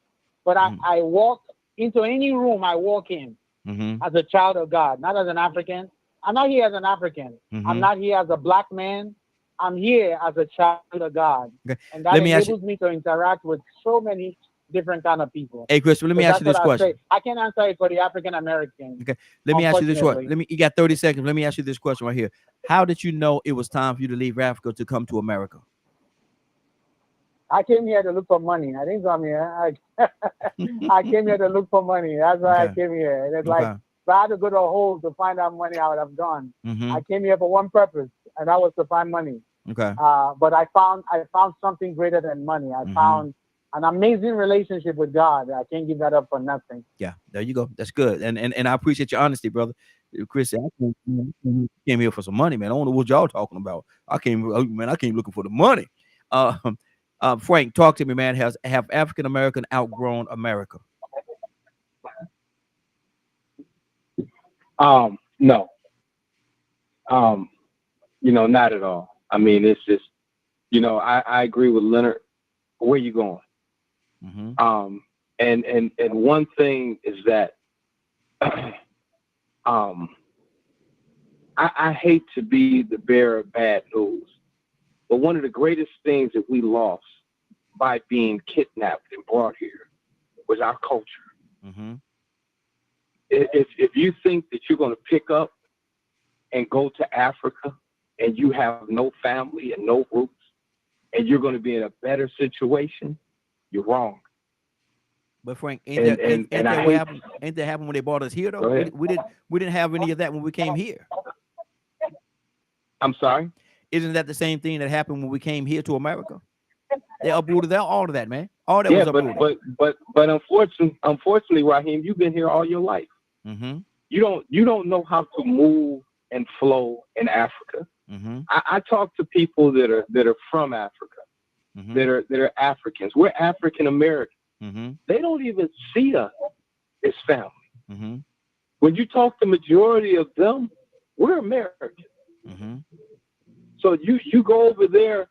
but I walk into any room I walk in mm-hmm. as a child of God, not as an African. I'm not here as an African. Mm-hmm. I'm not here as a black man. I'm here as a child of God. Okay. And that enables me to interact with so many different kind of people. Hey, Christopher, let me ask you this question. I can't answer it for the African American. Okay, let me ask you this one. You got 30 seconds. Let me ask you this question right here. How did you know it was time for you to leave Africa to come to America? I came here to look for money. I didn't come here. I came here to look for money. That's why I came here. And it's like, if I had to go to a hole to find out money, I would have gone. Mm-hmm. I came here for one purpose, and that was to find money. Okay. But I found something greater than money. I found an amazing relationship with God. I can't give that up for nothing. Yeah, there you go. That's good. And I appreciate your honesty, brother. Chris, I came here for some money, man. I don't know what y'all talking about. I came looking for the money. Frank, talk to me, man. Have African American outgrown America? No. Not at all. I mean, it's just, I agree with Leonard. Where you going? Mm-hmm. And one thing is that I hate to be the bearer of bad news, but one of the greatest things that we lost by being kidnapped and brought here was our culture. Mm-hmm. If you think that you're going to pick up and go to Africa and you have no family and no roots, and you're going to be in a better situation, you're wrong. But Frank, ain't that happened when they brought us here though? We didn't have any of that when we came here. I'm sorry? Isn't that the same thing that happened when we came here to America? They uprooted all of that, man. All that was uprooted. But unfortunately, Raheem, you've been here all your life. Mm-hmm. You don't know how to move and flow in Africa. Mm-hmm. I talk to people that are from Africa, mm-hmm. that are Africans. We're African Americans. Mm-hmm. They don't even see us as family. Mm-hmm. When you talk to majority of them, we're Americans. Mm-hmm. So you go over there,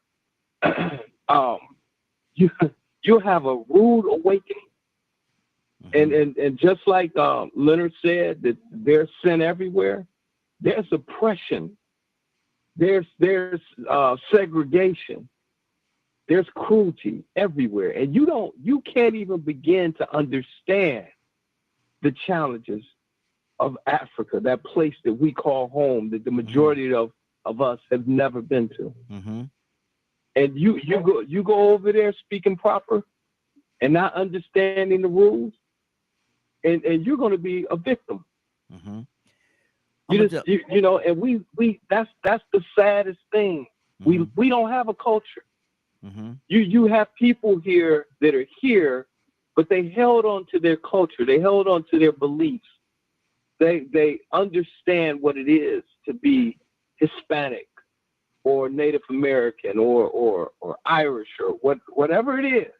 you'll have a rude awakening. Mm-hmm. And just like Leonard said, that there's sin everywhere, there's oppression, there's segregation, there's cruelty everywhere, and you can't even begin to understand the challenges of Africa, that place that we call home, that the majority of us have never been to. Mm-hmm. And you go over there speaking proper and not understanding the rules, and you're going to be a victim. Mm-hmm. You know, and we that's the saddest thing. Mm-hmm. We don't have a culture. Mm-hmm. You have people here that are here, but they held on to their culture. They held on to their beliefs. They understand what it is to be Hispanic or Native American or Irish or whatever it is.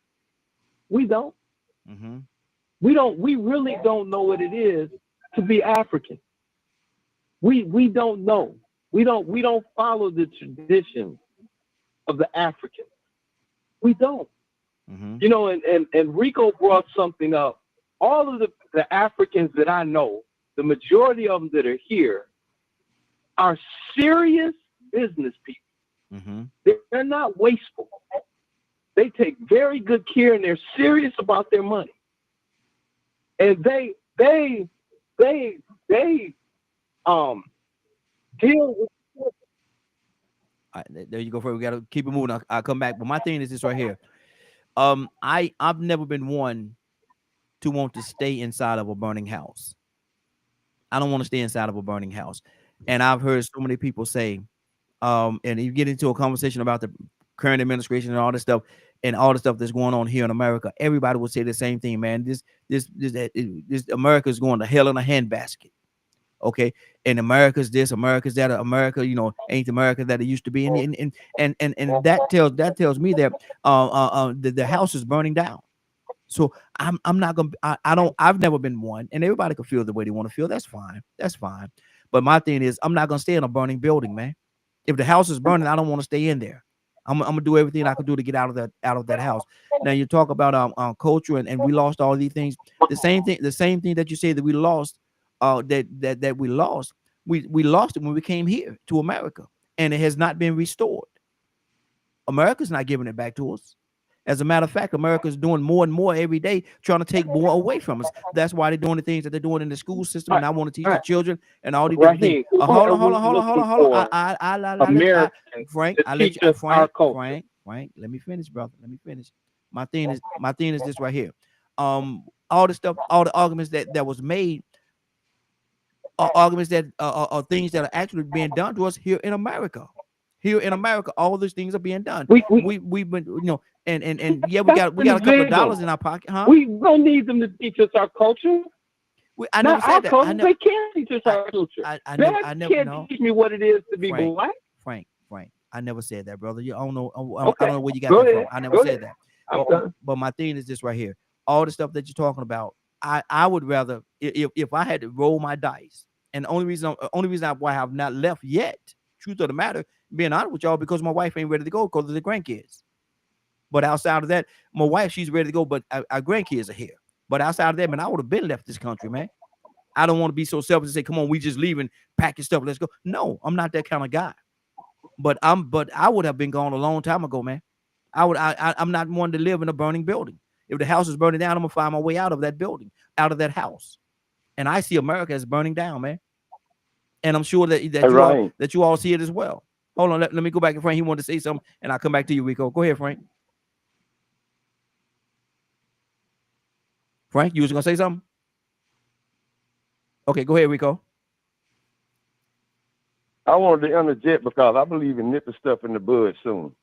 We don't. Mm-hmm. We really don't know what it is to be African. We don't know. We don't follow the traditions of the Africans. We don't. Mm-hmm. You know, and Rico brought something up. All of the Africans that I know, the majority of them that are here, are serious business people. Mm-hmm. They're not wasteful. They take very good care, and they're serious about their money. And they deal with. All right, there you go, Fred. We got to keep it moving. I'll come back. But my thing is this right here. I've never been one to want to stay inside of a burning house. I don't want to stay inside of a burning house. And I've heard so many people say, and you get into a conversation about the current administration and all this stuff that's going on here in America, everybody would say the same thing, man. This America is going to hell in a handbasket. Okay, and America's this, America's that, America, you know, ain't the America that it used to be, and that tells me that the house is burning down. So I'm not gonna, I've never been one, and everybody can feel the way they want to feel. That's fine. But my thing is, I'm not gonna stay in a burning building, man. If the house is burning, I don't want to stay in there. I'm gonna do everything I can do to get out of that house. Now you talk about culture and we lost all these things. The same thing that you say that we lost. That we lost it when we came here to America, and it has not been restored. America's not giving it back to us. As a matter of fact, America's doing more and more every day, trying to take more away from us. That's why they're doing the things that they're doing in the school system, and I want to teach the children and all these different things. Hold on. Frank, I let you. Frank, let me finish, brother. Let me finish. My thing is this right here. All the stuff, all the arguments that was made. Arguments that are things that are actually being done to us here in America. Here in America, all these things are being done. We've been, you know, and yeah, we got a couple of dollars in our pocket, huh? We don't need them to teach us our culture. I never said that. They can't teach us our culture. I never can't teach me what it is to be black. Frank, I never said that, brother. I don't know where you got that from. I never said that. But my thing is this right here. All the stuff that you're talking about, I would rather, if I had to roll my dice, and the only reason why I have not left yet, truth of the matter, being honest with y'all, because my wife ain't ready to go because of the grandkids. But outside of that, my wife, she's ready to go, but our grandkids are here. But outside of that, man, I would have been left this country, man. I don't want to be so selfish and say, come on, we just leaving, pack your stuff, let's go. No, I'm not that kind of guy. But I would have been gone a long time ago, man. I'm not one to live in a burning building. If the house is burning down, I'm gonna find my way out of that building, out of that house. And I see America as burning down, man. And I'm sure that you all see it as well. Hold on, let me go back to Frank. He wanted to say something, and I'll come back to you, Rico. Go ahead, Frank. Frank, you was gonna say something? Okay, go ahead, Rico. I wanted to interject because I believe in nipping stuff in the bud soon.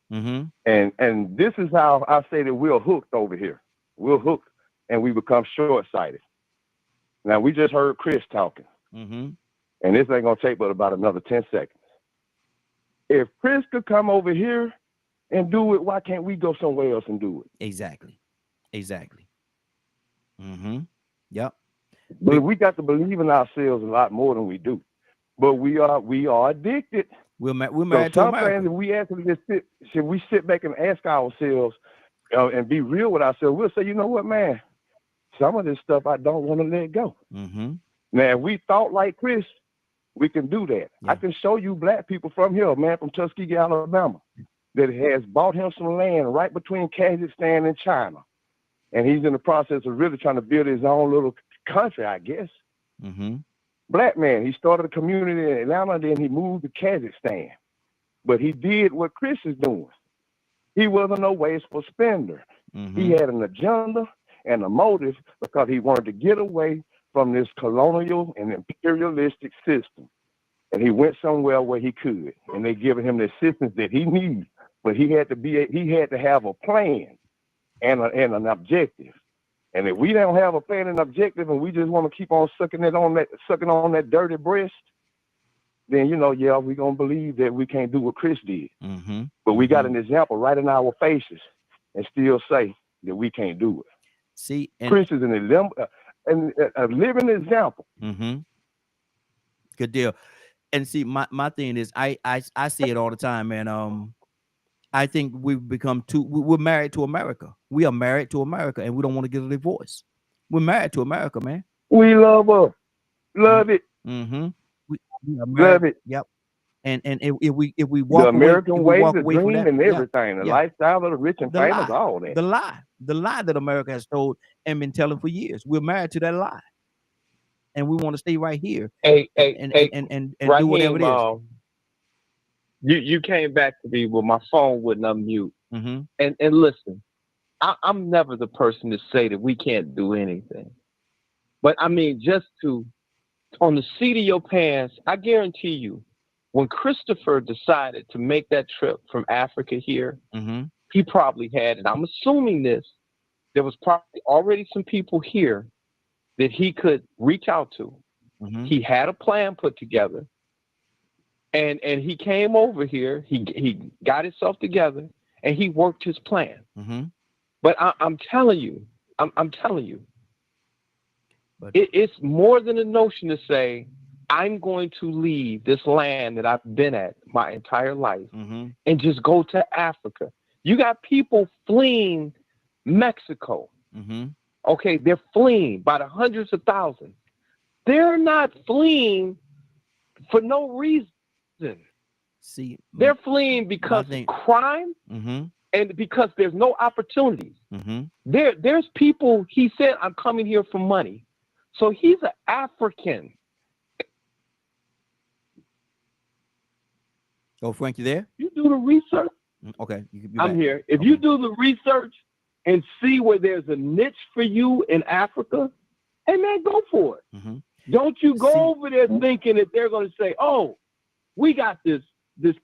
And this is how I say that we're hooked over here. We're hooked and we become short-sighted. Now, we just heard Chris talking. And this ain't going to take but about another 10 seconds. If Chris could come over here and do it, why can't we go somewhere else and do it? Exactly. Yep. But we got to believe in ourselves a lot more than we do. But we are addicted. We're married to America. We actually just should we sit back and ask ourselves and be real with ourselves? We'll say, you know what, man, some of this stuff I don't want to let go. Now, if we thought like Chris, we can do that. I can show you black people from here, man, from Tuskegee, Alabama, that has bought him some land right between Kazakhstan and China. And he's in the process of really trying to build his own little country, I guess. Black man, he started a community in Atlanta, then he moved to Kazakhstan. But he did what Chris is doing. He wasn't no wasteful spender. He had an agenda and a motive because he wanted to get away from this colonial and imperialistic system. And he went somewhere where he could. And they given him the assistance that he needs. But he had to have a plan and an objective. And if we don't have a plan and objective and we just want to keep on sucking on that dirty breast, then, we're going to believe that we can't do what Chris did. But we got an example right in our faces and still say that we can't do it. See, Chris is a living example. Good deal. And see, my thing is, I see it all the time, man. I think we've become we're married to America. We are married to America, and we don't want to get a divorce. We're married to America, man. We love her. Love it. We are married. Love it. Yep. And if we walk the American away, way, the dream, that, and everything, the lifestyle of the rich and famous, lie, all that. The lie that America has told and been telling for years. We're married to that lie, and we want to stay right here. And do whatever it is. You came back to me when my phone wouldn't unmute. And listen, I'm never the person to say that we can't do anything. But I mean, just on the seat of your pants, I guarantee you, when Christopher decided to make that trip from Africa here, he probably had, and I'm assuming this, there was probably already some people here that he could reach out to. He had a plan put together. And he came over here, he got himself together, and he worked his plan. But I'm telling you, it's more than a notion to say, I'm going to leave this land that I've been at my entire life and just go to Africa. You got people fleeing Mexico. Okay, they're fleeing by the hundreds of thousands. They're not fleeing for no reason. See, they're fleeing because of crime and because there's no opportunities. There's people, he said, I'm coming here for money. So he's an African. Oh, Frank, you there? You do the research. Okay. I'm here. If you do the research and see where there's a niche for you in Africa, hey, man, go for it. Don't you go over there thinking that they're going to say, oh, we got this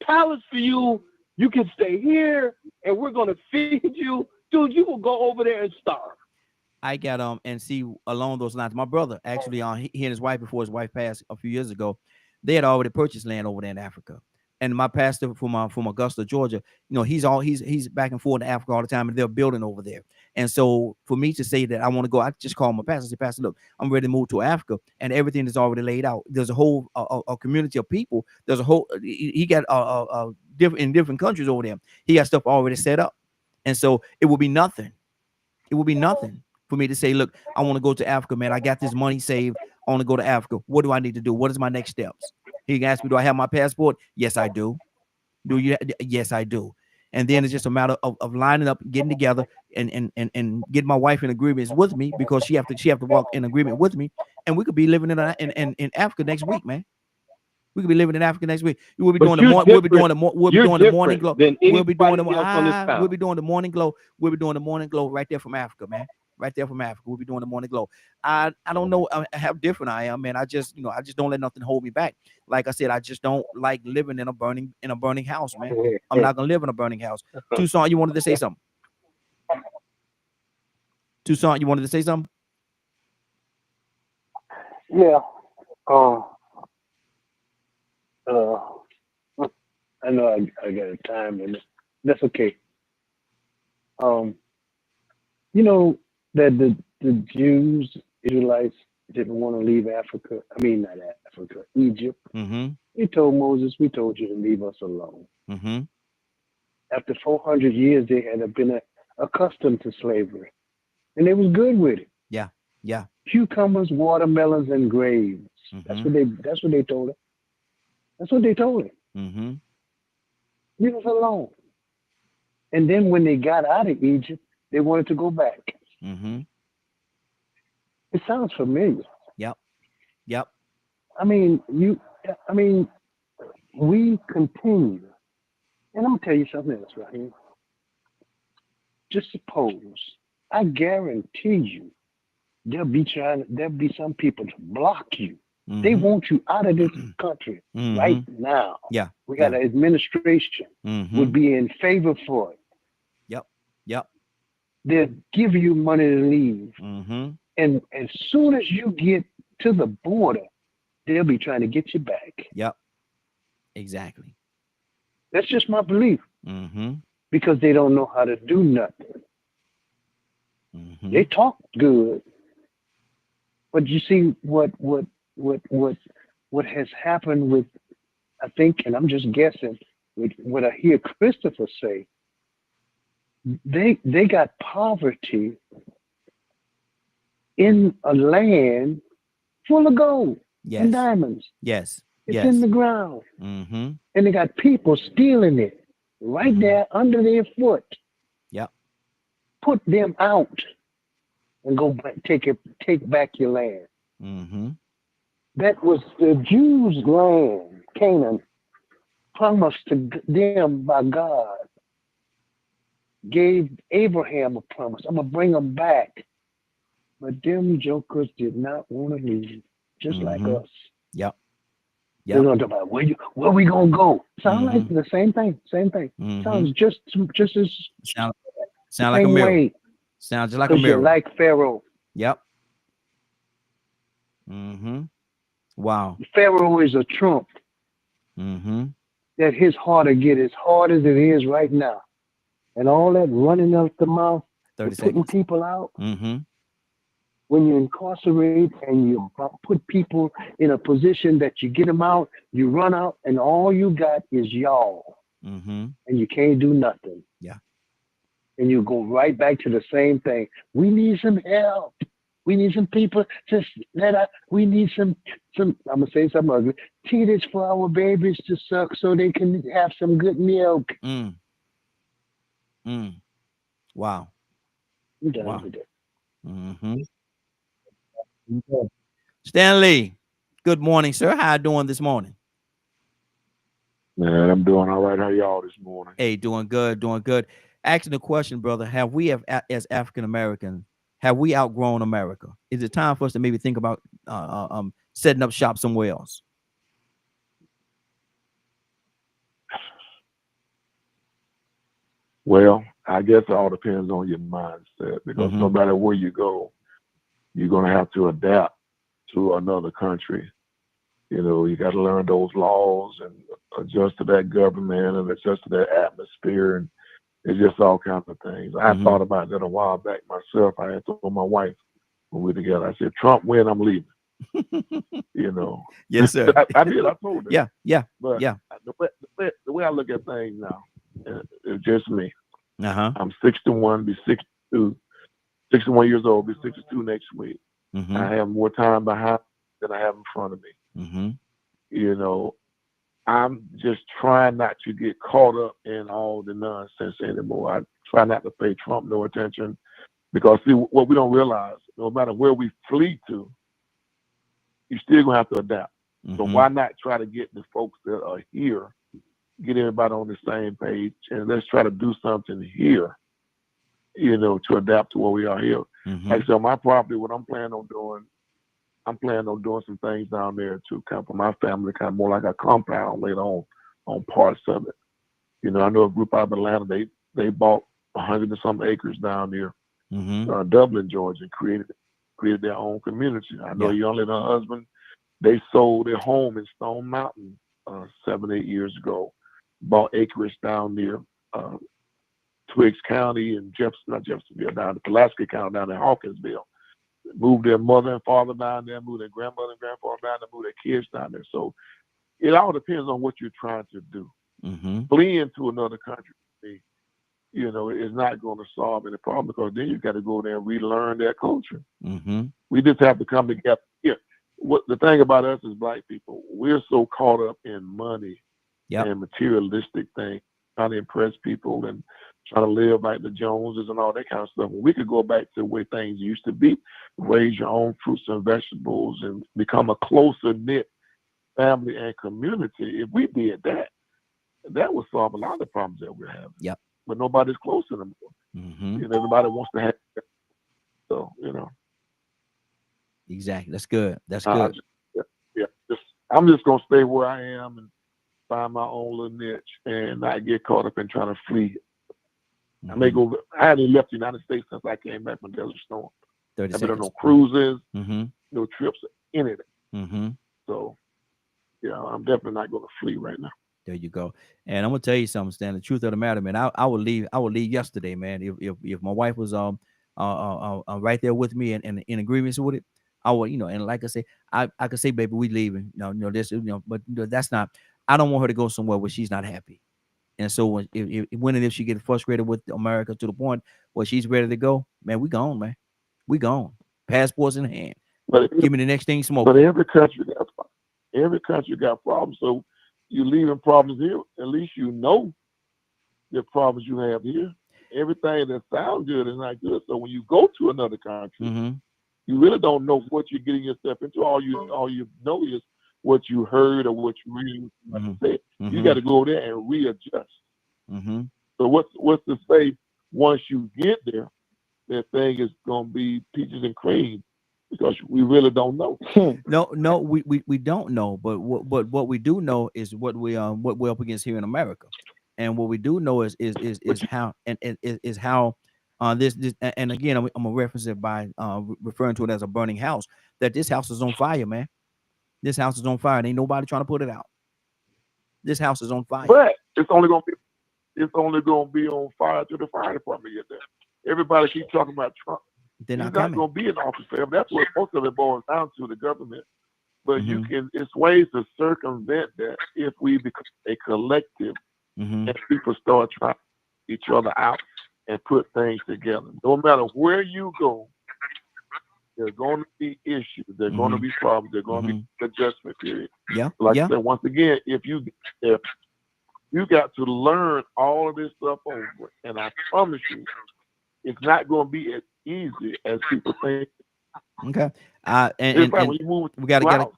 palace for you. You can stay here and we're going to feed you. Dude, you will go over there and starve. I got and see along those lines. My brother actually he and his wife, before his wife passed a few years ago, they had already purchased land over there in Africa. And my pastor from Augusta, Georgia, he's back and forth in Africa all the time, and they're building over there. And so for me to say that I want to go, I just call my pastor and say, Pastor, look, I'm ready to move to Africa, and everything is already laid out. There's a whole a community of people. There's a whole he got different countries over there. He got stuff already set up, and so it will be nothing. It will be nothing for me to say, look, I want to go to Africa, man. I got this money saved. I want to go to Africa. What do I need to do? What is my next steps? He can ask me, do I have my passport? Yes, I do. Do you? Yes, I do. And then it's just a matter of lining up, getting together, and getting my wife in agreement with me, because she have to walk in agreement with me, and we could be living in Africa next week, man. We could be living in Africa next week. We'll be doing the morning. We'll be doing the morning glow. We'll be doing the We'll be doing the morning glow. We'll be doing the morning glow right there from Africa, man. Right there from Africa. We'll be doing the morning glow. I don't know how different I am, man. I just don't let nothing hold me back. Like I said, I just don't like living in a burning house, man. I'm not gonna live in a burning house. Tucson, you wanted to say something? Tucson, you wanted to say something? Yeah. I know I got a time limit. That's okay. You know that the Jews, Israelites didn't want to leave Africa. I mean, not Africa, Egypt. They told Moses, "We told you to leave us alone." After 400 years, they had been accustomed to slavery, and they was good with it. Yeah. Cucumbers, watermelons, and grapes. That's what they told him. That's what they told him. Leave us alone. And then when they got out of Egypt, they wanted to go back. It sounds familiar. Yep. I mean, we continue. And I'm gonna tell you something else, Raheem. Just suppose, I guarantee you, there'll be some people to block you. They want you out of this country right now. Yeah. We got an administration would be in favor for it. Yep. They'll give you money to leave. And as soon as you get to the border, they'll be trying to get you back. Yep. Exactly. That's just my belief. Because they don't know how to do nothing. They talk good. But you see what has happened with, I think, and I'm just guessing, with what I hear Christopher say, they got poverty in a land full of gold and diamonds. Yes. It's in the ground. And they got people stealing it right there under their foot. Yep. Put them out and go back, take back your land. That was the Jews' land, Canaan, promised to them by God. Gave Abraham a promise. I'm going to bring them back. But them jokers did not want to leave, just like us. Yep. They're going to talk about where we going to go. Sound like the same thing. Sounds just as sound like a mirror. Sounds just like a mirror. Like Pharaoh. Yep. Wow. Pharaoh is a trump. That his heart will get as hard as it is right now. And all that running out the mouth, putting people out. When you incarcerate and you put people in a position that you get them out, you run out, and all you got is y'all. And you can't do nothing. Yeah. And you go right back to the same thing. We need some help. We need some people we need some, I'm going to say something ugly, titties for our babies to suck so they can have some good milk. Wow. I'm done with it. Stanley, good morning, sir. How you doing this morning? Man, I'm doing all right. How y'all this morning? Hey, doing good. Asking the question, brother, have we, as African Americans, have we outgrown America? Is it time for us to maybe think about setting up shop somewhere else? Well, I guess it all depends on your mindset, because no matter where you go, you're going to have to adapt to another country. You know, you got to learn those laws and adjust to that government and adjust to that atmosphere. And it's just all kinds of things. I thought about that a while back myself. I had told my wife when we were together, I said, Trump win, I'm leaving. You know. Yes, sir. I did. I told her. Yeah. But the way I look at things now, it's just me. I'm 61, be 62. 61 years old, be 62 next week. I have more time behind than I have in front of me. You know, I'm just trying not to get caught up in all the nonsense anymore. I try not to pay Trump no attention, because see, what we don't realize, no matter where we flee to, you're still gonna have to adapt. So why not try to get the folks that are here, get everybody on the same page, and let's try to do something here, to adapt to where we are here. Like I said, my property, what I'm planning on doing some things down there to kind of for my family, kind of more like a compound later on parts of it. I know a group out of Atlanta, they bought 100 and some acres down there, Dublin, Georgia, and created their own community. I know Young and her husband, they sold their home in Stone Mountain 7-8 years ago, bought acreage down near Twiggs County and not Jeffersonville, down to Pulaski County, down in Hawkinsville. Moved their mother and father down there, moved their grandmother and grandfather down there, moved their kids down there. So it all depends on what you're trying to do. Fleeing to another country, is not going to solve any problem, because then you got to go there and relearn their culture. We just have to come together. What the thing about us as Black people, we're so caught up in money and materialistic things, trying to impress people and trying to live like the Joneses and all that kind of stuff. When we could go back to the way things used to be, raise your own fruits and vegetables and become a closer knit family and community. If we did that, that would solve a lot of the problems that we're having. But nobody's close anymore. Everybody wants to have that. So, Exactly. That's good. That's good. I'm just going to stay where I am and find my own little niche and not get caught up in trying to flee. I may go. I haven't left the United States since I came back from Desert Storm. I've been on no cruises, no trips, anything. So, I'm definitely not going to flee right now. There you go. And I'm gonna tell you something, Stan. The truth of the matter, man, I would leave yesterday, man. If my wife was right there with me and in agreement with it, I would, and like I say, I could say, baby, we leaving. This, but that's not. I don't want her to go somewhere where she's not happy. And so when and if she gets frustrated with America to the point where she's ready to go, man, we gone, man. We gone. Passports in hand. But give me the next thing, smoke. But every country got problems. So you leaving problems here, at least the problems you have here. Everything that sounds good is not good. So when you go to another country, you really don't know what you're getting yourself into. All you know is what you heard or what you read. You got to go there and readjust. So what's to say once you get there, that thing is going to be peaches and cream? Because we really don't know. No, we don't know. But what we do know is what we're up against here in America, and what we do know is how is how this and again I'm gonna reference it by referring to it as a burning house. That this house is on fire, man. This house is on fire. And ain't nobody trying to put it out. This house is on fire. But it's only gonna be on fire till the fire department get there. Everybody keeps talking about Trump. They're He's not not coming. going to be in office forever. That's what most of it boils down to, the government. But it's ways to circumvent that if we become a collective and people start trying each other out and put things together. No matter where you go, there's going to be issues. There's going to be problems. There's going to be an adjustment period. Like I said, once again, if you got to learn all of this stuff over, and I promise you, it's not going to be as easy as people think. Okay. And when you move we got to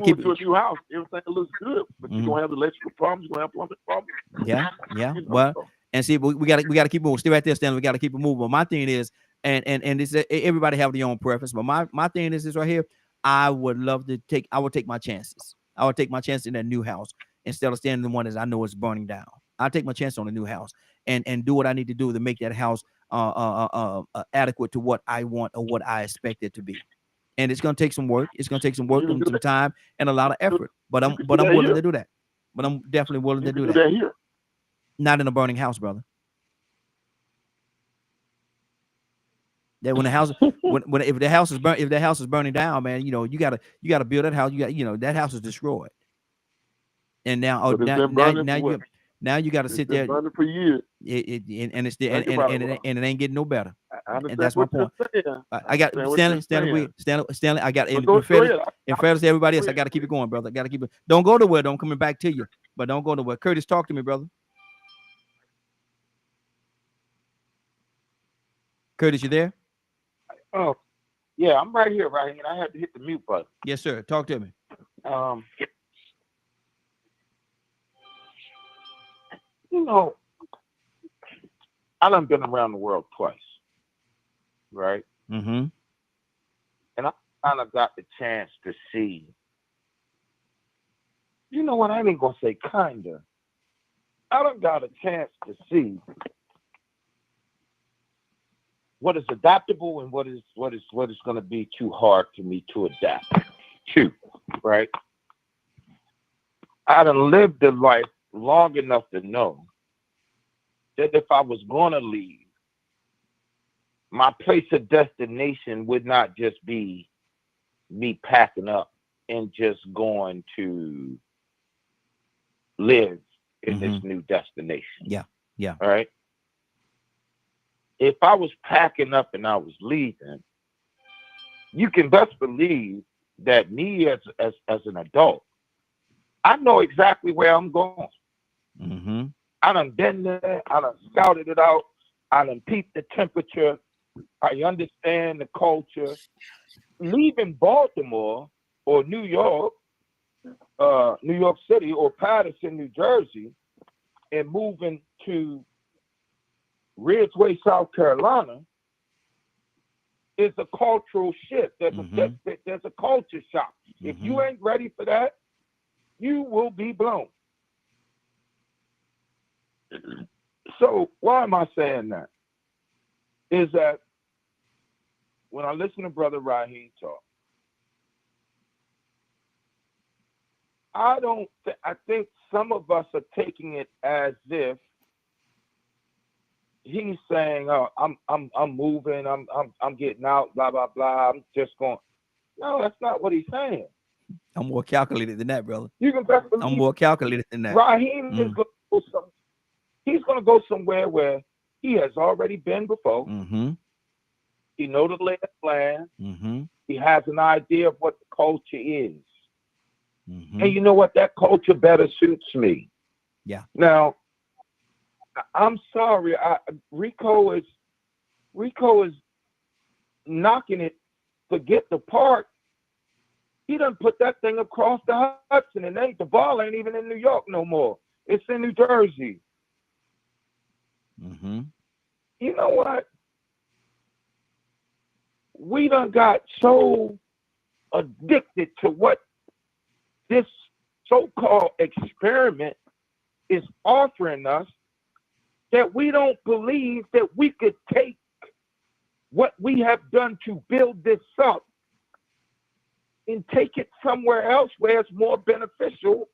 keep it to a new house. Everything looks good, but you're gonna have electrical problems. You're gonna have plumbing problems. Yeah. Well, and see, we got to keep moving. Stay right there, Stanley. We got to keep it moving. But my thing is, and it's everybody have their own preference. But my thing is this right here. I would take my chances. I would take my chance in that new house instead of staying in the one that I know is burning down. I'll take my chance on a new house and do what I need to do to make that house adequate to what I want or what I expect it to be. And it's gonna take some work. It's gonna take some work and some time and a lot of effort. But I'm willing to do that. But I'm definitely willing to do that. Here. Not in a burning house, brother. That when the house if the house is burning down, man, you gotta build that house. That house is destroyed. And now now you got to sit there. Burning for years. It ain't getting no better. And that's my point. I got Stanley. I got in fairness to everybody else. I got to keep it going, brother. I got to keep it. Don't go nowhere. Don't coming back to you. But don't go nowhere. Curtis, talk to me, brother. Curtis, you there? Oh, yeah, I'm right here, right here. I had to hit the mute button. Yes, sir. Talk to me. You know, I done been around the world twice, right? Mm-hmm. And I kind of got the chance to see. You know what? I ain't gonna say kinda. I done got a chance to see what is adaptable and what is going to be too hard for me to adapt to, right? I done lived a life long enough to know that if I was going to leave, my place of destination would not just be me packing up and just going to live in this new destination. Yeah, yeah. All right. If I was packing up and I was leaving, you can best believe that me as an adult, I know exactly where I'm going. Mm-hmm. I done been there. I done scouted it out. I done peeped the temperature. I understand the culture. Leaving Baltimore or New York City or Patterson, New Jersey, and moving to Ridgeway, South Carolina, is a cultural shift. There's a culture shock. If you ain't ready for that, you will be blown. So why am I saying that? Is that when I listen to Brother Raheem talk, I think some of us are taking it as if he's saying, "Oh, I'm moving, I'm getting out, blah blah blah. I'm just going." No, that's not what he's saying. I'm more calculated than that, brother. You can best believe I'm more calculated than that. Raheem is going to go he's going to go somewhere where he has already been before. Mm-hmm. He knows the lay of the land. Mm-hmm. He has an idea of what the culture is. Mm-hmm. And you know what? That culture better suits me. Yeah. Now, I'm sorry. Rico is knocking it. Forget the park. He done put that thing across the Hudson, and the ball ain't even in New York no more. It's in New Jersey. Mm-hmm. You know what? We done got so addicted to what this so-called experiment is offering us that we don't believe that we could take what we have done to build this up and take it somewhere else where it's more beneficial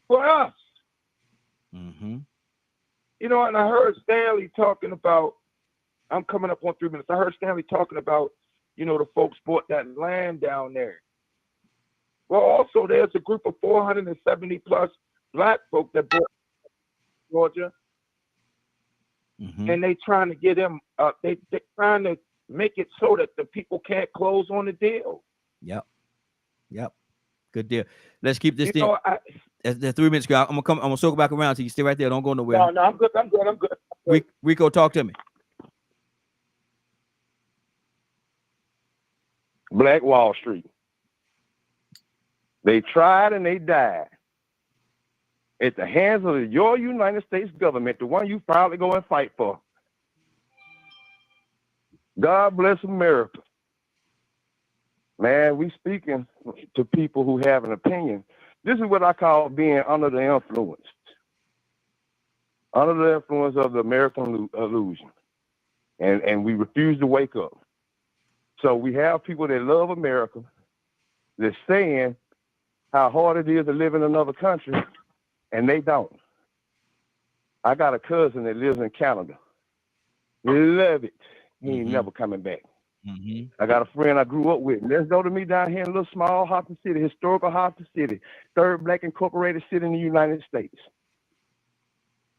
for us. Mm-hmm. You know, and I heard Stanley talking about, I'm coming up on 3 minutes. I heard Stanley talking about, you know, the folks bought that land down there. Well, also there's a group of 470 plus black folk that bought Georgia. Mm-hmm. And they trying to get them, they trying to make it so that the people can't close on the deal. Yep. Good deal. Let's keep this thing. The 3 minutes. I'm gonna circle back around to you. Stay right there. Don't go nowhere. No, I'm good. Rico, talk to me. Black Wall Street. They tried and they died at the hands of your United States government, the one you proudly go and fight for. God bless America. Man, we speaking to people who have an opinion. This is what I call being under the influence. Under the influence of the American illusion. And we refuse to wake up. So we have people that love America that's saying how hard it is to live in another country, and they don't. I got a cousin that lives in Canada. Love it. He ain't never coming back. Mm-hmm. I got a friend I grew up with. Let's go to me down here in a little small Hartford City, historical Hartford City, third black incorporated city in the United States.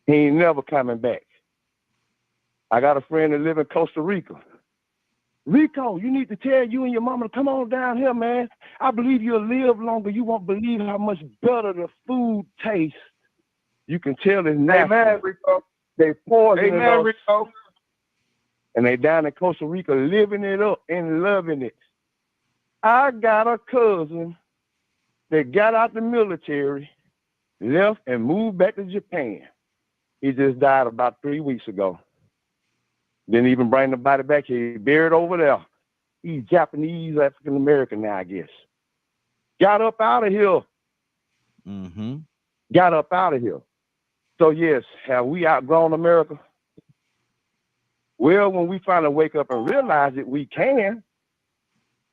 He ain't never coming back. I got a friend that live in Costa Rica. Rico, you need to tell you and your mama to come on down here, man. I believe you'll live longer. You won't believe how much better the food tastes. You can tell it's natural. Amen, Rico. They poison it. Amen, Rico. And they down in Costa Rica living it up and loving it. I got a cousin that got out the military, left and moved back to Japan. He just died about 3 weeks ago. Didn't even bring the body back here. He buried over there. He's Japanese, African American now, I guess. Got up out of here. Mm-hmm. Got up out of here. So yes, have we outgrown America? Well, when we finally wake up and realize that we can,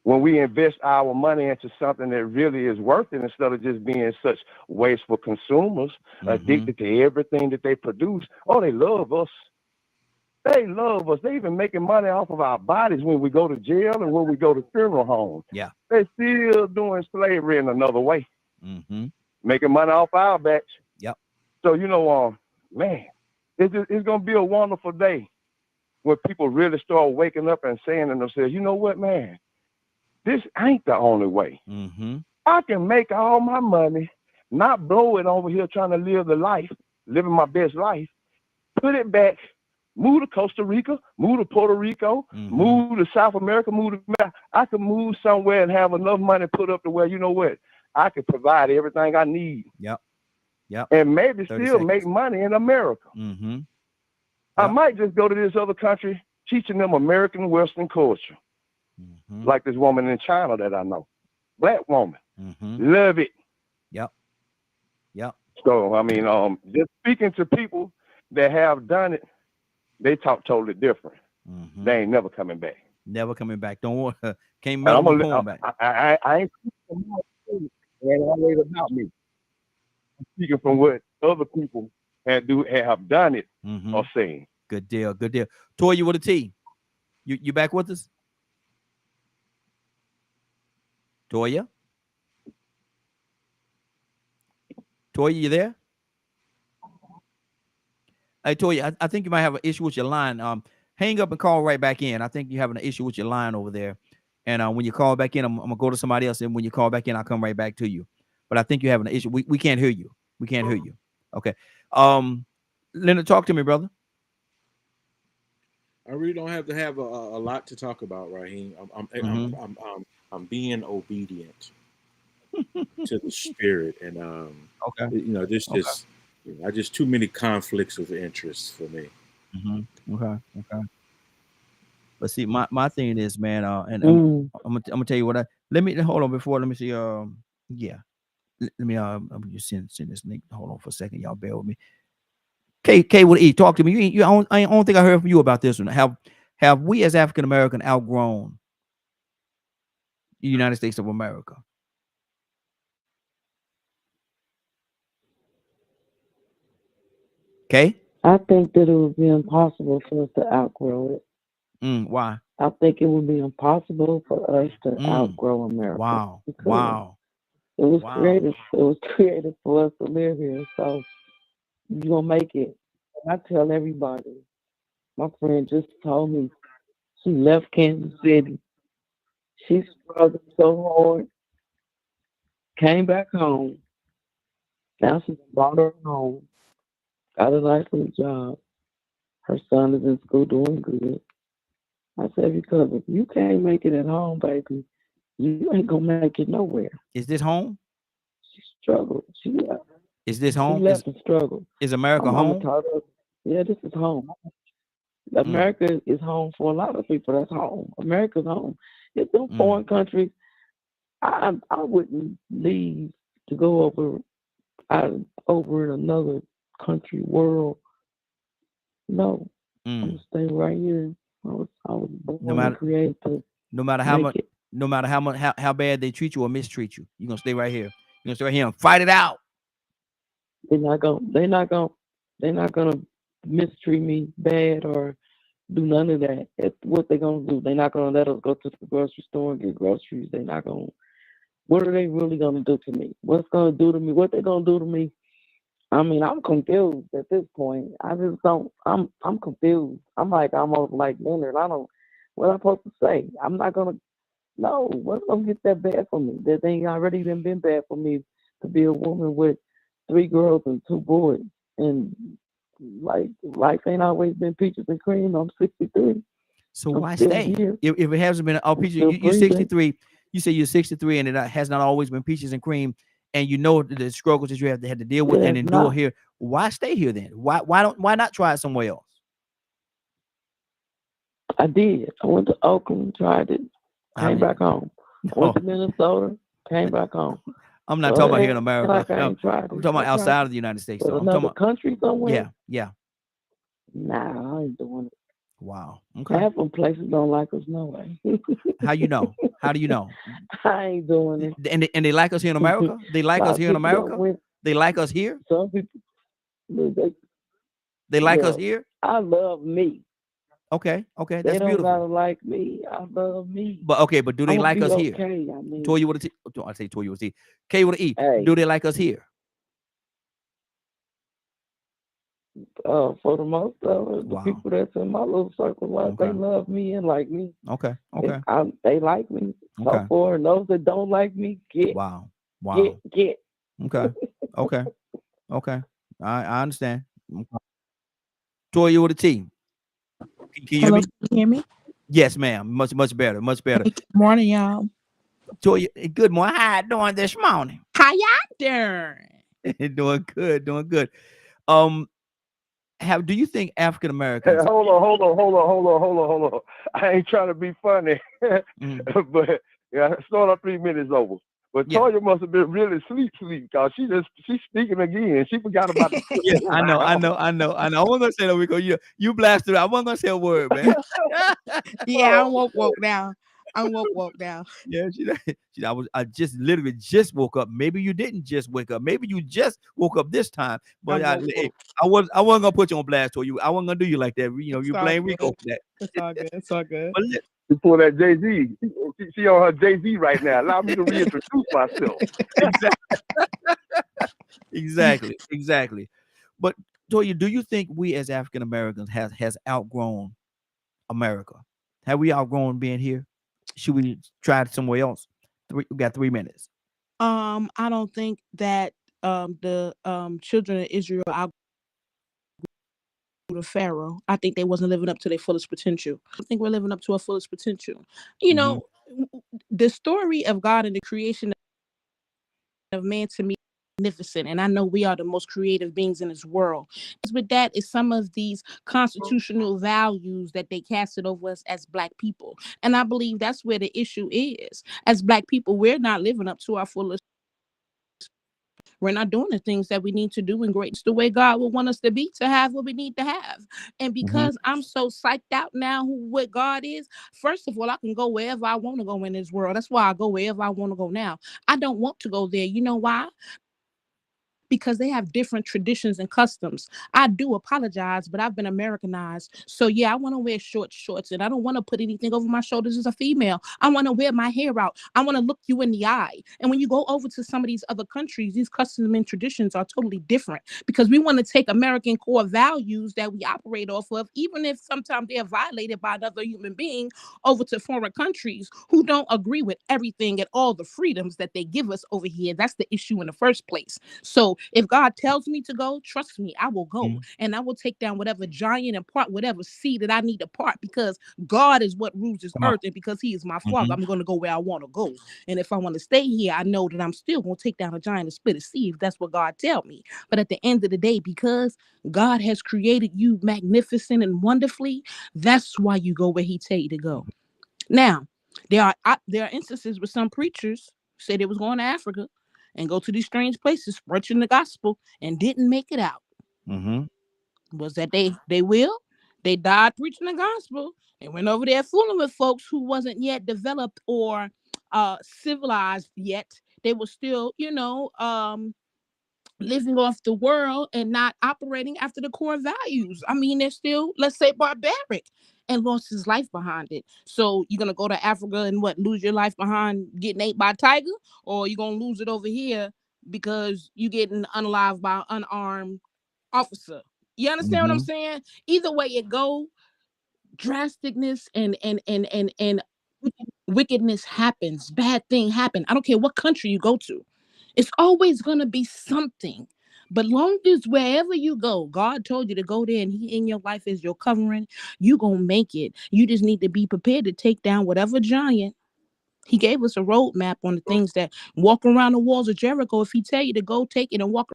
when we invest our money into something that really is worth it, instead of just being such wasteful consumers, addicted to everything that they produce. Oh, they love us. They love us. They even making money off of our bodies when we go to jail and when we go to funeral homes. Yeah. They're still doing slavery in another way. Mm-hmm. Making money off our backs. Yep. So, man, it's going to be a wonderful day when people really start waking up and saying to themselves, you know what, man, this ain't the only way. Mm-hmm. I can make all my money, not blow it over here trying to live the life, living my best life, put it back, move to Costa Rica, move to Puerto Rico, move to South America, I could move somewhere and have enough money put up to where, you know what, I could provide everything I need. Yep. And maybe still make money in America. Mm-hmm. I might just go to this other country, teaching them American Western culture. Mm-hmm. Like this woman in China that I know. Black woman. Mm-hmm. Love it. Yep. So, just speaking to people that have done it, they talk totally different. Mm-hmm. They ain't never coming back. Never coming back. Don't worry. Can't make them back. I ain't speaking always about me. I'm speaking from what other people have done it or saying. Good deal. Toya with a T. You back with us? Toya, you there? Hey, Toya, I think you might have an issue with your line. Hang up and call right back in. I think you're having an issue with your line over there. And when you call back in, I'm gonna go to somebody else. And when you call back in, I'll come right back to you. But I think you're having an issue. We can't hear you. Okay. Leonard, talk to me, brother. I really don't have to have a lot to talk about, Raheem. I'm being obedient to the spirit, and just too many conflicts of interest for me. Okay. But see, my thing is, man, and I'm gonna tell you what let me hold on before. Let me see. Let me I'm just send this link. Hold on for a second, y'all. Bear with me. K with E, talk to me. I don't think I heard from you about this one. Have we as African American outgrown the United States of America? Okay. I think that it would be impossible for us to outgrow it. Why? I think it would be impossible for us to outgrow America. Wow. It was created. It was created for us to live here. So you're gonna make it. And I tell everybody. My friend just told me she left Kansas City. She struggled so hard. Came back home. Now she's brought her home. Got a nice little job. Her son is in school doing good. I said, because if you can't make it at home, baby, you ain't gonna make it nowhere. Is this home? She struggled. Is this home? She left and struggled. Is America home? Yeah, this is home. America is home for a lot of people. That's home. America's home. If them foreign countries, I wouldn't leave to go over in another country, world. No, I'm gonna stay right here. I was born and created to no matter how bad they treat you or mistreat you, you're gonna stay right here. You're gonna stay right here and fight it out. They're not gonna mistreat me bad or do none of that. That's what they're gonna do. They're not gonna let us go to the grocery store and get groceries. They're not gonna. What are they really gonna do to me? What's gonna do to me? What they gonna do to me? I'm confused at this point. I just don't. I'm confused. I'm almost like Leonard. I don't. What I'm supposed to say? I'm not gonna. No, what's gonna get that bad for me? That thing already been bad for me to be a woman with 3 girls and 2 boys, and like life ain't always been peaches and cream. I'm 63. So why stay? If it hasn't been, Peaches, you're 63. You say you're 63 and it has not always been peaches and cream, and you know the struggles that you had to deal with and endure here. Why stay here then? Why not try it somewhere else? I did. I went to Oakland, tried it, came back home. Went to Minnesota, came back home. I'm not talking about here in America. Like I'm talking about outside of the United States. I'm talking about country somewhere. Yeah. Nah, I ain't doing it. Wow. Okay. Half of places don't like us, no way. How you know? How do you know? I ain't doing it. And they like us here in America? They like us here in America? They like us here? Some people, they like us here? I love me. Okay, that's they beautiful. They don't gotta like me. I love me. But do they like us here? Okay, I mean, Toya with a T. I say Toya with a T. K with an E. Hey. Do they like us here? For the most of the people that's in my little circle, they love me and like me. Okay. They like me. Okay. So for those that don't like me, get. Wow. Get. Okay. I understand. Okay. Toya with a T. Can you Hello, can you hear me? Yes, ma'am. Much better. Good morning, y'all. Toya, good morning. How you doing this morning? How y'all doing? Doing good. Do you think African Americans? Hey, hold on. I ain't trying to be funny, but start up 3 minutes over. But Toya must have been really sleep, because she's speaking again. She forgot about the Yes, I know. I wasn't gonna say that because you blasted. I wasn't gonna say a word, man. Yeah, I'm woke now. Yeah, I just literally woke up. Maybe you didn't just wake up. Maybe you just woke up this time. But I wasn't gonna put you on blast or you. I wasn't gonna do you like that. You blame Rico for that. It's all good. Before that Jay-Z. She on her Jay-Z right now. Allow me to reintroduce myself. Exactly. But Toya, do you think we as African Americans has outgrown America? Have we outgrown being here? Should we try it somewhere else? We got 3 minutes. I don't think that the children of Israel outgrew the Pharaoh. I think they wasn't living up to their fullest potential. I think we're living up to our fullest potential. You know, the story of God and the creation of man, to me, magnificent, and I know we are the most creative beings in this world. With that is some of these constitutional values that they casted over us as Black people, and I believe that's where the issue is. As Black people, we're not living up to our fullest. We're not doing the things that we need to do in greatness the way God would want us to be, to have what we need to have. And because I'm so psyched out now what God is, first of all, I can go wherever I want to go in this world. That's why I go wherever I want to go now. I don't want to go there. You know why? Because they have different traditions and customs. I do apologize, but I've been Americanized. So yeah, I want to wear shorts, and I don't want to put anything over my shoulders as a female. I want to wear my hair out. I want to look you in the eye. And when you go over to some of these other countries, these customs and traditions are totally different, because we want to take American core values that we operate off of, even if sometimes they are violated by another human being, over to foreign countries who don't agree with everything and all the freedoms that they give us over here. That's the issue in the first place. So if God tells me to go, trust me, I will go. And I will take down whatever giant and part whatever seed that I need to part, because God is what rules this earth. And because he is my father, I'm going to go where I want to go. And if I want to stay here, I know that I'm still going to take down a giant and split a seed, if that's what God tell me. But at the end of the day, because God has created you magnificent and wonderfully, that's why you go where he tell you to go. Now, there are instances where some preachers say they was going to Africa and go to these strange places preaching the gospel and didn't make it out. Was that they will? They died preaching the gospel and went over there fooling with folks who wasn't yet developed or civilized yet. They were still, living off the world and not operating after the core values. I mean, they're still, let's say, barbaric, and lost his life behind it. So you're gonna go to Africa and lose your life behind getting ate by a tiger, or you're gonna lose it over here because you getting unalived by an unarmed officer? You understand what I'm saying? Either way it go, drasticness and wickedness happens. Bad thing happen. I don't care what country you go to. It's always gonna be something. But long as wherever you go, God told you to go there and he in your life is your covering, you gonna make it. You just need to be prepared to take down whatever giant He gave us a roadmap on the things that walk around the walls of Jericho. If he tell you to go take it and walk.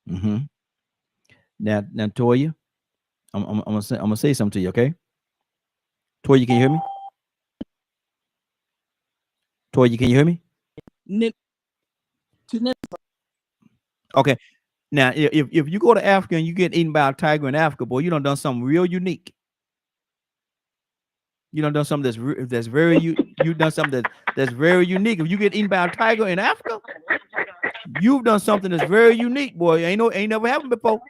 Mm-hmm. Now, Toya, I'm gonna say something to you, okay? Toya, can you hear me? Toya, can you hear me? Okay. Now, if you go to Africa and you get eaten by a tiger in Africa, boy, you done something real unique. You done something that's very you done something that's very unique. If you get eaten by a tiger in Africa, you've done something that's very unique, boy. Ain't never happened before.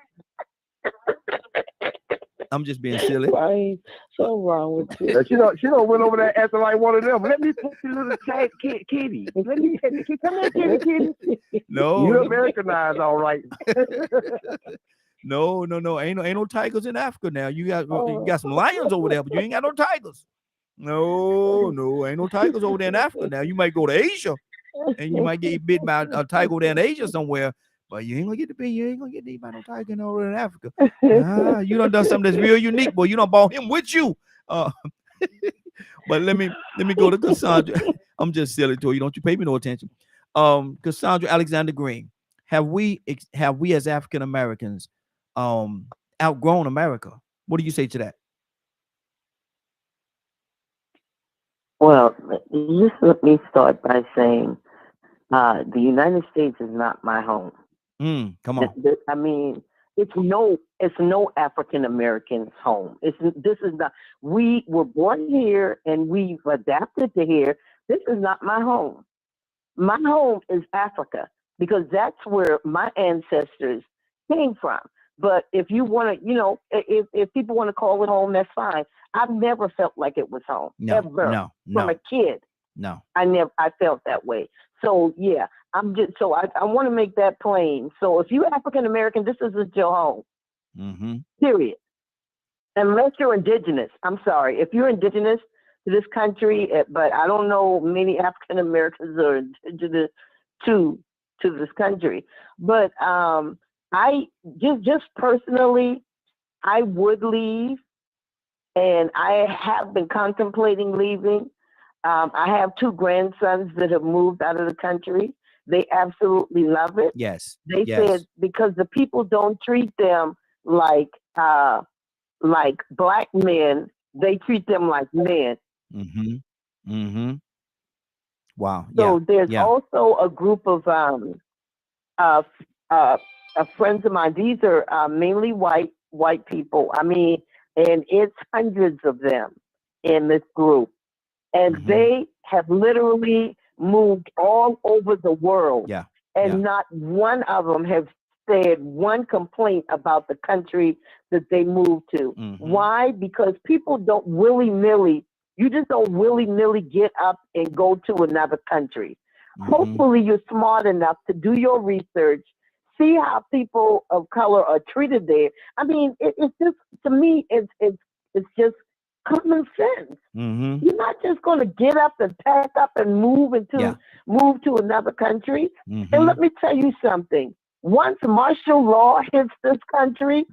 I'm just being silly. Right. So wrong with you. She don't went over there acting like one of them. Let me put your little kitty. Let me come here, kitty. No, you Americanized, all right. No. Ain't no tigers in Africa now. You got some lions over there, but you ain't got no tigers. No, ain't no tigers over there in Africa. Now you might go to Asia and you might get bit by a tiger over there in Asia somewhere, but you ain't gonna get bit by no tiger over in Africa. You done something that's real unique, boy. You done brought him with you. But let me go to Cassandra. I'm just silly to you. Don't you pay me no attention. Cassandra Alexander Green, have we as African Americans outgrown America? What do you say to that? Well, just let me start by saying the United States is not my home. Come on. I mean, it's no African American's home. This is not. We were born here and we've adapted to here. This is not my home. My home is Africa because that's where my ancestors came from. But if you want to, if people want to call it home, that's fine. I've never felt like it was home ever from a kid. No, I felt that way. So yeah, I want to make that plain. So if you African American, this isn't your home. Mm-hmm. Period. Unless you're indigenous. I'm sorry. If you're indigenous to this country, but I don't know many African Americans are indigenous to this country. But I just personally, I would leave, and I have been contemplating leaving. I have 2 grandsons that have moved out of the country. They absolutely love it. Yes. They said because the people don't treat them like black men, they treat them like men. Mm-hmm. Mm-hmm. Wow. So there's also a group of friends of mine. These are mainly white people. I mean, and it's hundreds of them in this group. And they have literally moved all over the world. Yeah. And not one of them has said one complaint about the country that they moved to. Why? Because people don't willy-nilly, you just don't willy-nilly get up and go to another country. Hopefully you're smart enough to do your research, see how people of color are treated there. I mean, it's just, to me, it's just common sense. You're not just going to get up and pack up and move to another country. And let me tell you something. Once martial law hits this country,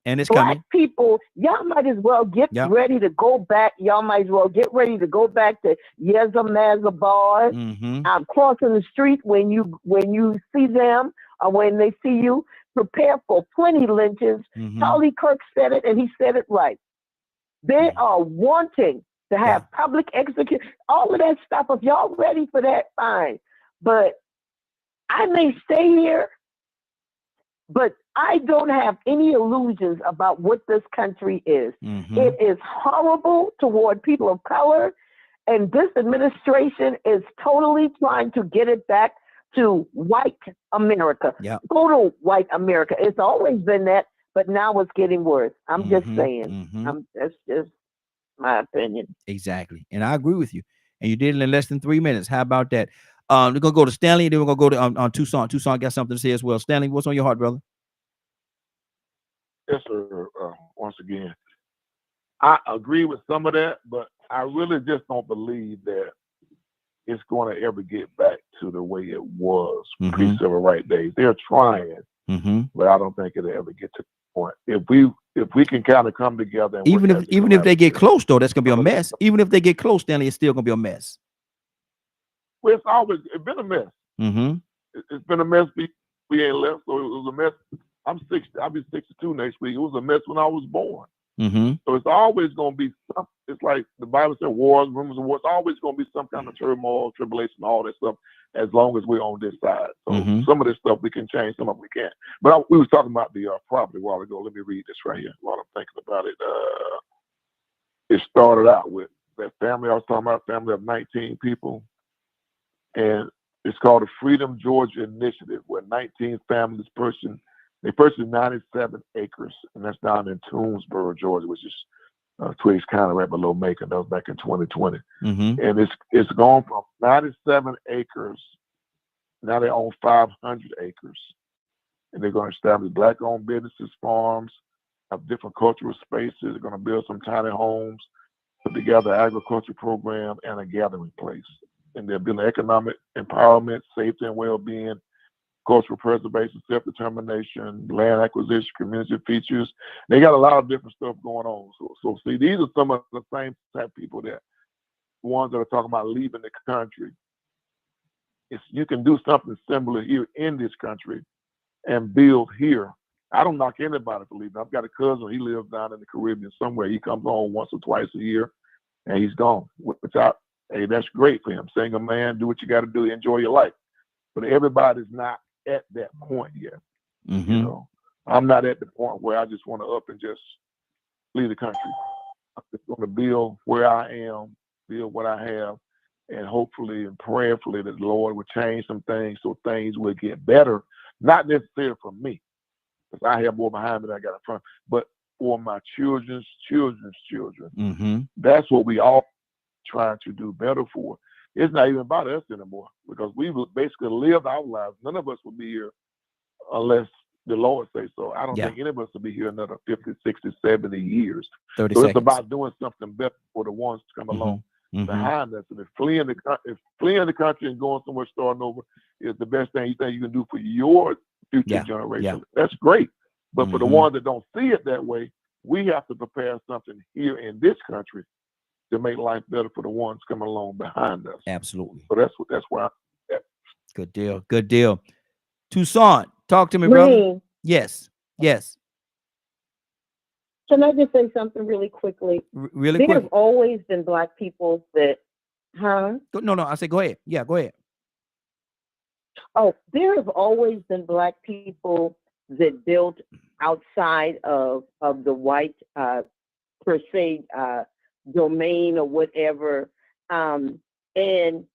and it's black coming. people, y'all might as well get ready to go back. Y'all might as well get ready to go back to Yezza Mazza bars. I'm crossing the street when you see them or when they see you. Prepare for plenty lynches. Charlie Kirk said it, and he said it right. They are wanting to have public execution, all of that stuff. If y'all ready for that, fine. But I may stay here, but I don't have any illusions about what this country is. It is horrible toward people of color, and this administration is totally trying to get it back to white America, total white America. It's always been that, but now it's getting worse. I'm just saying. That's just my opinion. Exactly. And I agree with you. And you did it in less than 3 minutes. How about that? We're going to go to Stanley, and then we're going to go to on Tucson. Tucson got something to say as well. Stanley, what's on your heart, brother? Yes, sir. Once again, I agree with some of that, but I really just don't believe that it's going to ever get back to the way it was pre-civil rights days. They're trying, but I don't think it'll ever get to the point. If we can kind of come together, and even if they get close, though, that's gonna be a mess. Even if they get close, Stanley, it's still gonna be a mess. Well, it's been a mess. It's been a mess. We ain't left, so it was a mess. I'm 60. I'll be 62 next week. It was a mess when I was born. So it's always going to be something. It's like the Bible said, wars, rumors of wars. It's always going to be some kind of turmoil, tribulation, all that stuff, as long as we're on this side. So some of this stuff we can change, some of it we can't. But we was talking about the property a while ago. Let me read this right here while I'm thinking about it. It started out with that family I was talking about, a family of 19 people. And it's called the Freedom Georgia Initiative, where 19 families they purchased 97 acres, and that's down in Toomsboro, Georgia, which is Twiggs County, right below Macon. That was back in 2020. And it's gone from 97 acres. Now they own 500 acres. And they're going to establish Black-owned businesses, farms, have different cultural spaces. They're going to build some tiny homes, put together an agriculture program, and a gathering place. And they're building economic empowerment, safety and well-being, cultural preservation, self-determination, land acquisition, community features. They got a lot of different stuff going on. So see, these are some of the same type of people ones that are talking about leaving the country. You can do something similar here in this country and build here. I don't knock anybody for leaving. I've got a cousin, he lives down in the Caribbean somewhere. He comes home once or twice a year and he's gone. Hey, that's great for him. Single man, do what you got to do, enjoy your life. But everybody's not at that point yet. You know, I'm not at the point where I just want to up and just leave the country. I'm just going to build where I am, build what I have, and hopefully and prayerfully that the Lord will change some things so things will get better. Not necessarily for me, because I have more behind me than I got in front, but for my children's children's children. That's what we all trying to do better for. It's not even about us anymore, because we basically lived our lives. None of us will be here unless the Lord say so. I don't think any of us will be here another 50, 60, 70 years. 30 so seconds. It's about doing something better for the ones to come along behind us. And if fleeing the country and going somewhere starting over is the best thing you think you can do for your future generation, that's great. But for the ones that don't see it that way, we have to prepare something here in this country to make life better for the ones coming along behind us. Absolutely. So that's why. Good deal. Good deal. Toussaint, talk to me, brother. Rain. Yes. Yes. Can I just say something really quickly? Really there quick. have always been Black people that, No, I say go ahead. Yeah, go ahead. Oh, there have always been Black people that built outside of the white per se domain or whatever. And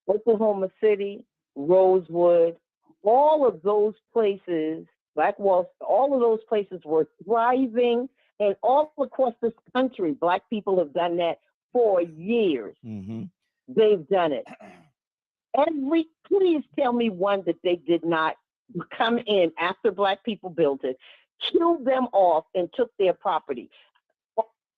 Oklahoma City, Rosewood, all of those places, Black Wall, all of those places were thriving, and all across this country, Black people have done that for years. They've done it. Please tell me one that they did not come in after Black people built it, killed them off, and took their property.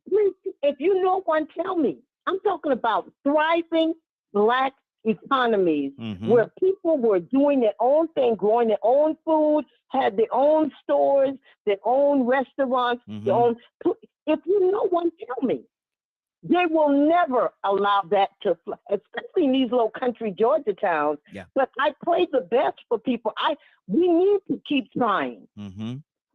Please, if you know one, tell me. I'm talking about thriving Black economies where people were doing their own thing, growing their own food, had their own stores, their own restaurants, their own. If you know one, tell me. They will never allow that to fly, especially in these low country Georgia towns. But I pray the best for people. We need to keep trying.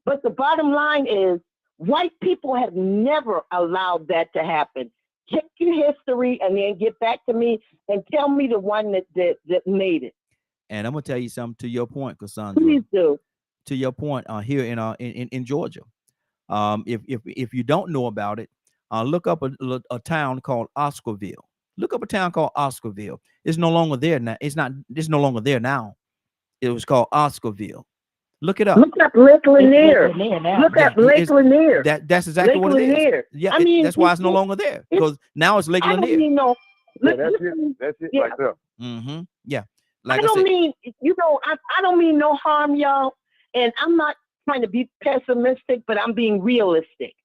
But the bottom line is, white people have never allowed that to happen. Check your history and then get back to me and tell me the one that made it. And I'm gonna tell you something to your point, Cassandra. Please do. To your point, here in Georgia, if you don't know about it, look up a town called Oscarville. Look up a town called Oscarville. It's no longer there now. It's no longer there now. It was called Oscarville. Look it up. Look up Lake Lanier. Look up Lake Lanier. That's exactly Lake what it Lanier. is. Yeah, I mean, that's why it's no longer there, because now it's Lake Lanier. That's it right there. Yeah. Like I don't mean, I don't mean no harm, y'all. And I'm not trying to be pessimistic, but I'm being realistic.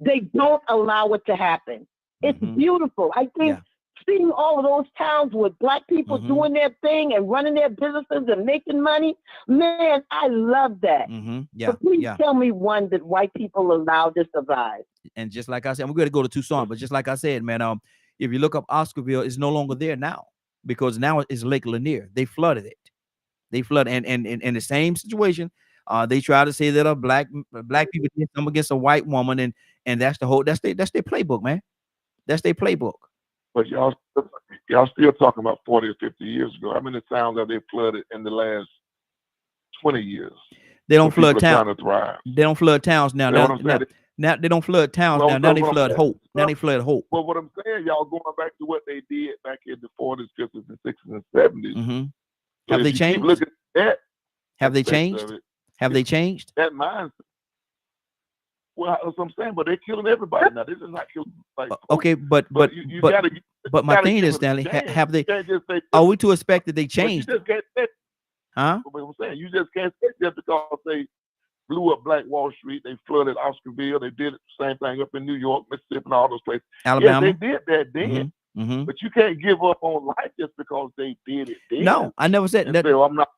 They don't allow it to happen. It's beautiful. I think seeing all of those towns with Black people doing their thing and running their businesses and making money, man, I love that. So please tell me one that white people allow to survive. And just like I said, I'm going to go to Toussaint, but just like I said, man, if you look up Oscarville, it's no longer there now. because now it's Lake Lanier. They flooded it. They flooded, and in the same situation, they try to say that a black people did something against a white woman, and that's their playbook, man. That's their playbook. But y'all still talking about 40 or 50 years ago. How many towns have they flooded in the last 20 years? They don't flood towns. They don't flood towns now. Now they don't flood towns now. Now they flood Hope. Now they flood Hope. Well, what I'm saying, y'all going back to what they did back in the 40s, 50s, and 60s, and 70s. Mm-hmm. So have they changed? Look at that. Have they changed? Have they changed? That mindset. Well, that's what I'm saying, but they're killing everybody now. This is not killing like. Okay, but my thing is, Stanley, have they? Are we to expect that they changed? You just can't say, huh? What I'm saying, you just can't say that because they blew up Black Wall Street, they flooded Oscarville, they did the same thing up in New York, Mississippi, and all those places. Alabama. Yeah, they did that then. Mm-hmm. But you can't give up on life just because they did it then. No, I never said that. Say, well, I'm not.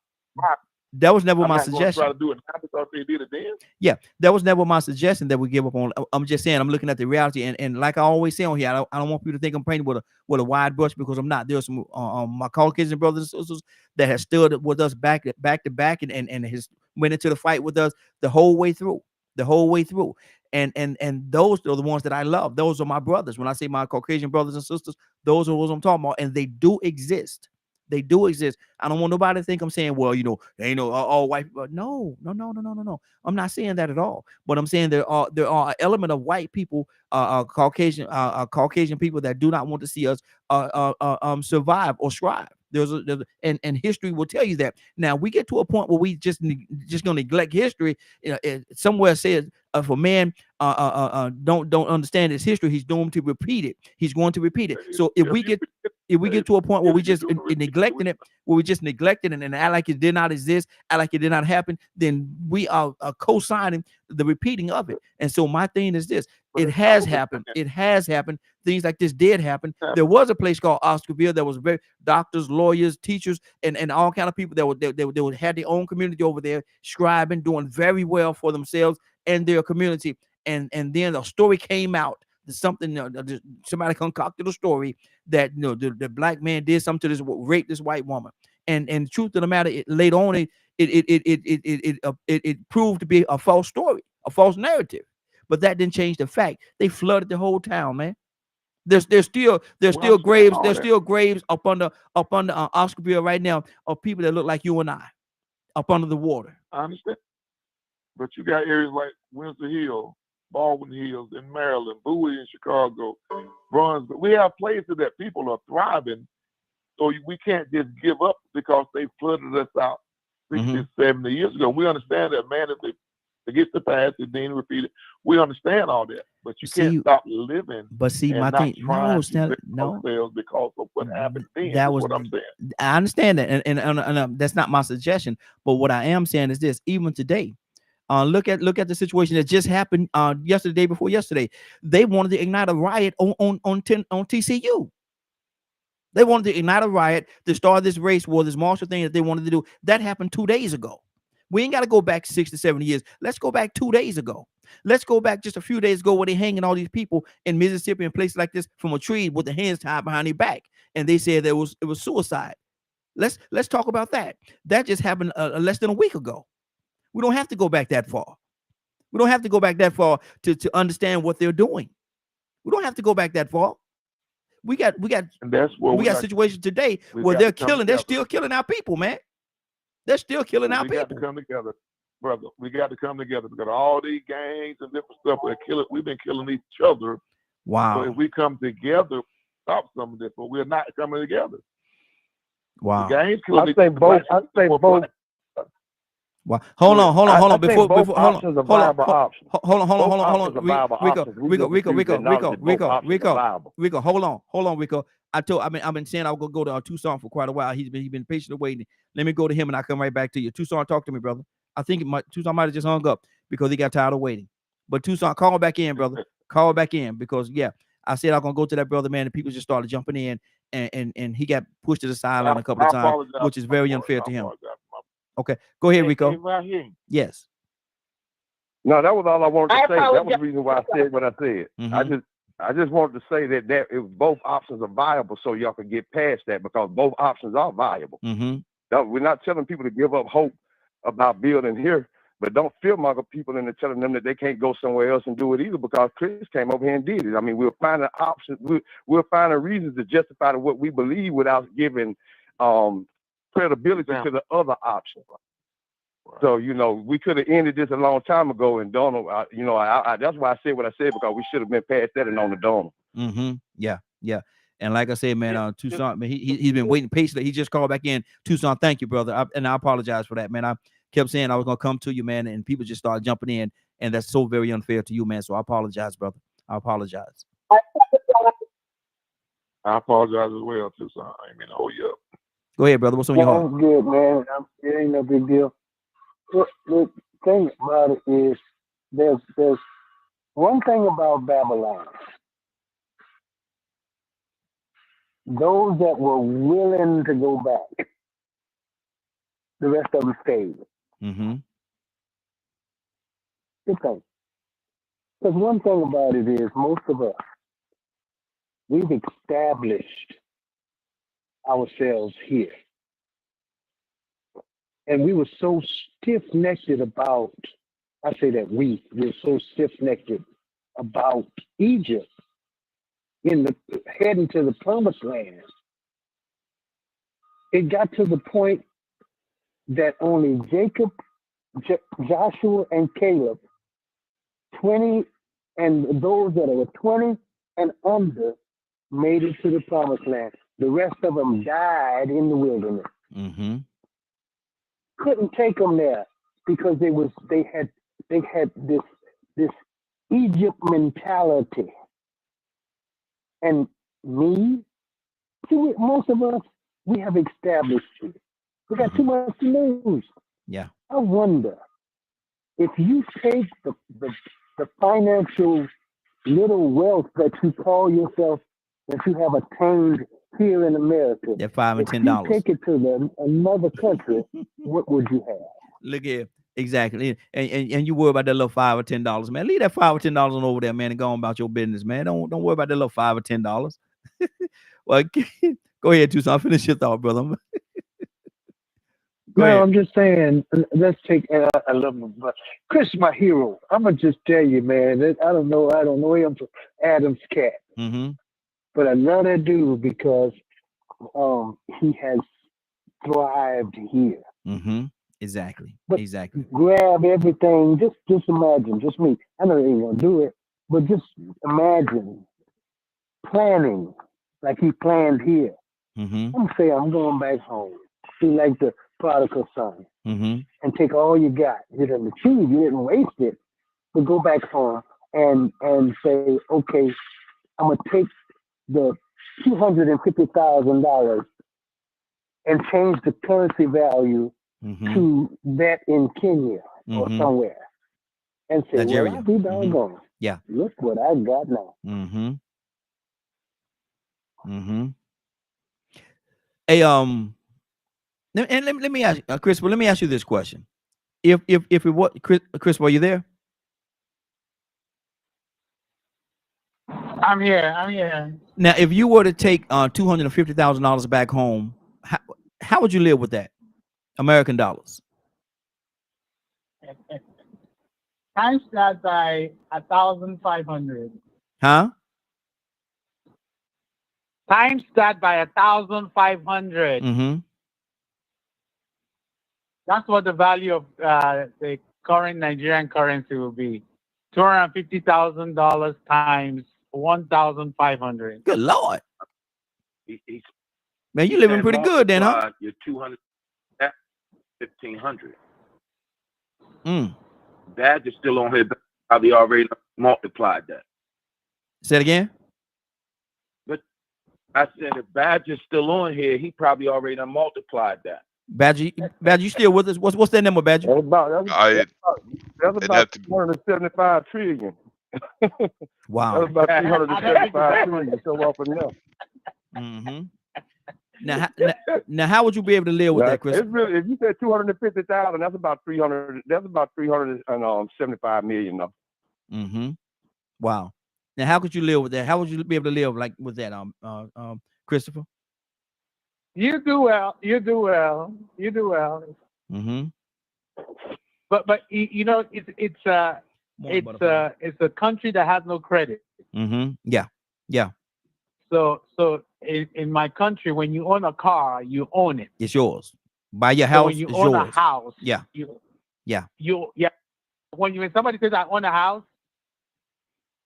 That was never my suggestion. Try to do it now because they did it then. Yeah, that was never my suggestion that we give up on. I'm just saying I'm looking at the reality, and like I always say on here, I don't want people to think I'm painting with a wide brush, because I'm not. There's some my Caucasian brothers and sisters that have stood with us back to back and has went into the fight with us the whole way through. And those are the ones that I love. Those are my brothers. When I say my Caucasian brothers and sisters, those are what I'm talking about, and they do exist. They do exist. I don't want nobody to think I'm saying, well, they ain't no all white people. No. I'm not saying that at all. But I'm saying there are an element of white people, Caucasian people that do not want to see us survive or strive. And history will tell you that. Now we get to a point where we just gonna neglect history. Somewhere says if a man don't understand his history, he's doomed to repeat it. He's going to repeat it. So if we get to a point where we just neglecting it, and act like it did not exist, act like it did not happen, then we are co-signing the repeating of it. And so my thing is this: it has happened. It has happened. Things like this did happen. There was a place called Oscarville that was very doctors, lawyers, teachers, and all kind of people that had their own community over there, scribing, doing very well for themselves and their community. And then a story came out. Somebody concocted a story that the black man did something to this, raped this white woman. And the truth of the matter, later on, it proved to be a false story, a false narrative. But that didn't change the fact they flooded the whole town, man. There's still graves. There's still graves up under Oscarville right now of people that look like you and I, up under the water. I understand, but you got areas like Windsor Hill, Baldwin Hills in Maryland, Bowie in Chicago, Brunswick. We have places that people are thriving, so we can't just give up because they flooded us out 60, 70 years ago. We understand that, man. If it gets to pass, it then repeated. We understand all that, but you can't stop living. But see, my thing, no, because of what happened then. That was what I'm saying. I understand that, and that's not my suggestion. But what I am saying is this: even today, look at the situation that just happened yesterday, day before yesterday. They wanted to ignite a riot on TCU. They wanted to ignite a riot to start this race war, this martial thing that they wanted to do. That happened 2 days ago. We ain't got to go back 60, 70 years. Let's go back 2 days ago. Let's go back just a few days ago where they hanging all these people in Mississippi and places like this from a tree with their hands tied behind their back. And they said that it was suicide. Let's talk about that. That just happened less than a week ago. We don't have to go back that far. We don't have to go back that far to understand what they're doing. We don't have to go back that far. We got situations today where they're still killing our people, man. They're still killing our people. We got to come together, brother. We got to come together because all these gangs and different stuff we've been killing each other. Wow. So if we come together, stop some of this, but we're not coming together. Wow. The gangs killing I say both. Wow. Hold on. Before options are viable options. Hold on. Rico, hold on, Rico. I've been saying I was gonna go to Tucson for quite a while. He's been patiently waiting. Let me go to him and I'll come right back to you. Tucson, talk to me, brother. I think Tucson might have just hung up because he got tired of waiting. But Tucson, call back in, brother. Call back in because I said I'm gonna go to that brother, man, and people just started jumping in and he got pushed to the sideline a couple of times, which is very unfair to him. Okay, go ahead, Rico. Yes. No, that was all I wanted to say. That was the reason why I said what I said. Mm-hmm. I just wanted to say that if both options are viable, so y'all can get past that, because both options are viable. We're not telling people to give up hope about building here, but don't fearmonger people into telling them that they can't go somewhere else and do it either, because Chris came over here and did it. I mean, we'll find an option. We'll find a reason to justify what we believe without giving credibility to the other option. So, you know, we could have ended this a long time ago, and Donald, you know, that's why I said what I said, because we should have been past that and on the Donald. Yeah, yeah. And like I said, man, Tucson, man, he's been waiting patiently. He just called back in. Tucson, thank you, brother. And I apologize for that, man. I kept saying I was gonna come to you, man, and people just started jumping in, and that's so very unfair to you, man. So I apologize, brother. I apologize. I apologize as well, Tucson. I didn't mean to hold you up. Go ahead, brother. What's on your heart? I'm good, man. It ain't no big deal. The thing about it is, there's one thing about Babylon. Those that were willing to go back, the rest of them stayed. Good thing. Because one thing about it is, most of us, we've established ourselves here. And we were so stiff-necked about, I say that we're so stiff-necked about Egypt heading to the promised land. It got to the point that only Jacob, Joshua, and Caleb, 20, and those that were 20 and under, made it to the promised land. The rest of them died in the wilderness. Couldn't take them there because they had this Egypt mentality. And most of us, we have established it. We got too much to lose. Yeah. I wonder if you take the financial little wealth that you call yourself, that you have attained here in America, that $5 and $10. If you take it to another country, what would you have? Look here, exactly, and you worry about that little $5 or $10, man. Leave that $5 or $10 on over there, man, and go on about your business, man. Don't worry about that little $5 or $10. Well, go ahead, Tucson. Finish your thought, brother. Go ahead. I'm just saying. Let's take. I love him, but Chris, my hero. I'm gonna just tell you, man. I don't know him from Adam's cat. But I love that dude because he has thrived here. Exactly. But exactly. Grab everything. Just imagine. Just me. I know he ain't gonna do it, but just imagine planning like he planned here. I'm gonna say I'm going back home. Be like the prodigal son, and take all you got. You didn't achieve. You didn't waste it. But go back home and say, okay, I'm gonna take the $250,000 and change the currency value to that in Kenya or somewhere, and say, Nigeria. well, I'll be doggone. Yeah. Look what I got now. Hey, and let me ask Chris. Well, let me ask you this question: If it was Chris, were you there? I'm here. Now, if you were to take $250,000 back home, how would you live with that? American dollars. Times that by 1,500. Huh? Times that by 1,500. That's what the value of the current Nigerian currency will be. $250,000 times 1,500. Good Lord. Man, you living pretty good then, huh? You're 200, that's 1,500. That is still on here. Probably already multiplied that. Say it again. But I said if Badger's still on here, he probably already done multiplied that. Badger, you still with us? What's that number, Badger? That's about 275 trillion. Wow. That's about 375 trillion. So up and down. Now, how would you be able to live with that, Chris? It's really, if you said 250,000, that's about 300. That's about 375 million, though. Wow. Now, how could you live with that? How would you be able to live like with that, Christopher? You do well. You do well. You do well. Mm-hmm. But you know, it's a country that has no credit. Mm-hmm. Yeah. Yeah. So in my country, when you own a car, you own it. It's yours. Buy your So house. when you It's own yours. a house, Yeah. yeah. When somebody says I own a house,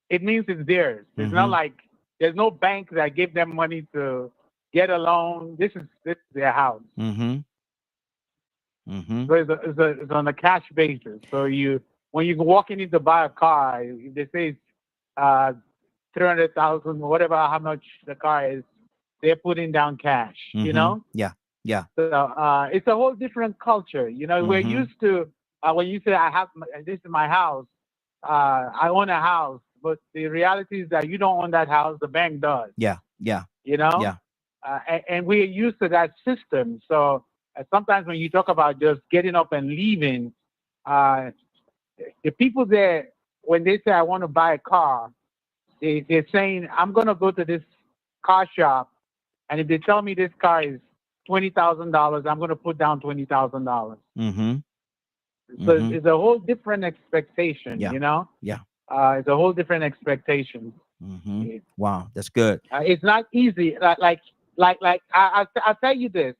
it means it's theirs. It's not like there's no bank that gave them money to get a loan. This is their house. Mm-hmm. Mm-hmm. So it's on a cash basis. So when you walk in to buy a car, if they say 300,000, whatever, how much the car is, they're putting down cash. You know. Yeah. Yeah. So it's a whole different culture. You know, we're used to when you say this is my house, I own a house, but the reality is that you don't own that house. The bank does. Yeah. Yeah. You know. Yeah. And we're used to that system. So sometimes when you talk about just getting up and leaving, the people there, when they say I want to buy a car, they're saying I'm going to go to this car shop, and if they tell me this car is $20,000, I'm going to put down $20,000. Mm-hmm. So it's a whole different expectation, you know? Yeah. It's a whole different expectation. Mm-hmm. Wow, that's good. It's not easy. I'll tell you this.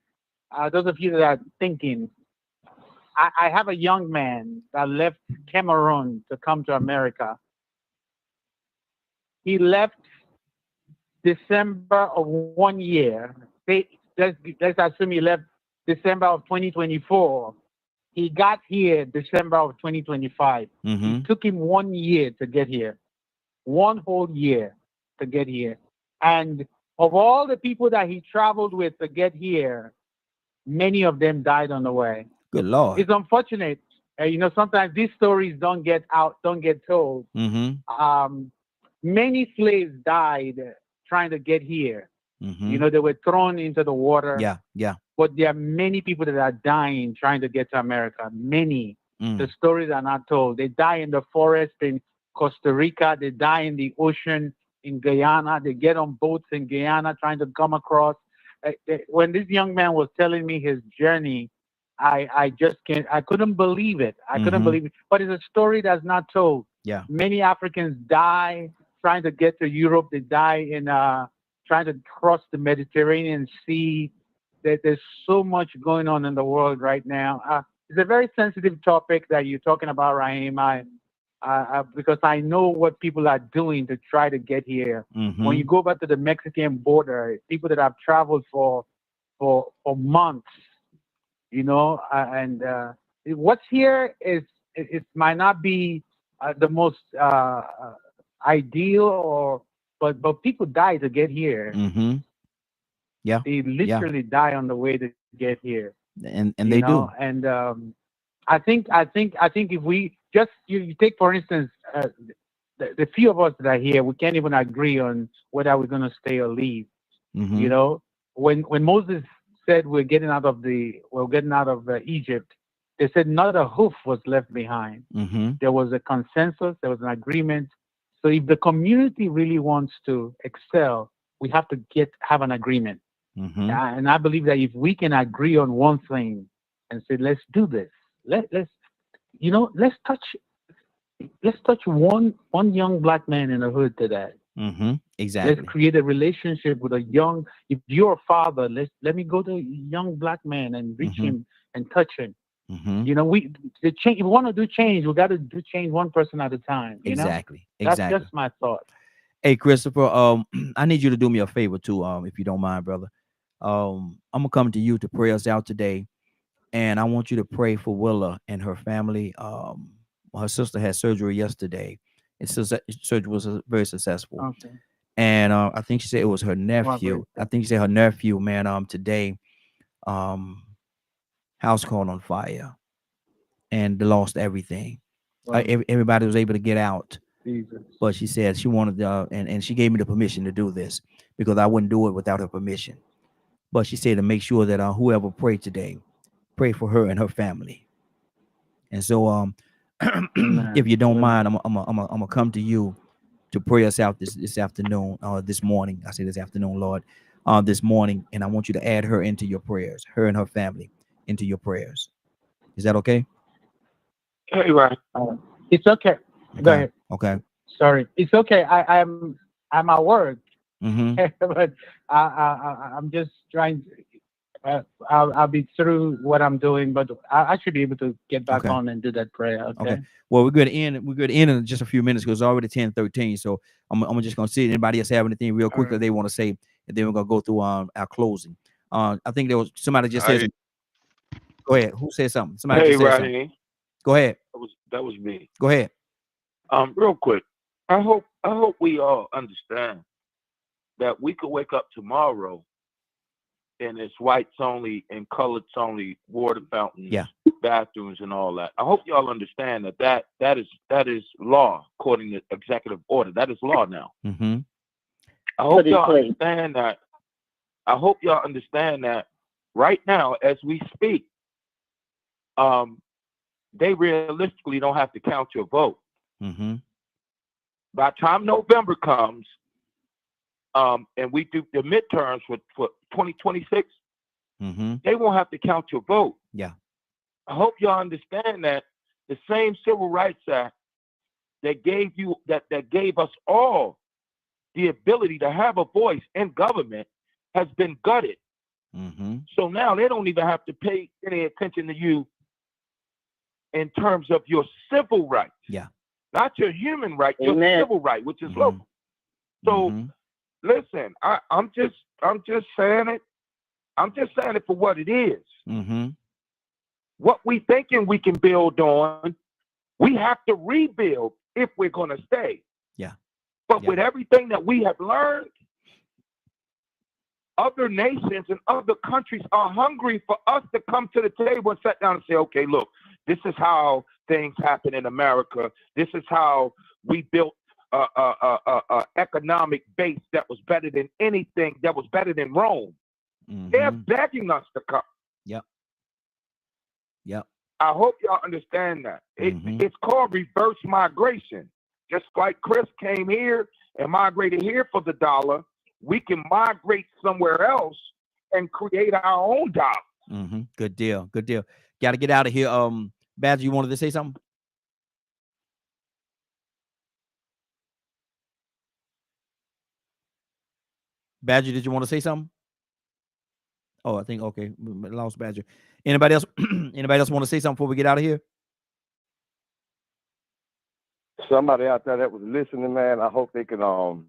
Those of you that are thinking, I have a young man that left Cameroon to come to America. He left December of 1 year. Let's assume he left December of 2024. He got here December of 2025. It took him 1 year to get here. 1 whole year to get here. And of all the people that he traveled with to get here, many of them died on the way. Good Lord. It's unfortunate. You know, sometimes these stories don't get told. Many slaves died trying to get here. You know, they were thrown into the water. Yeah, yeah. But there are many people that are dying trying to get to America. Many. The stories are not told. They die in the forest in Costa Rica. They die in the ocean in Guyana. They get on boats in Guyana trying to come across. When this young man was telling me his journey, I couldn't believe it. I couldn't believe it. But it's a story that's not told. Yeah. Many Africans die trying to get to Europe. They die in trying to cross the Mediterranean Sea. There's so much going on in the world right now. It's a very sensitive topic that you're talking about, Raheem. Because I know what people are doing to try to get here. When you go back to the Mexican border, people that have traveled for months, you know, and what's here is it might not be the most ideal, but people die to get here. Yeah, they literally die on the way to get here, and they do. And I think if we just you take for instance the few of us that are here, we can't even agree on whether we're going to stay or leave. You know, when Moses said we're getting out of Egypt, they said not a hoof was left behind. There was a consensus, there was an agreement. So if the community really wants to excel, we have to have an agreement. And I believe that if we can agree on one thing and say, let's do this, let's touch one young black man in the hood today. Exactly. Let's create a relationship with if you're a father, let me go to a young black man and reach him and touch him. You know, if we want to do change, we got to do change one person at a time. Exactly. That's just my thought. Hey, Christopher, I need you to do me a favor too, if you don't mind, brother. I'm gonna come to you to pray us out today, and I want you to pray for Willa and her family. Her sister had surgery yesterday. Surgery was very successful. Okay. And I think she said it was her nephew. I think she said her nephew, man, today, house caught on fire, and they lost everything. Wow. Everybody was able to get out. Jesus. But she said she wanted and she gave me the permission to do this because I wouldn't do it without her permission. But she said to make sure that whoever prayed today, pray for her and her family. And so if you don't mind, I'm gonna come to you pray us out this afternoon, this morning. I say this afternoon, Lord, this morning, and I want you to add her into your prayers, her and her family into your prayers. Is that okay? Hey, right. It's okay. Okay. Go ahead. Okay. Sorry, it's okay. I'm at work, but I'm just trying. I'll be through what I'm doing, but I should be able to get back on and do that prayer. Okay. Well, we're going to end. We're going to end in just a few minutes because it's already 10:13. So I'm just going to see if anybody else have anything real quick that they want to say, and then we're going to go through our closing. I think there was somebody just said. Go ahead. Who said something? Somebody just said something. Go ahead. That was me. Go ahead. Real quick. I hope we all understand that we could wake up tomorrow and it's whites only and coloreds only water fountains, bathrooms, and all that. I hope y'all understand that is law according to executive order. That is law now. I hope y'all understand that. I hope y'all understand that right now as we speak. They realistically don't have to count your vote. By the time November comes, and we do the midterms for 2026, they won't have to count your vote. Yeah. I hope y'all understand that the same Civil Rights Act that gave you that gave us all the ability to have a voice in government has been gutted. So now they don't even have to pay any attention to you in terms of your civil rights. Yeah. Not your human right, your civil right, which is local. So listen, I'm just saying it. I'm just saying it for what it is. What we thinking we can build on, we have to rebuild if we're gonna stay. Yeah. But with everything that we have learned, other nations and other countries are hungry for us to come to the table and sit down and say, okay, look, this is how things happen in America. This is how we built a economic base that was better than anything, that was better than Rome. They're begging us to come. Yep. I hope y'all understand that. It's called reverse migration. Just like Chris came here and migrated here for the dollar, we can migrate somewhere else and create our own dollar. Good deal. Good deal. Got to get out of here. Badger, you wanted to say something? Badger, did you want to say something? Oh, I think okay. Lost Badger. Anybody else? Anybody else want to say something before we get out of here? Somebody out there that was listening, man, I hope they can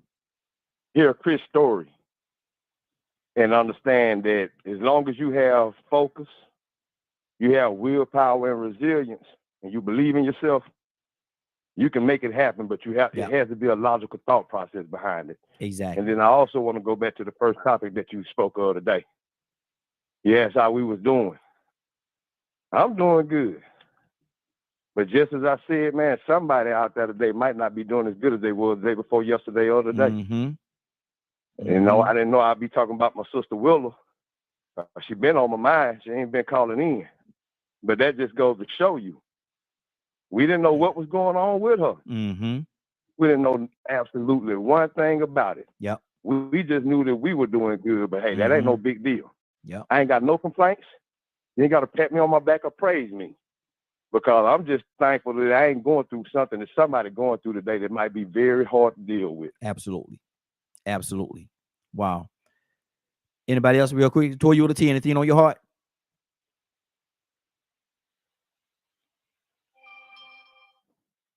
hear Chris' story and understand that as long as you have focus, you have willpower and resilience, and you believe in yourself, you can make it happen, but it has to be a logical thought process behind it. Exactly. And then I also want to go back to the first topic that you spoke of today. You asked how we was doing. I'm doing good. But just as I said, man, somebody out there today might not be doing as good as they were the day before yesterday or today. You know, I didn't know I'd be talking about my sister Willa. She been on my mind. She ain't been calling in. But that just goes to show you. We didn't know what was going on with her. We didn't know absolutely one thing about it. Yep. We just knew that we were doing good. But hey, that ain't no big deal. Yep. I ain't got no complaints. You ain't got to pat me on my back or praise me. Because I'm just thankful that I ain't going through something that somebody going through today that might be very hard to deal with. Absolutely. Absolutely. Wow. Anybody else real quick? Toy you with a T, anything on your heart?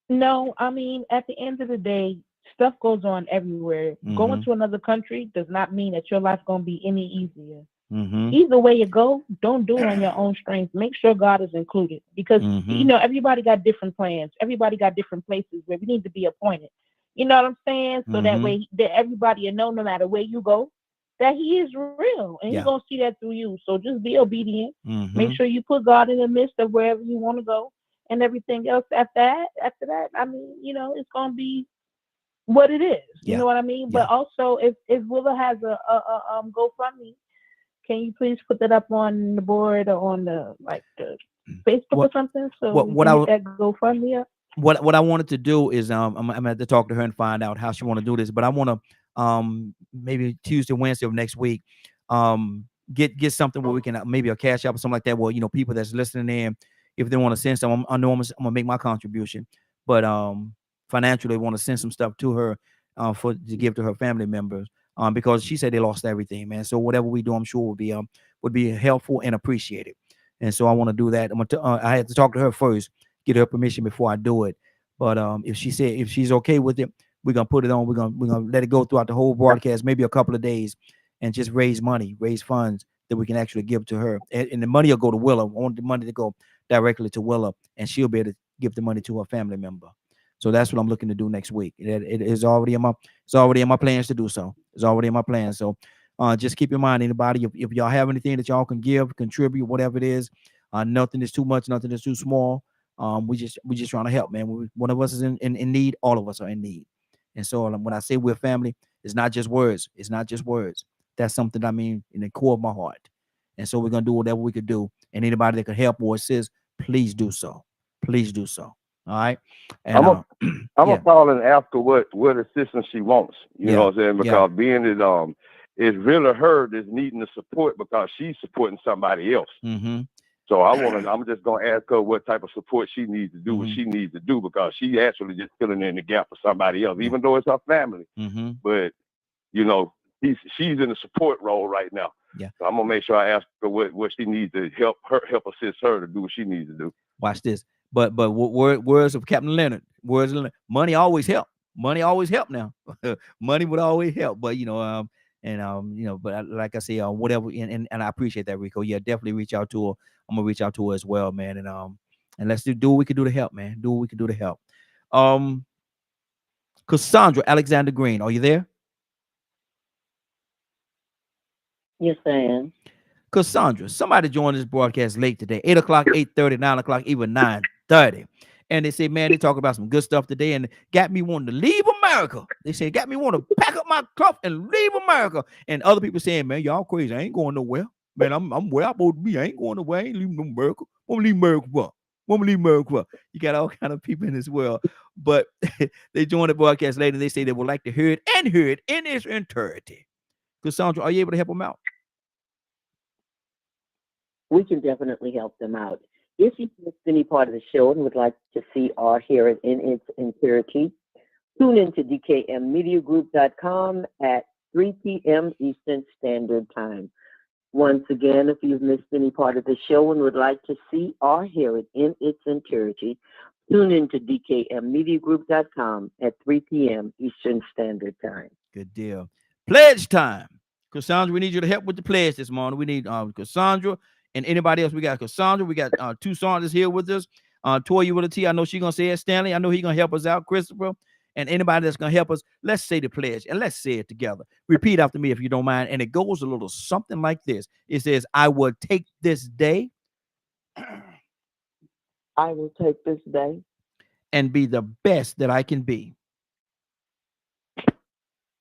No, I mean, at the end of the day, stuff goes on everywhere. Going to another country does not mean that your life's going to be any easier. Either way you go, don't do it on your own strength. Make sure God is included because, you know, everybody got different plans. Everybody got different places where we need to be appointed. You know what I'm saying? So that way that everybody will know no matter where you go, that he is real and he's going to see that through you. So just be obedient. Make sure you put God in the midst of wherever you want to go and everything else after that, I mean, you know, it's going to be what it is. You know what I mean? But also if Willa has a GoFundMe, can you please put that up on the board or on the the Facebook or something? So what I that GoFundMe up? what I wanted to do is I'm gonna have to talk to her and find out how she want to do this. But I want to maybe Tuesday, Wednesday of next week get something where we can maybe a cash app or something like that. Where people that's listening in, if they want to send some, I know I'm gonna make my contribution, but financially want to send some stuff to her to give to her family members because she said they lost everything, man. So whatever we do, I'm sure would be helpful and appreciated. And so I want to do that. I had to talk to her first, get her permission before I do it. But if she's okay with it, we're gonna put it on. We're gonna let it go throughout the whole broadcast, maybe a couple of days, and just raise funds that we can actually give to her. And the money will go to Willa. I want the money to go directly to Willa, and she'll be able to give the money to her family member. So that's what I'm looking to do next week. It is already in my plans to do so. It's already in my plans. So just keep in mind, anybody, if y'all have anything that y'all can give, contribute, whatever it is, nothing is too much, nothing is too small. We just trying to help, man. One of us is in need, all of us are in need. And so when I say we're family, it's not just words. It's not just words. That's something I mean in the core of my heart. And so we're gonna do whatever we could do. And anybody that could help or assist, please do so. Please do so. All right. And I'm gonna call and ask her what assistance she wants. You know what I'm saying? Because being that it's really her that's needing the support because she's supporting somebody else. Mm-hmm. So I'm just gonna ask her what type of support she needs to do, what she needs to do, because she actually just filling in the gap for somebody else, even though it's her family. Mm-hmm. But she's in a support role right now. Yeah. So I'm gonna make sure I ask her what she needs to help assist her to do what she needs to do. Watch this. But words of Captain Leonard, money always help. Money always help now. Money would always help. But but like I say, whatever, and I appreciate that, Rico. Yeah, definitely reach out to her. I'm gonna reach out to her as well, man. And let's do what we can do to help, man. Do what we can do to help. Cassandra Alexander Green, are you there? Yes, I am. Cassandra, somebody joined this broadcast late today, 8 o'clock, 8:30, 9 o'clock, even 9:30. And they say, man, they talk about some good stuff today and got me wanting to leave America. They say, got me wanting to pack up my stuff and leave America. And other people saying, man, y'all crazy. I ain't going nowhere. Man, I'm where I'm supposed to be. I ain't going nowhere. I ain't leaving America. Want to leave America for? Want to leave America for? You got all kind of people in this world. But they joined the broadcast late and they say they would like to hear it in its entirety. Cassandra, are you able to help them out? We can definitely help them out. If you missed any part of the show and would like to see or hear it in its entirety, tune in to dkmmediagroup.com at 3 p.m. Eastern Standard Time. Once again, if you've missed any part of the show and would like to see or hear it in its entirety, tune in to dkmmediagroup.com at 3 p.m. Eastern Standard Time. Good deal. Pledge time. Cassandra, we need you to help with the pledge this morning. We need Cassandra and anybody else. We got Cassandra. We got two Saunders here with us. Toya with a T. I know she's going to say it. Stanley, I know he's going to help us out. Christopher. And anybody that's going to help us, let's say the pledge and let's say it together. Repeat after me if you don't mind. And it goes a little something like this. It says, I will take this day. I will take this day. And be the best that I can be.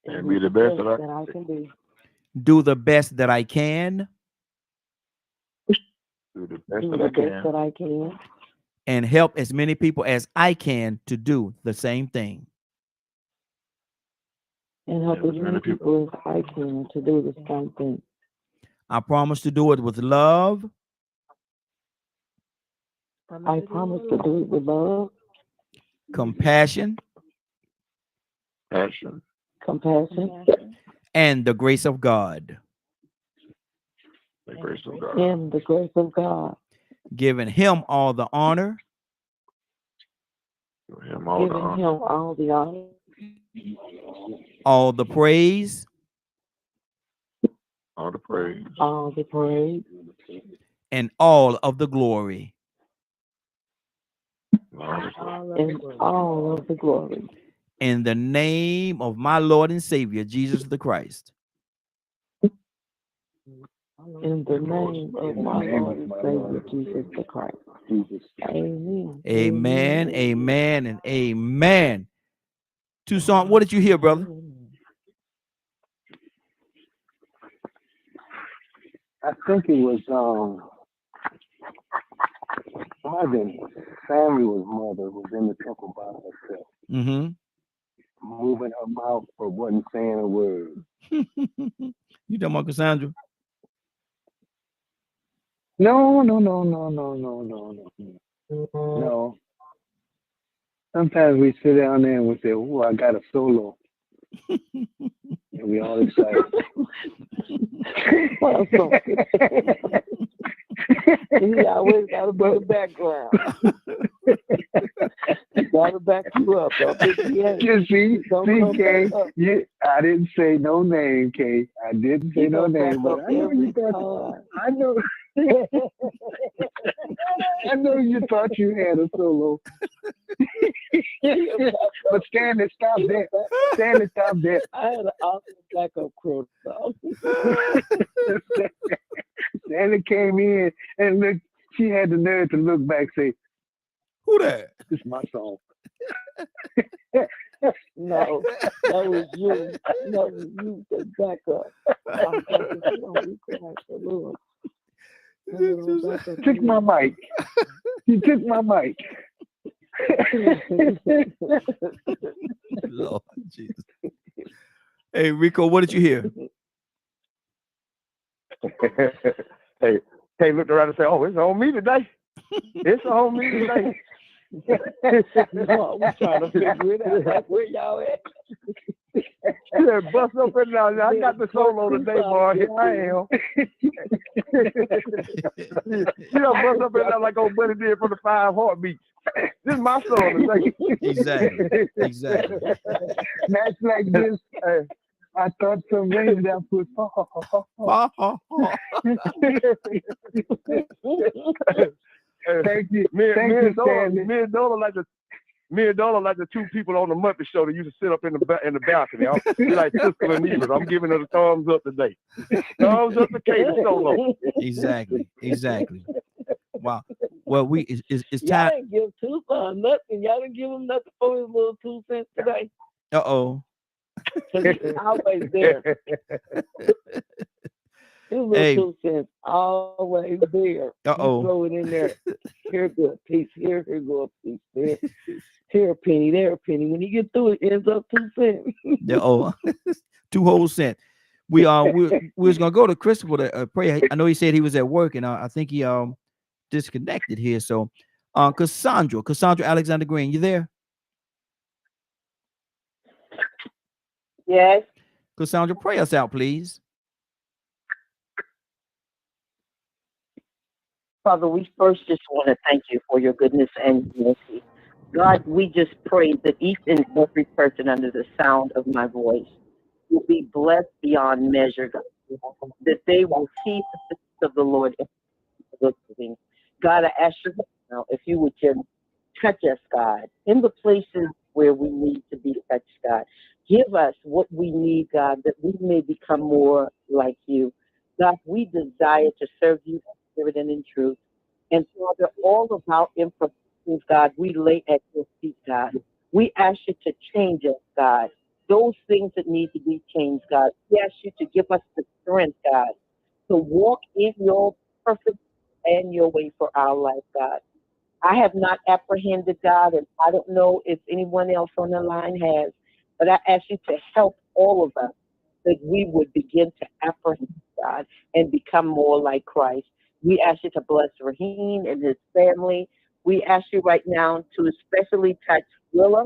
And be the best that I can be. Do the best that I can. Do the best that I can. And help as many people as I can to do the same thing. And help as many people as I can to do the same thing. I promise to do it with love. I promise to do it with love. Compassion. Compassion. And the grace of God. The grace of God. And the grace of God. Giving him all the honor. Giving him all the honor. All the praise. All the praise. All the praise. And all of the glory. And all of the glory. In the name of my Lord and Savior, Jesus the Christ. In the name of my Lord and Savior, Jesus the Christ. Amen. Amen, amen, and amen. Tucson, what did you hear, brother? I think it was Marvin Samuel's mother was in the temple by herself, moving her mouth but wasn't saying a word. You talking about Cassandra? No. Sometimes we sit down there and we say, "Oh, I got a solo," and we all excited. He always got to be the background. Got to back you up. Don't think he ain't. You see, Kay, I didn't say no name, Kay. I didn't say no name, but I know you thought. I know. I know you thought you had a solo. But Stanley, stop there. Stanley, stop there. I had an awesome backup crew. Stanley came in and looked. She had the nerve to look back, and say, "Who that? This is my song." No, that was you. That was you. The backup. Took my mic. He took my mic. Lord Jesus. Hey, Rico, what did you hear? Hey, looked around and said, "Oh, it's on me today. It's on me today." No, we're trying to figure it out. Like, where y'all at? Yeah, bust up and down. I got the solo today, boy. Here I am. You know, bust up and down like old buddy did from the 5 Heartbeats. This is my song today. Exactly. Nights like this, I thought some rain that put. Thank you. Me Thank and you, Stanley. Dola like the 2 people on the Muppet Show that used to sit up in the balcony. Be like Siskel and Ebert. I'm giving her the thumbs up today. Thumbs up to Kate Solo. Exactly. Wow. Well, it's Y'all time. didn't give Tucson nothing. Y'all didn't give him nothing for his little 2 cents today. Uh-oh. Always there. His little 2 cents always there. Uh-oh. You throw it in there. Here go a piece. Here go a piece. Here a penny. There a penny. When you get through it, ends up 2 cents. 2 whole cents. We was gonna go to Christopher to pray. I know he said he was at work, and I think he disconnected here. So, Cassandra Alexander Green, you there? Yes. Cassandra, pray us out, please. Father, we first just want to thank you for your goodness and mercy. God, we just pray that each and every person under the sound of my voice will be blessed beyond measure, God, that they will see the goodness of the Lord. God, I ask you now if you would just touch us, God, in the places where we need to be touched, God. Give us what we need, God, that we may become more like you. God, we desire to serve you in spirit and in truth. And Father, all of our imperfections, God, we lay at your feet, God. We ask you to change us, God. Those things that need to be changed, God. We ask you to give us the strength, God, to walk in your perfect and your way for our life, God. I have not apprehended, God, and I don't know if anyone else on the line has, but I ask you to help all of us that we would begin to apprehend, God, and become more like Christ. We ask you to bless Raheem and his family. We ask you right now to especially touch Willa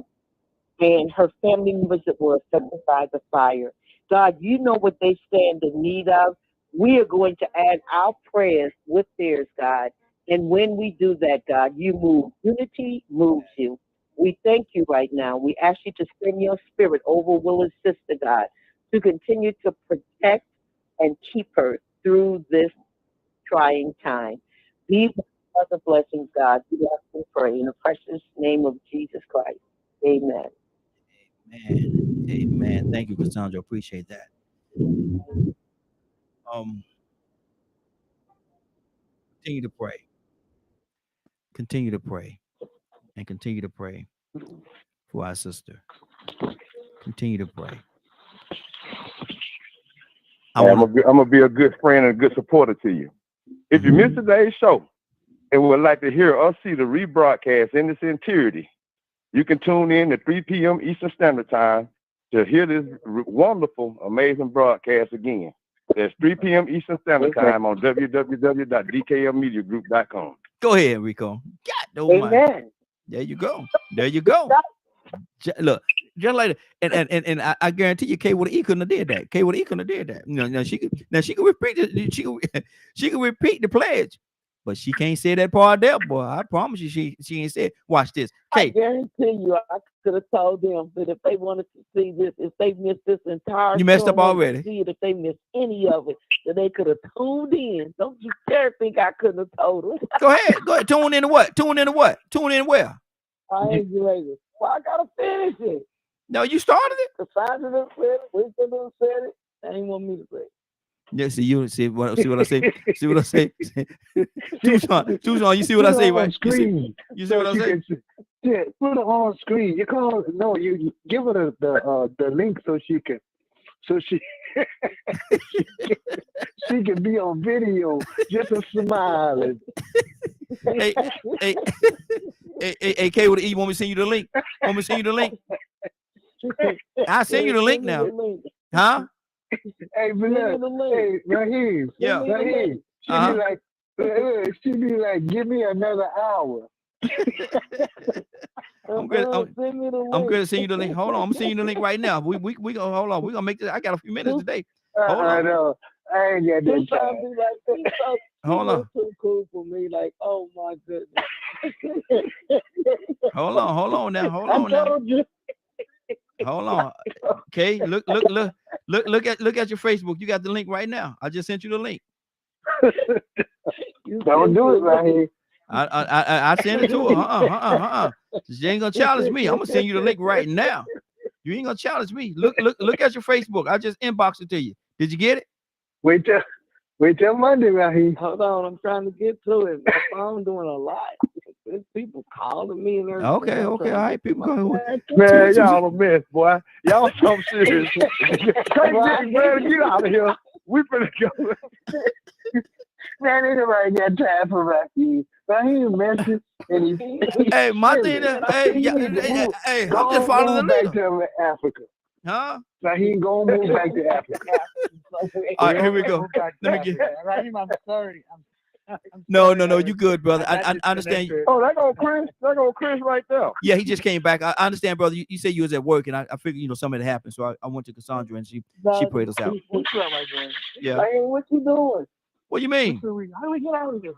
and her family members that were affected by the fire. God, you know what they stand in need of. We are going to add our prayers with theirs, God. And when we do that, God, you move. Unity moves you. We thank you right now. We ask you to send your spirit over Willa's sister, God, to continue to protect and keep her through this trying time. These are the blessings, God. We ask and pray in the precious name of Jesus Christ. Amen. Amen. Thank you, Cassandra. Appreciate that. Continue to pray. Continue to pray. And continue to pray for our sister. Continue to pray. I'm gonna be a good friend and a good supporter to you. If you miss today's show, and would like to hear us see the rebroadcast in its entirety, you can tune in at 3 p.m. Eastern Standard Time to hear this wonderful, amazing broadcast again. That's 3 p.m. Eastern Standard Time on www.dklmediagroup.com. Go ahead, Rico. God, Amen. There you go. There you go. Look, just like that. And I guarantee you, K with an E couldn't have did that. K with an E couldn't have did that. Now she could repeat it. She could repeat the pledge, but she can't say that part there, boy. I promise you, she ain't said. Watch this. K. I guarantee you, I could have told them that if they wanted to see this, if they missed this entire, you messed up already. See it, if they missed any of it, that they could have tuned in. Don't you dare think I couldn't have told them. Go ahead. Tune in to what? Tune in to what? Tune in where? I ain't ready. Well, I gotta finish it. No, you started it. Cassandra done said it. Winston done said it. They ain't want me to say it. Yeah, see what I say. See what I say. Tucson, you see what I say, right? You see what I say? Yeah, put it on screen. You call no, you give her the link so she can she can be on video just a smiling. Hey, K with the E, want me to send you the link? Want me to send you the link? I'll send you the link now. Huh? Hey, look, hey, Raheem. Yeah. Raheem. She be like, give me another hour. I'm gonna send you the link. Hold on, I'm sending you the link right now. We gonna hold on. We gonna make this. I got a few minutes today. Hold on. I know. I ain't got that time. Hold on. Too cool for me. Like, oh my goodness. Hold on now. Hold on. Okay, look at your Facebook. You got the link right now. I just sent you the link. Don't do it right here. I send it to her. She ain't gonna challenge me. I'm gonna send you the link right now. You ain't gonna challenge me. Look at your Facebook. I just inboxed it to you. Did you get it? Wait till Monday, right here. Hold on, I'm trying to get to it. My phone doing a lot. There's people calling me and everything. Okay, all right. People calling. Man, y'all a mess, boy. Y'all so serious. Take this, man. Get out of here. We finna go. Man, ain't nobody got time for Raheem. Raheem messing and hey, my thing is, hey, I'm just following the leader. Back to Africa. Huh? Raheem, go move back to Africa. All right, here we go. Let me get. Raheem, I'm sorry. No, you good, brother. I understand you. Oh, that go Chris right there. Yeah, he just came back. I understand, brother. You said you was at work, and I figured something had happened, so I went to Cassandra and she prayed us out. Yeah. Hey, what you doing? What you mean? How do we get out of here?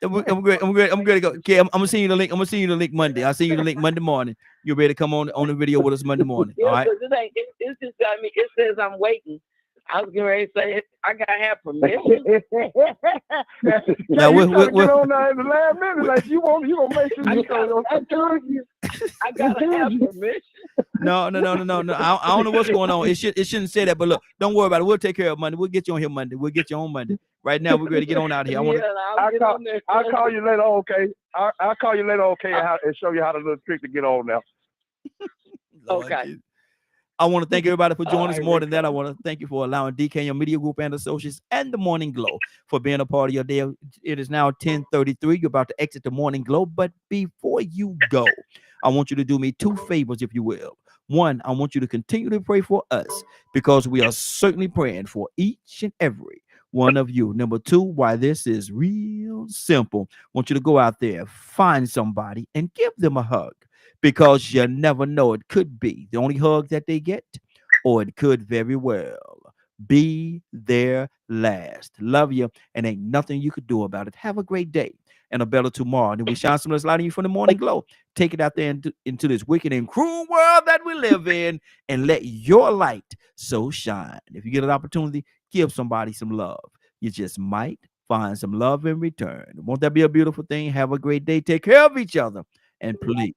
I'm great to go. Okay, I'm gonna send you the link. I'm gonna send you the link Monday. I'll send you the link Monday morning. You'll be able to come on the video with us Monday morning. Yeah, all right. It's just got me. It says I'm waiting. I was getting ready to say I gotta have permission. Now we're get on there in the last minute. Like you gonna make sure you I gotta have permission. No. I don't know what's going on. It shouldn't say that, but look, don't worry about it. We'll take care of Monday. We'll get you on here Monday. We'll get you on Monday. Right now, we're ready to get on out of here. I'll call you later, okay? I'll call you later, okay, and show you how to do the trick to get on now. Okay. I want to thank everybody for joining us. More than that, I want to thank you for allowing DKM Media Group and Associates and the Morning Glow for being a part of your day. It is now 10:33. You're about to exit the Morning Glow, but before you go, I want you to do me two favors, if you will. One, I want you to continue to pray for us because we are certainly praying for each and every one of you. Number two, why this is real simple. I want you to go out there, find somebody, and give them a hug. Because you never know, it could be the only hug that they get, or it could very well be their last. Love you, and ain't nothing you could do about it. Have a great day and a better tomorrow. And we shine some of this light on you from the Morning Glow. Take it out there into this wicked and cruel world that we live in, and let your light so shine. If you get an opportunity, give somebody some love. You just might find some love in return. Won't that be a beautiful thing? Have a great day. Take care of each other, and please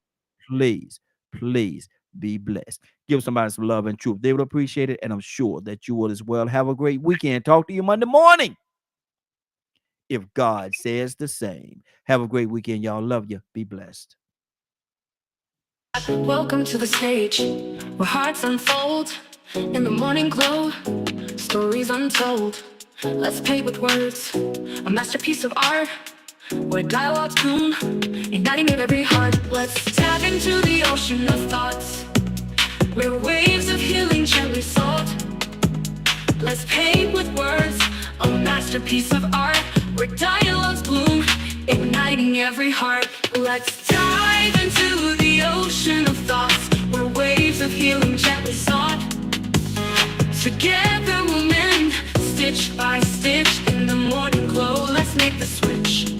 be blessed. Give somebody some love and truth. They would appreciate it, and I'm sure that you will as well. Have a great weekend. Talk to you Monday morning, if God says the same. Have a great weekend, y'all. Love you. Be blessed. Welcome to the stage where hearts unfold in the Morning Glow. Stories untold. Let's play with words, a masterpiece of art. where dialogues bloom, igniting every heart. Let's tap into the ocean of thoughts, where waves of healing gently salt. Let's paint with words a masterpiece of art, where dialogues bloom, igniting every heart. Let's dive into the ocean of thoughts, where waves of healing gently sought. Together we'll mend, stitch by stitch, in the morning glow. Let's make the switch.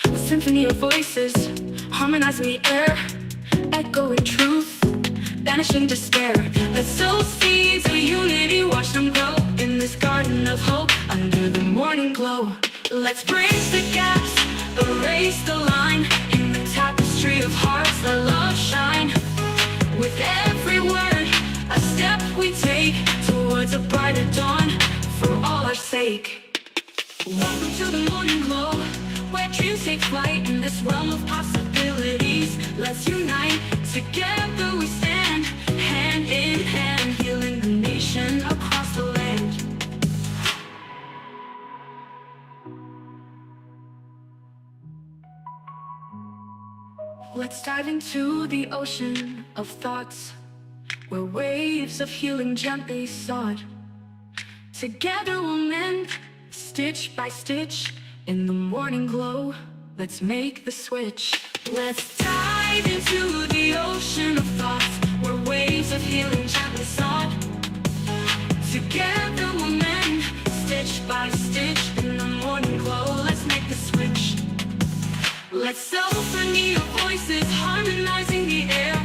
A symphony of voices, harmonizing the air, echoing truth, banishing despair. Let's sow seeds of unity, watch them grow in this garden of hope under the morning glow. Let's bridge the gaps, erase the line, in the tapestry of hearts let love shine. With every word, a step we take towards a brighter dawn for all our sake. Welcome to the morning glow, where dreams take flight in this realm of possibilities. Let's unite, together we stand, hand in hand, healing the nation across the land. Let's dive into the ocean of thoughts, where waves of healing gently sought. Together we'll mend, stitch by stitch, in the morning glow. Let's make the switch. Let's dive into the ocean of thoughts, where waves of healing gently sought. Together we'll mend, stitch by stitch, in the morning glow. Let's make the switch. Let's symphony of voices, harmonizing the air,